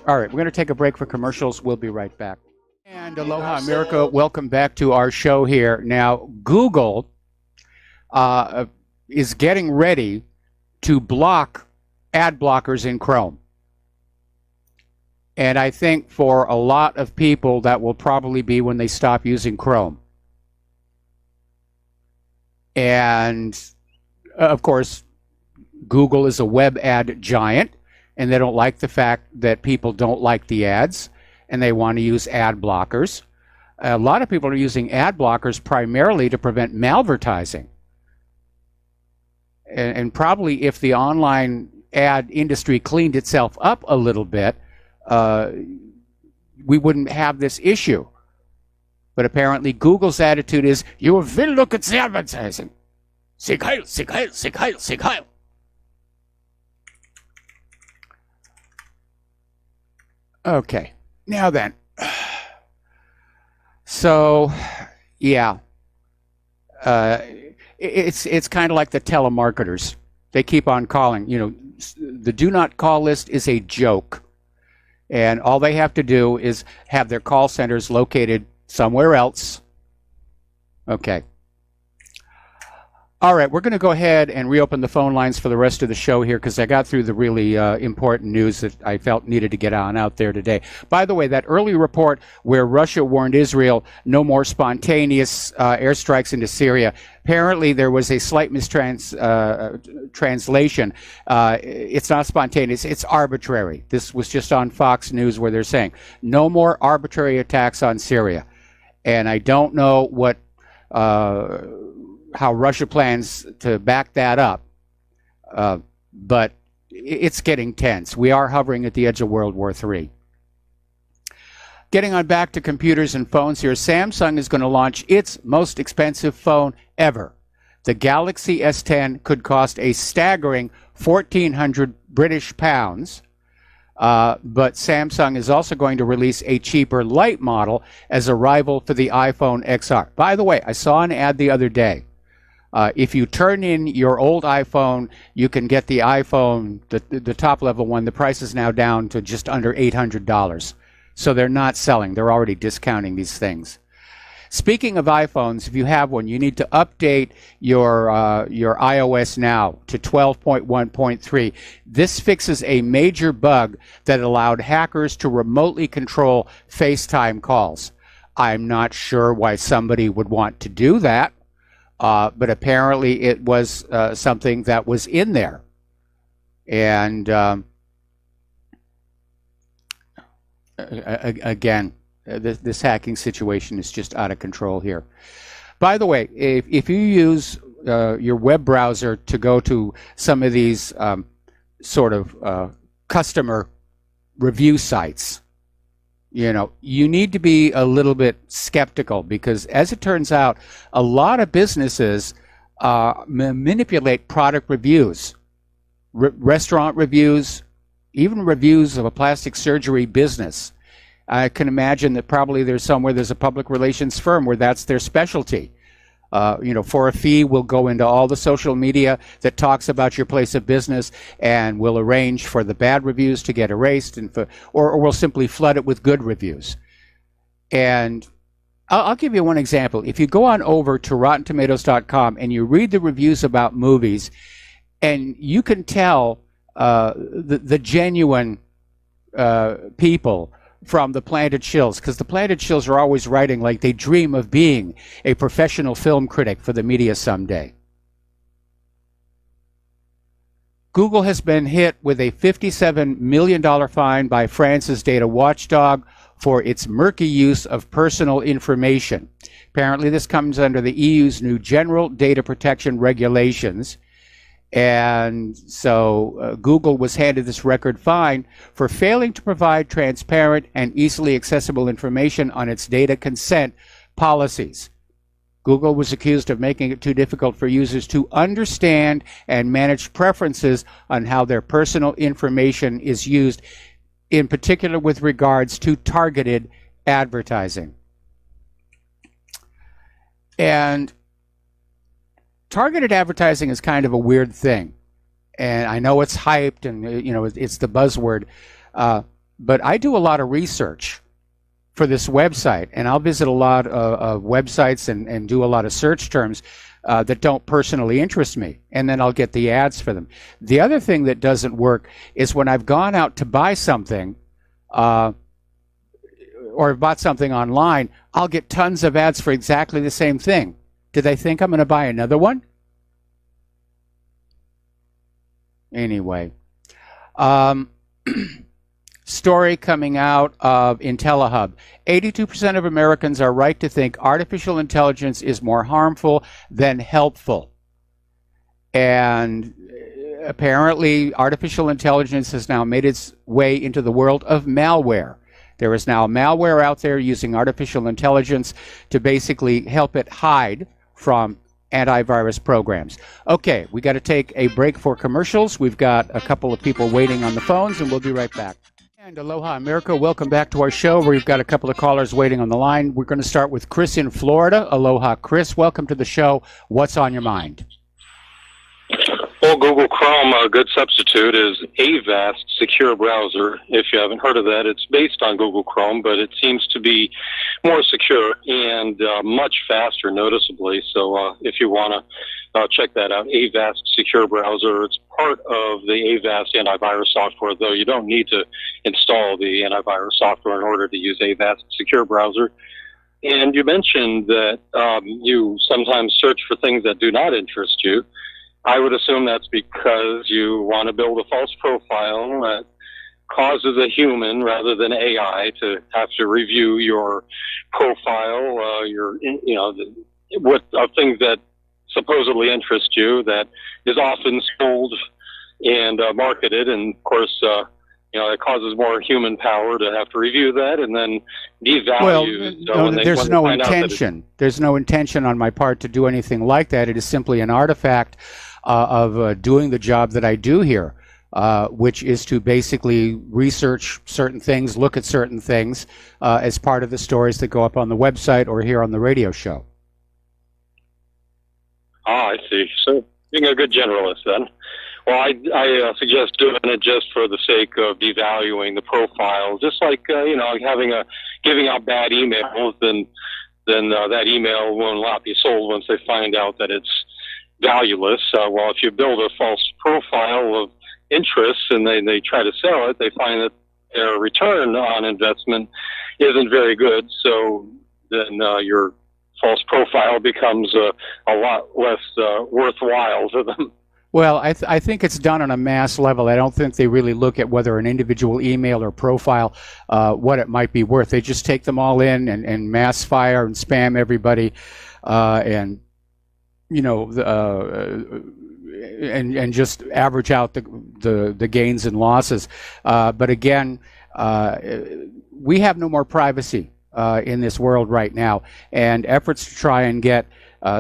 [SPEAKER 2] All right, we're going to take a break for commercials. We'll be right back. And aloha, America. Welcome back to our show here. Now, Google is getting ready to block ad blockers in Chrome. And I think for a lot of people, that will probably be when they stop using Chrome. And, of course, Google is a web ad giant, and they don't like the fact that people don't like the ads, and they want to use ad blockers. A lot of people are using ad blockers primarily to prevent malvertising. And probably if the online ad industry cleaned itself up a little bit, we wouldn't have this issue. But apparently Google's attitude is, you will look at the advertising. Sig heil, sig heil, sig heil, sig heil. Okay, now then. So, yeah, it's kind of like the telemarketers. They keep on calling. You know, the do not call list is a joke, and all they have to do is have their call centers located somewhere else. Okay. All right, we're going to go ahead and reopen the phone lines for the rest of the show here because I got through the really important news that I felt needed to get on out there today. By the way, that early report where Russia warned Israel no more spontaneous airstrikes into Syria, apparently there was a slight translation. It's not spontaneous, it's arbitrary. This was just on Fox News where they're saying no more arbitrary attacks on Syria. And I don't know what... how Russia plans to back that up, but it's getting tense. We are hovering at the edge of World War III. Getting on back to computers and phones here, Samsung is going to launch its most expensive phone ever. The Galaxy S10 could cost a staggering 1,400 British pounds. But Samsung is also going to release a cheaper light model as a rival for the iPhone XR. By the way, I saw an ad the other day. If you turn in your old iPhone, you can get the iPhone, the top level one. The price is now down to just under $800. So they're not selling. They're already discounting these things. Speaking of iPhones, if you have one, you need to update your iOS now to 12.1.3. This fixes a major bug that allowed hackers to remotely control FaceTime calls. I'm not sure why somebody would want to do that. But apparently it was something that was in there. And again, this hacking situation is just out of control here. By the way, if you use your web browser to go to some of these sort of customer review sites, you know, you need to be a little bit skeptical because, as it turns out, a lot of businesses manipulate product reviews, restaurant reviews, even reviews of a plastic surgery business. I can imagine that probably there's somewhere there's a public relations firm where that's their specialty. You know, for a fee, we'll go into all the social media that talks about your place of business, and we'll arrange for the bad reviews to get erased, and or we'll simply flood it with good reviews. And I'll give you one example. If you go on over to RottenTomatoes.com and you read the reviews about movies, and you can tell the genuine people from the Planted Chills, because the Planted Chills are always writing like they dream of being a professional film critic for the media someday. Google has been hit with a $57 million fine by France's data watchdog for its murky use of personal information. Apparently this comes under the EU's new General Data Protection Regulations. And so Google was handed this record fine for failing to provide transparent and easily accessible information on its data consent policies. Google was accused of making it too difficult for users to understand and manage preferences on how their personal information is used, in particular with regards to targeted advertising. And targeted advertising is kind of a weird thing, and I know it's hyped and you know it's the buzzword, but I do a lot of research for this website, and I'll visit a lot of websites and do a lot of search terms that don't personally interest me, and then I'll get the ads for them. The other thing that doesn't work is when I've gone out to buy something or bought something online, I'll get tons of ads for exactly the same thing. Do they think I'm going to buy another one? Anyway, story coming out of IntelliHub. 82% of Americans are right to think artificial intelligence is more harmful than helpful. And apparently, artificial intelligence has now made its way into the world of malware. There is now malware out there using artificial intelligence to basically help it hide from antivirus programs. Okay, we got to take a break for commercials. We've got a couple of people waiting on the phones, and we'll be right back. And aloha, America. Welcome back to our show. We've got a couple of callers waiting on the line. We're going to start with Chris in Florida. Aloha, Chris. Welcome to the show. What's on your mind?
[SPEAKER 12] Well, Google Chrome, a good substitute, is Avast Secure Browser. If you haven't heard of that, it's based on Google Chrome, but it seems to be more secure and much faster, noticeably. So if you want to check that out, Avast Secure Browser. It's part of the Avast antivirus software, though you don't need to install the antivirus software in order to use Avast Secure Browser. And you mentioned that you sometimes search for things that do not interest you. I would assume that's because you want to build a false profile that causes a human rather than AI to have to review your profile, what things that supposedly interest you, that is often sold and marketed, and of course, it causes more human power to have to review that and then devalue.
[SPEAKER 2] Well, there's no intention. There's no intention on my part to do anything like that. It is simply an artifact of doing the job that I do here, which is to basically research certain things, look at certain things as part of the stories that go up on the website or here on the radio show.
[SPEAKER 12] I see. So being a good generalist then. Well, I suggest doing it just for the sake of devaluing the profile, just like, giving out bad emails, then that email will not be sold once they find out that it's valueless. Well, if you build a false profile of interests and they try to sell it, they find that their return on investment isn't very good. So then your false profile becomes a lot less worthwhile to them.
[SPEAKER 2] Well, I think it's done on a mass level. I don't think they really look at whether an individual email or profile, what it might be worth. They just take them all in and mass fire and spam everybody, and just average out the gains and losses. But again, we have no more privacy in this world right now, and efforts to try and get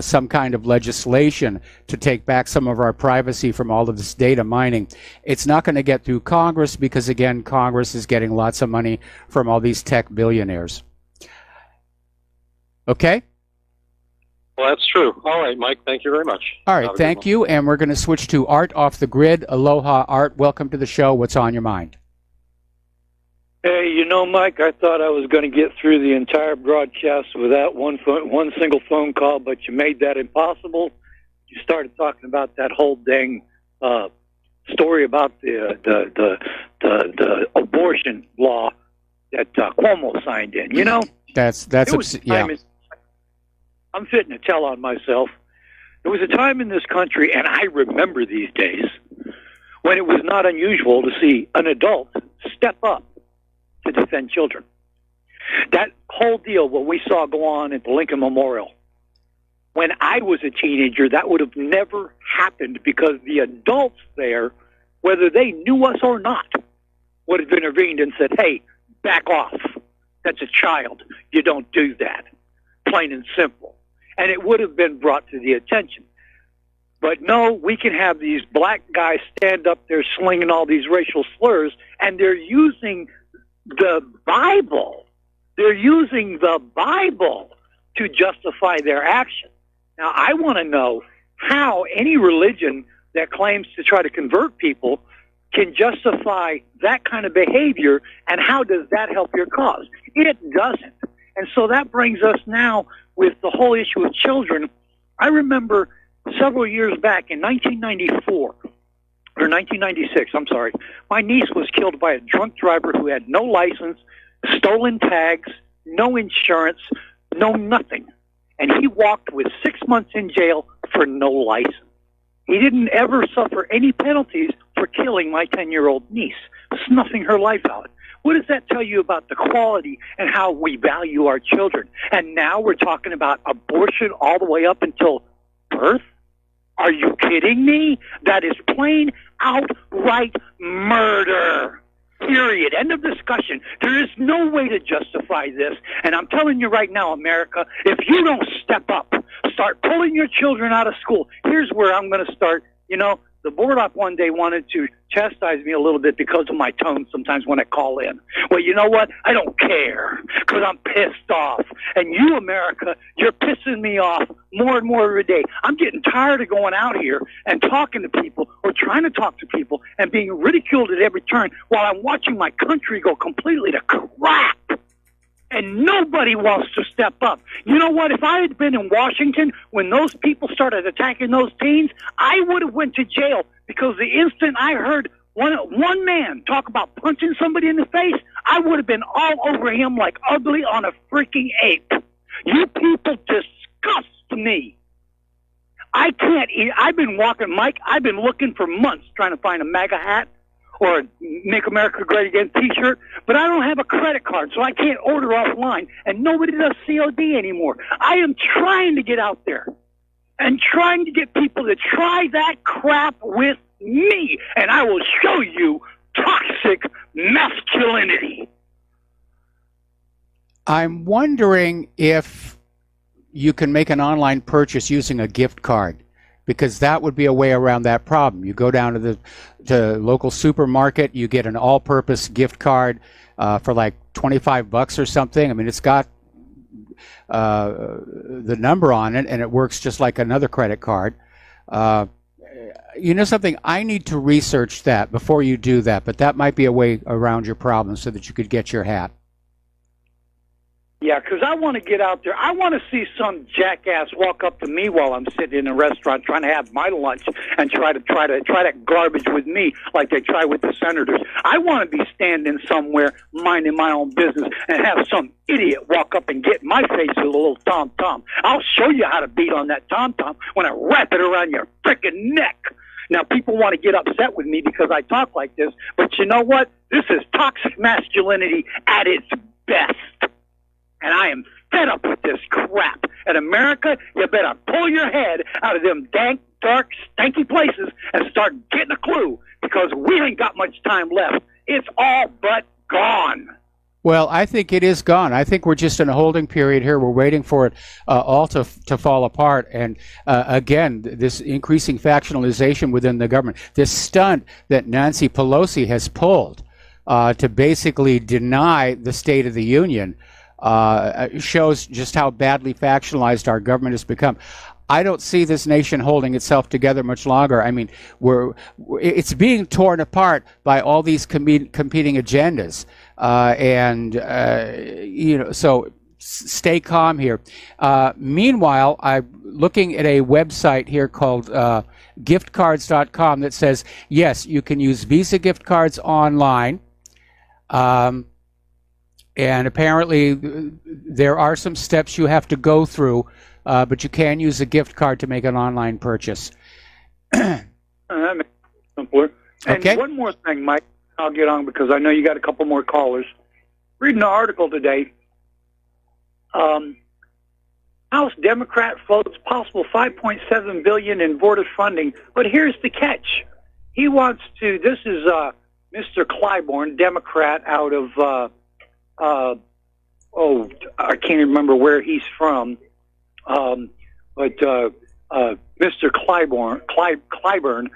[SPEAKER 2] some kind of legislation to take back some of our privacy from all of this data mining. It's not going to get through Congress because, again, Congress is getting lots of money from all these tech billionaires. Okay?
[SPEAKER 12] Well, that's true. All right, Mike, thank you very much.
[SPEAKER 2] All right, thank you. And we're going to switch to Art off the grid. Aloha, Art. Welcome to the show. What's on your mind?
[SPEAKER 14] Hey, Mike, I thought I was going to get through the entire broadcast without one single phone call, but you made that impossible. You started talking about that whole dang story about the abortion law that Cuomo signed in.
[SPEAKER 2] That's yeah.
[SPEAKER 14] I'm fitting to tell on myself. There was a time in this country, and I remember these days, when it was not unusual to see an adult step up to defend children. That whole deal, what we saw go on at the Lincoln Memorial, when I was a teenager, that would have never happened because the adults there, whether they knew us or not, would have intervened and said, hey, back off. That's a child. You don't do that. Plain and simple. And it would have been brought to the attention. But no, we can have these black guys stand up there slinging all these racial slurs, and they're using the Bible. They're using the Bible to justify their action. Now, I want to know how any religion that claims to try to convert people can justify that kind of behavior, and how does that help your cause? It doesn't. And so that brings us now with the whole issue of children. I remember several years back in 1994, or 1996, I'm sorry, my niece was killed by a drunk driver who had no license, stolen tags, no insurance, no nothing. And he walked with 6 months in jail for no license. He didn't ever suffer any penalties for killing my 10-year-old niece, snuffing her life out. What does that tell you about the quality and how we value our children? And now we're talking about abortion all the way up until birth? Are you kidding me? That is plain outright murder. Period. End of discussion. There is no way to justify this. And I'm telling you right now, America, if you don't step up, start pulling your children out of school, here's where I'm going to start, the board op one day wanted to chastise me a little bit because of my tone sometimes when I call in. Well, you know what? I don't care because I'm pissed off. And you, America, you're pissing me off more and more every day. I'm getting tired of going out here and talking to people or trying to talk to people and being ridiculed at every turn while I'm watching my country go completely to crap. And nobody wants to step up. You know what? If I had been in Washington when those people started attacking those teens, I would have went to jail because the instant I heard one man talk about punching somebody in the face, I would have been all over him like ugly on a freaking ape. You people disgust me. I can't eat. I've been walking, Mike, I've been looking for months trying to find a MAGA hat or a Make America Great Again t-shirt, but I don't have a credit card, so I can't order offline, and nobody does COD anymore. I am trying to get out there and trying to get people to try that crap with me, and I will show you toxic masculinity.
[SPEAKER 2] I'm wondering if you can make an online purchase using a gift card, because that would be a way around that problem. You go down to the local supermarket, you get an all-purpose gift card for like $25 or something. I mean, it's got the number on it, and it works just like another credit card. You know something? I need to research that before you do that, but that might be a way around your problem so that you could get your hat.
[SPEAKER 14] Yeah, because I want to get out there. I want to see some jackass walk up to me while I'm sitting in a restaurant trying to have my lunch and try that garbage with me like they try with the senators. I want to be standing somewhere minding my own business and have some idiot walk up and get in my face with a little tom-tom. I'll show you how to beat on that tom-tom when I wrap it around your frickin' neck. Now, people want to get upset with me because I talk like this, but you know what? This is toxic masculinity at its best. And I am fed up with this crap. And America, you better pull your head out of them dank, dark, stanky places and start getting a clue, because we ain't got much time left. It's all but gone.
[SPEAKER 2] Well, I think it is gone. I think we're just in a holding period here. We're waiting for it all to fall apart. And again, this increasing factionalization within the government, this stunt that Nancy Pelosi has pulled to basically deny the State of the Union, shows just how badly factionalized our government has become. I don't see this nation holding itself together much longer. I mean, it's being torn apart by all these competing agendas, so stay calm here. Meanwhile, I'm looking at a website here called giftcards.com that says, yes, you can use Visa gift cards online. And apparently there are some steps you have to go through, but you can use a gift card to make an online purchase.
[SPEAKER 14] That makes it simpler.
[SPEAKER 2] Okay.
[SPEAKER 14] And one more thing, Mike, I'll get on because I know you got a couple more callers. Reading an article today, House Democrat floats possible $5.7 billion in border funding, but here's the catch. He wants to, this is Mr. Clyburn, Democrat out of... I can't remember where he's from, but Mr. Clyburn,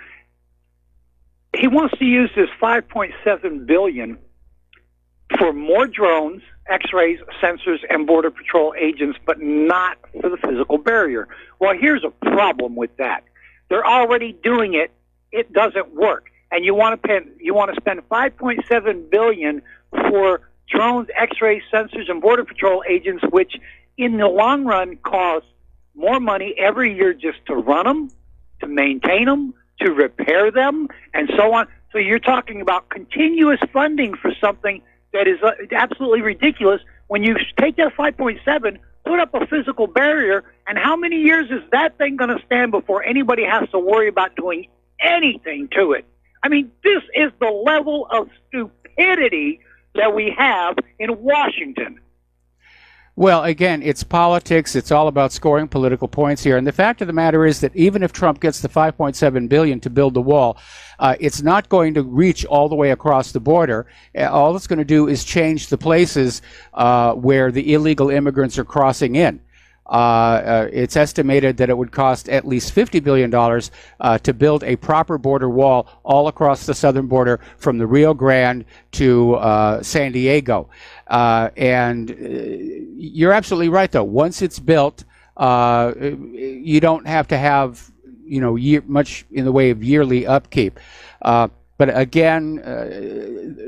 [SPEAKER 14] he wants to use this $5.7 billion for more drones, X-rays, sensors, and Border Patrol agents, but not for the physical barrier. Well, here's a problem with that. They're already doing it. It doesn't work, and you want to spend $5.7 billion for drones, X-ray sensors, and Border Patrol agents, which in the long run cost more money every year just to run them, to maintain them, to repair them, and so on. So you're talking about continuous funding for something that is absolutely ridiculous. When you take that 5.7, put up a physical barrier, and how many years is that thing going to stand before anybody has to worry about doing anything to it? I mean, this is the level of stupidity that we have in Washington.
[SPEAKER 2] Well, again, it's politics. It's all about scoring political points here. And the fact of the matter is that even if Trump gets the $5.7 billion to build the wall, it's not going to reach all the way across the border. All it's going to do is change the places where the illegal immigrants are crossing in. It's estimated that it would cost at least $50 billion to build a proper border wall all across the southern border from the Rio Grande to San Diego. And you're absolutely right, though. Once it's built, you don't have to have much in the way of yearly upkeep. But again,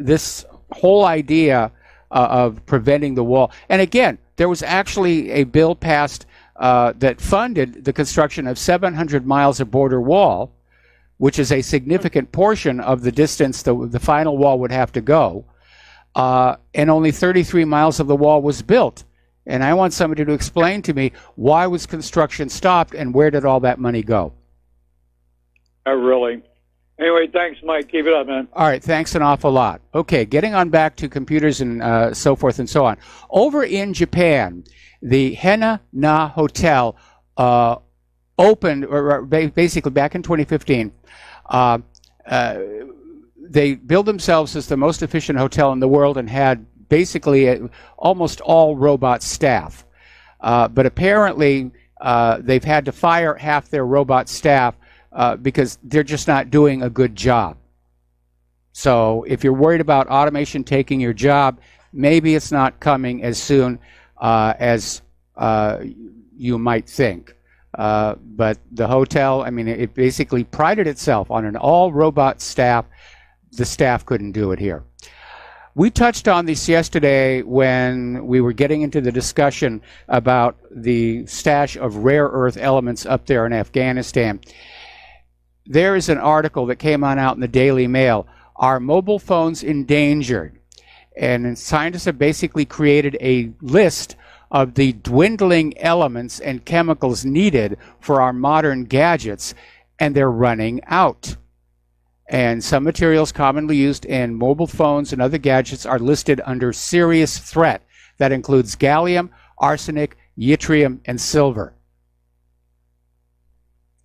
[SPEAKER 2] this whole idea of preventing the wall, and again, there was actually a bill passed that funded the construction of 700 miles of border wall, which is a significant portion of the distance the final wall would have to go, and only 33 miles of the wall was built. And I want somebody to explain to me, why was construction stopped and where did all that money go?
[SPEAKER 14] Really. Anyway, thanks, Mike. Keep it up, man.
[SPEAKER 2] All right, thanks an awful lot. Okay, getting on back to computers and so forth and so on. Over in Japan, the Hena Na Hotel opened, or basically back in 2015. They billed themselves as the most efficient hotel in the world and had basically almost all robot staff. But apparently, they've had to fire half their robot staff because they're just not doing a good job. So if you're worried about automation taking your job, maybe it's not coming as soon as you might think. But the hotel, I mean, it basically prided itself on an all-robot staff. The staff couldn't do it here. We touched on this yesterday when we were getting into the discussion about the stash of rare earth elements up there in Afghanistan. There is an article that came out in the Daily Mail. Are mobile phones endangered? And scientists have basically created a list of the dwindling elements and chemicals needed for our modern gadgets, and they're running out. And some materials commonly used in mobile phones and other gadgets are listed under serious threat. That includes gallium, arsenic, yttrium, and silver.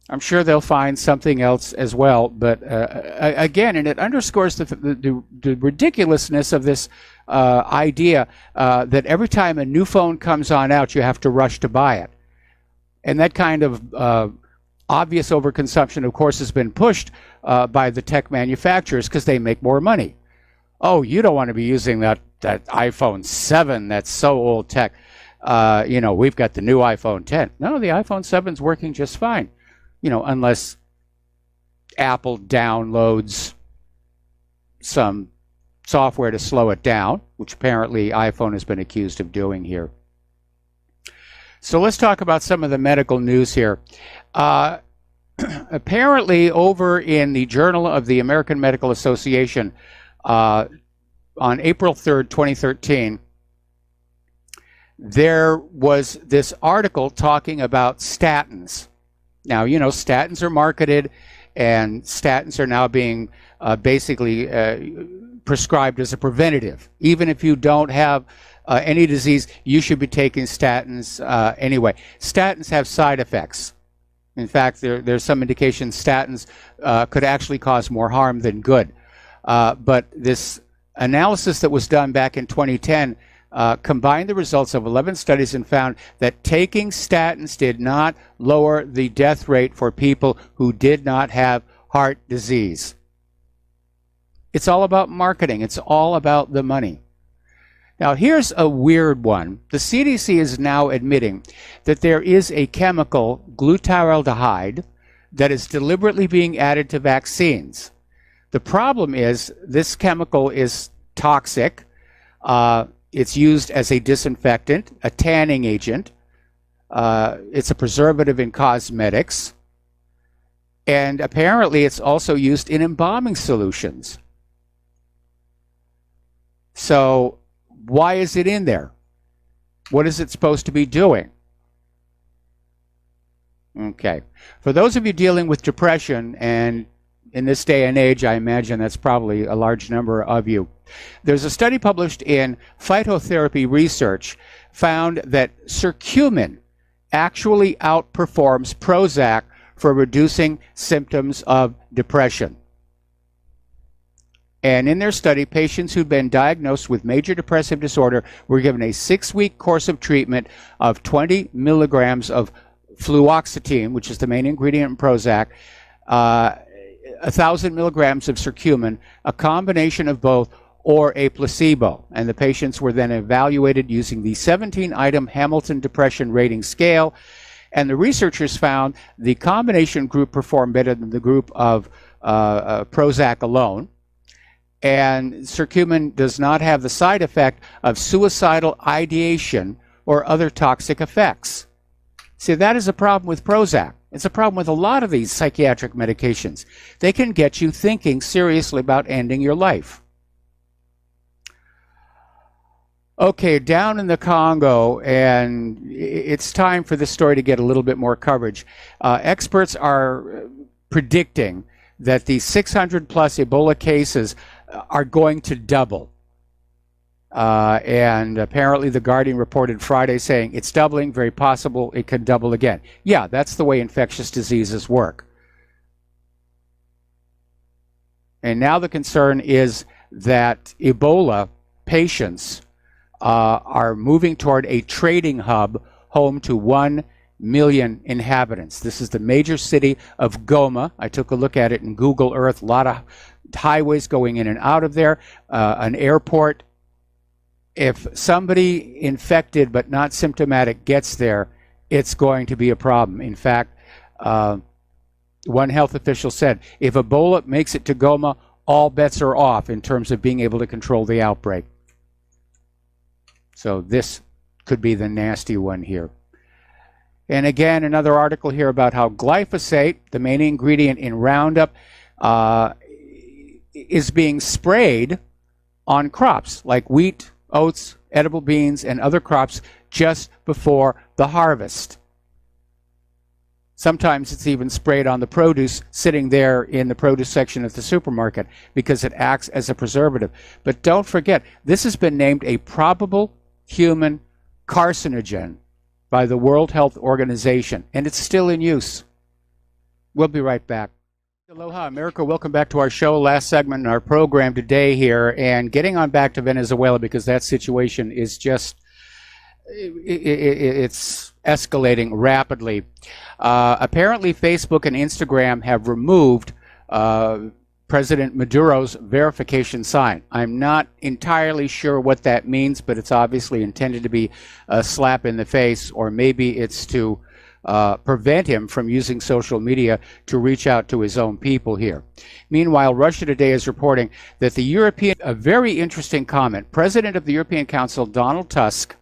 [SPEAKER 2] I'm sure they'll find something else as well, but again, and it underscores the ridiculousness of this idea that every time a new phone comes out, you have to rush to buy it. And that kind of obvious overconsumption, of course, has been pushed by the tech manufacturers because they make more money. Oh, you don't want to be using that iPhone 7, that's so old tech. We've got the new iPhone 10. No, the iPhone 7's working just fine. Unless Apple downloads some software to slow it down, which apparently iPhone has been accused of doing here. So let's talk about some of the medical news here. Apparently, over in the Journal of the American Medical Association, on April 3rd, 2013, there was this article talking about statins. Now, statins are marketed, and statins are now being basically prescribed as a preventative. Even if you don't have any disease, you should be taking statins anyway. Statins have side effects. In fact, there's some indication statins could actually cause more harm than good. But this analysis that was done back in 2010 combined the results of 11 studies and found that taking statins did not lower the death rate for people who did not have heart disease. It's all about marketing. It's all about the money. Now, here's a weird one. The CDC is now admitting that there is a chemical, glutyraldehyde, that is deliberately being added to vaccines. The problem is this chemical is toxic. It's used as a disinfectant, a tanning agent. It's a preservative in cosmetics. And apparently it's also used in embalming solutions. So why is it in there? What is it supposed to be doing? Okay. For those of you dealing with depression, and in this day and age, I imagine that's probably a large number of you, there's a study published in Phytotherapy Research found that curcumin actually outperforms Prozac for reducing symptoms of depression. And in their study, patients who'd been diagnosed with major depressive disorder were given a 6-week course of treatment of 20 milligrams of fluoxetine, which is the main ingredient in Prozac, 1,000 milligrams of curcumin, a combination of both, or a placebo. And the patients were then evaluated using the 17-item Hamilton Depression Rating Scale. And the researchers found the combination group performed better than the group of Prozac alone. And curcumin does not have the side effect of suicidal ideation or other toxic effects. See, that is a problem with Prozac. It's a problem with a lot of these psychiatric medications. They can get you thinking seriously about ending your life. Okay, down in the Congo, and it's time for this story to get a little bit more coverage. Experts are predicting that the 600 plus Ebola cases are going to double. And apparently the Guardian reported Friday saying it's doubling, very possible it could double again. Yeah, that's the way infectious diseases work. And now the concern is that Ebola patients are moving toward a trading hub home to 1 million inhabitants. This is the major city of Goma. I took a look at it in Google Earth. A lot of highways going in and out of there, an airport. If somebody infected but not symptomatic gets there, it's going to be a problem. In fact, one health official said, if Ebola makes it to Goma, all bets are off in terms of being able to control the outbreak. So this could be the nasty one here. And again, another article here about how glyphosate, the main ingredient in Roundup, is being sprayed on crops like wheat, oats, edible beans, and other crops just before the harvest. Sometimes it's even sprayed on the produce sitting there in the produce section at the supermarket because it acts as a preservative. But don't forget, this has been named a probable human carcinogen by the World Health Organization, and it's still in use. We'll be right back. Aloha, America. Welcome back to our show. Last segment in our program today here, and getting on back to Venezuela because that situation is just, it's escalating rapidly. Apparently, Facebook and Instagram have removed President Maduro's verification sign. I'm not entirely sure what that means, but it's obviously intended to be a slap in the face, or maybe it's to prevent him from using social media to reach out to his own people here. Meanwhile, Russia Today is reporting that a very interesting comment, President of the European Council, Donald Tusk,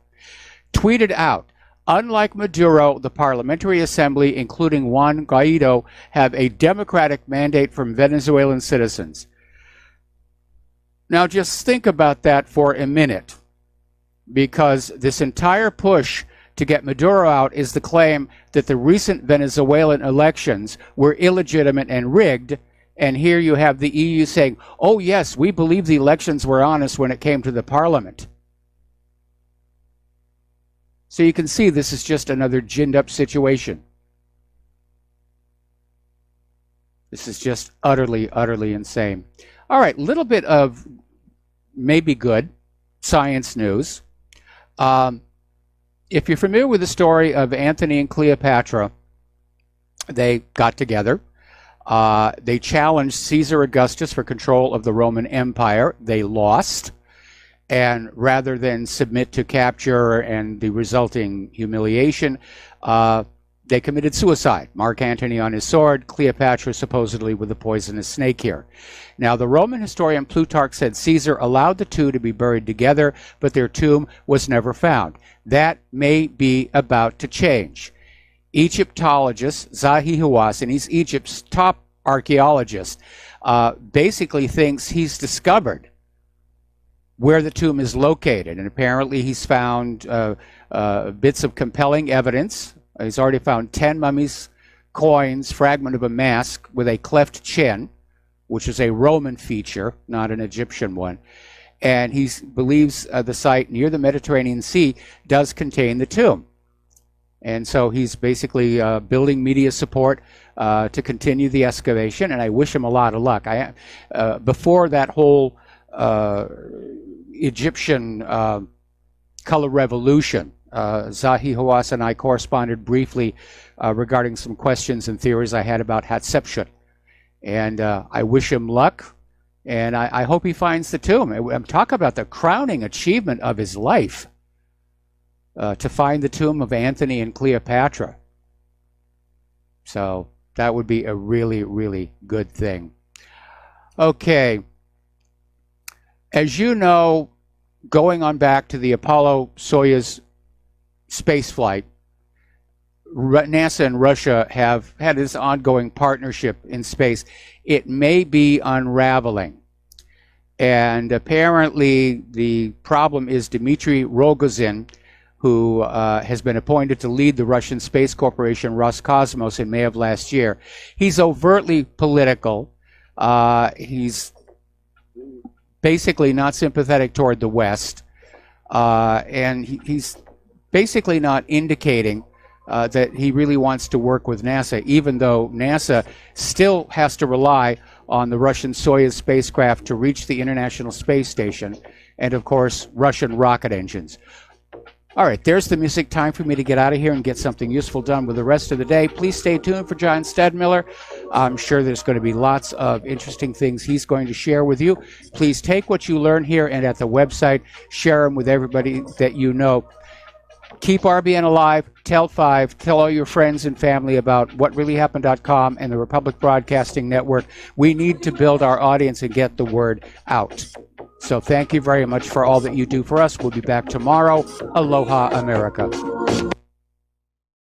[SPEAKER 2] tweeted out, unlike Maduro, the Parliamentary Assembly, including Juan Guaido, have a democratic mandate from Venezuelan citizens. Now just think about that for a minute, because this entire push to get Maduro out is the claim that the recent Venezuelan elections were illegitimate and rigged, and here you have the EU saying, oh yes, we believe the elections were honest when it came to the parliament. So you can see this is just another ginned up situation. This is just utterly, utterly insane. All right, little bit of maybe good science news. If you're familiar with the story of Antony and Cleopatra, they got together. They challenged Caesar Augustus for control of the Roman Empire. They lost. And rather than submit to capture and the resulting humiliation, they committed suicide. Mark Antony on his sword, Cleopatra supposedly with a poisonous snake here. Now, the Roman historian Plutarch said Caesar allowed the two to be buried together, but their tomb was never found. That may be about to change. Egyptologist Zahi Hawass, and he's Egypt's top archaeologist, basically thinks he's discovered where the tomb is located. And apparently he's found bits of compelling evidence. He's already found 10 mummies, coins, fragment of a mask with a cleft chin, which is a Roman feature, not an Egyptian one. And he believes the site near the Mediterranean Sea does contain the tomb. And so he's basically building media support to continue the excavation, and I wish him a lot of luck. Before that whole Egyptian color revolution, Zahi Hawass and I corresponded briefly regarding some questions and theories I had about Hatshepsut. And I wish him luck, and I hope he finds the tomb. I'm talking about the crowning achievement of his life, to find the tomb of Anthony and Cleopatra. So that would be a really, really good thing. Okay. As you know, going on back to the Apollo-Soyuz spaceflight, NASA and Russia have had this ongoing partnership in space. It may be unraveling. And apparently the problem is Dmitry Rogozin, who has been appointed to lead the Russian space corporation Roscosmos in May of last year. He's overtly political. He's basically not sympathetic toward the West. And he's basically not indicating that he really wants to work with NASA, even though NASA still has to rely on the Russian Soyuz spacecraft to reach the International Space Station, and of course, Russian rocket engines. All right, there's the music. Time for me to get out of here and get something useful done with the rest of the day. Please stay tuned for John Stedmiller. I'm sure there's going to be lots of interesting things he's going to share with you. Please take what you learn here and at the website, share them with everybody that you know. Keep RBN alive. Tell 5. Tell all your friends and family about whatreallyhappened.com and the Republic Broadcasting Network. We need to build our audience and get the word out. So thank you very much for all that you do for us. We'll be back tomorrow. Aloha, America.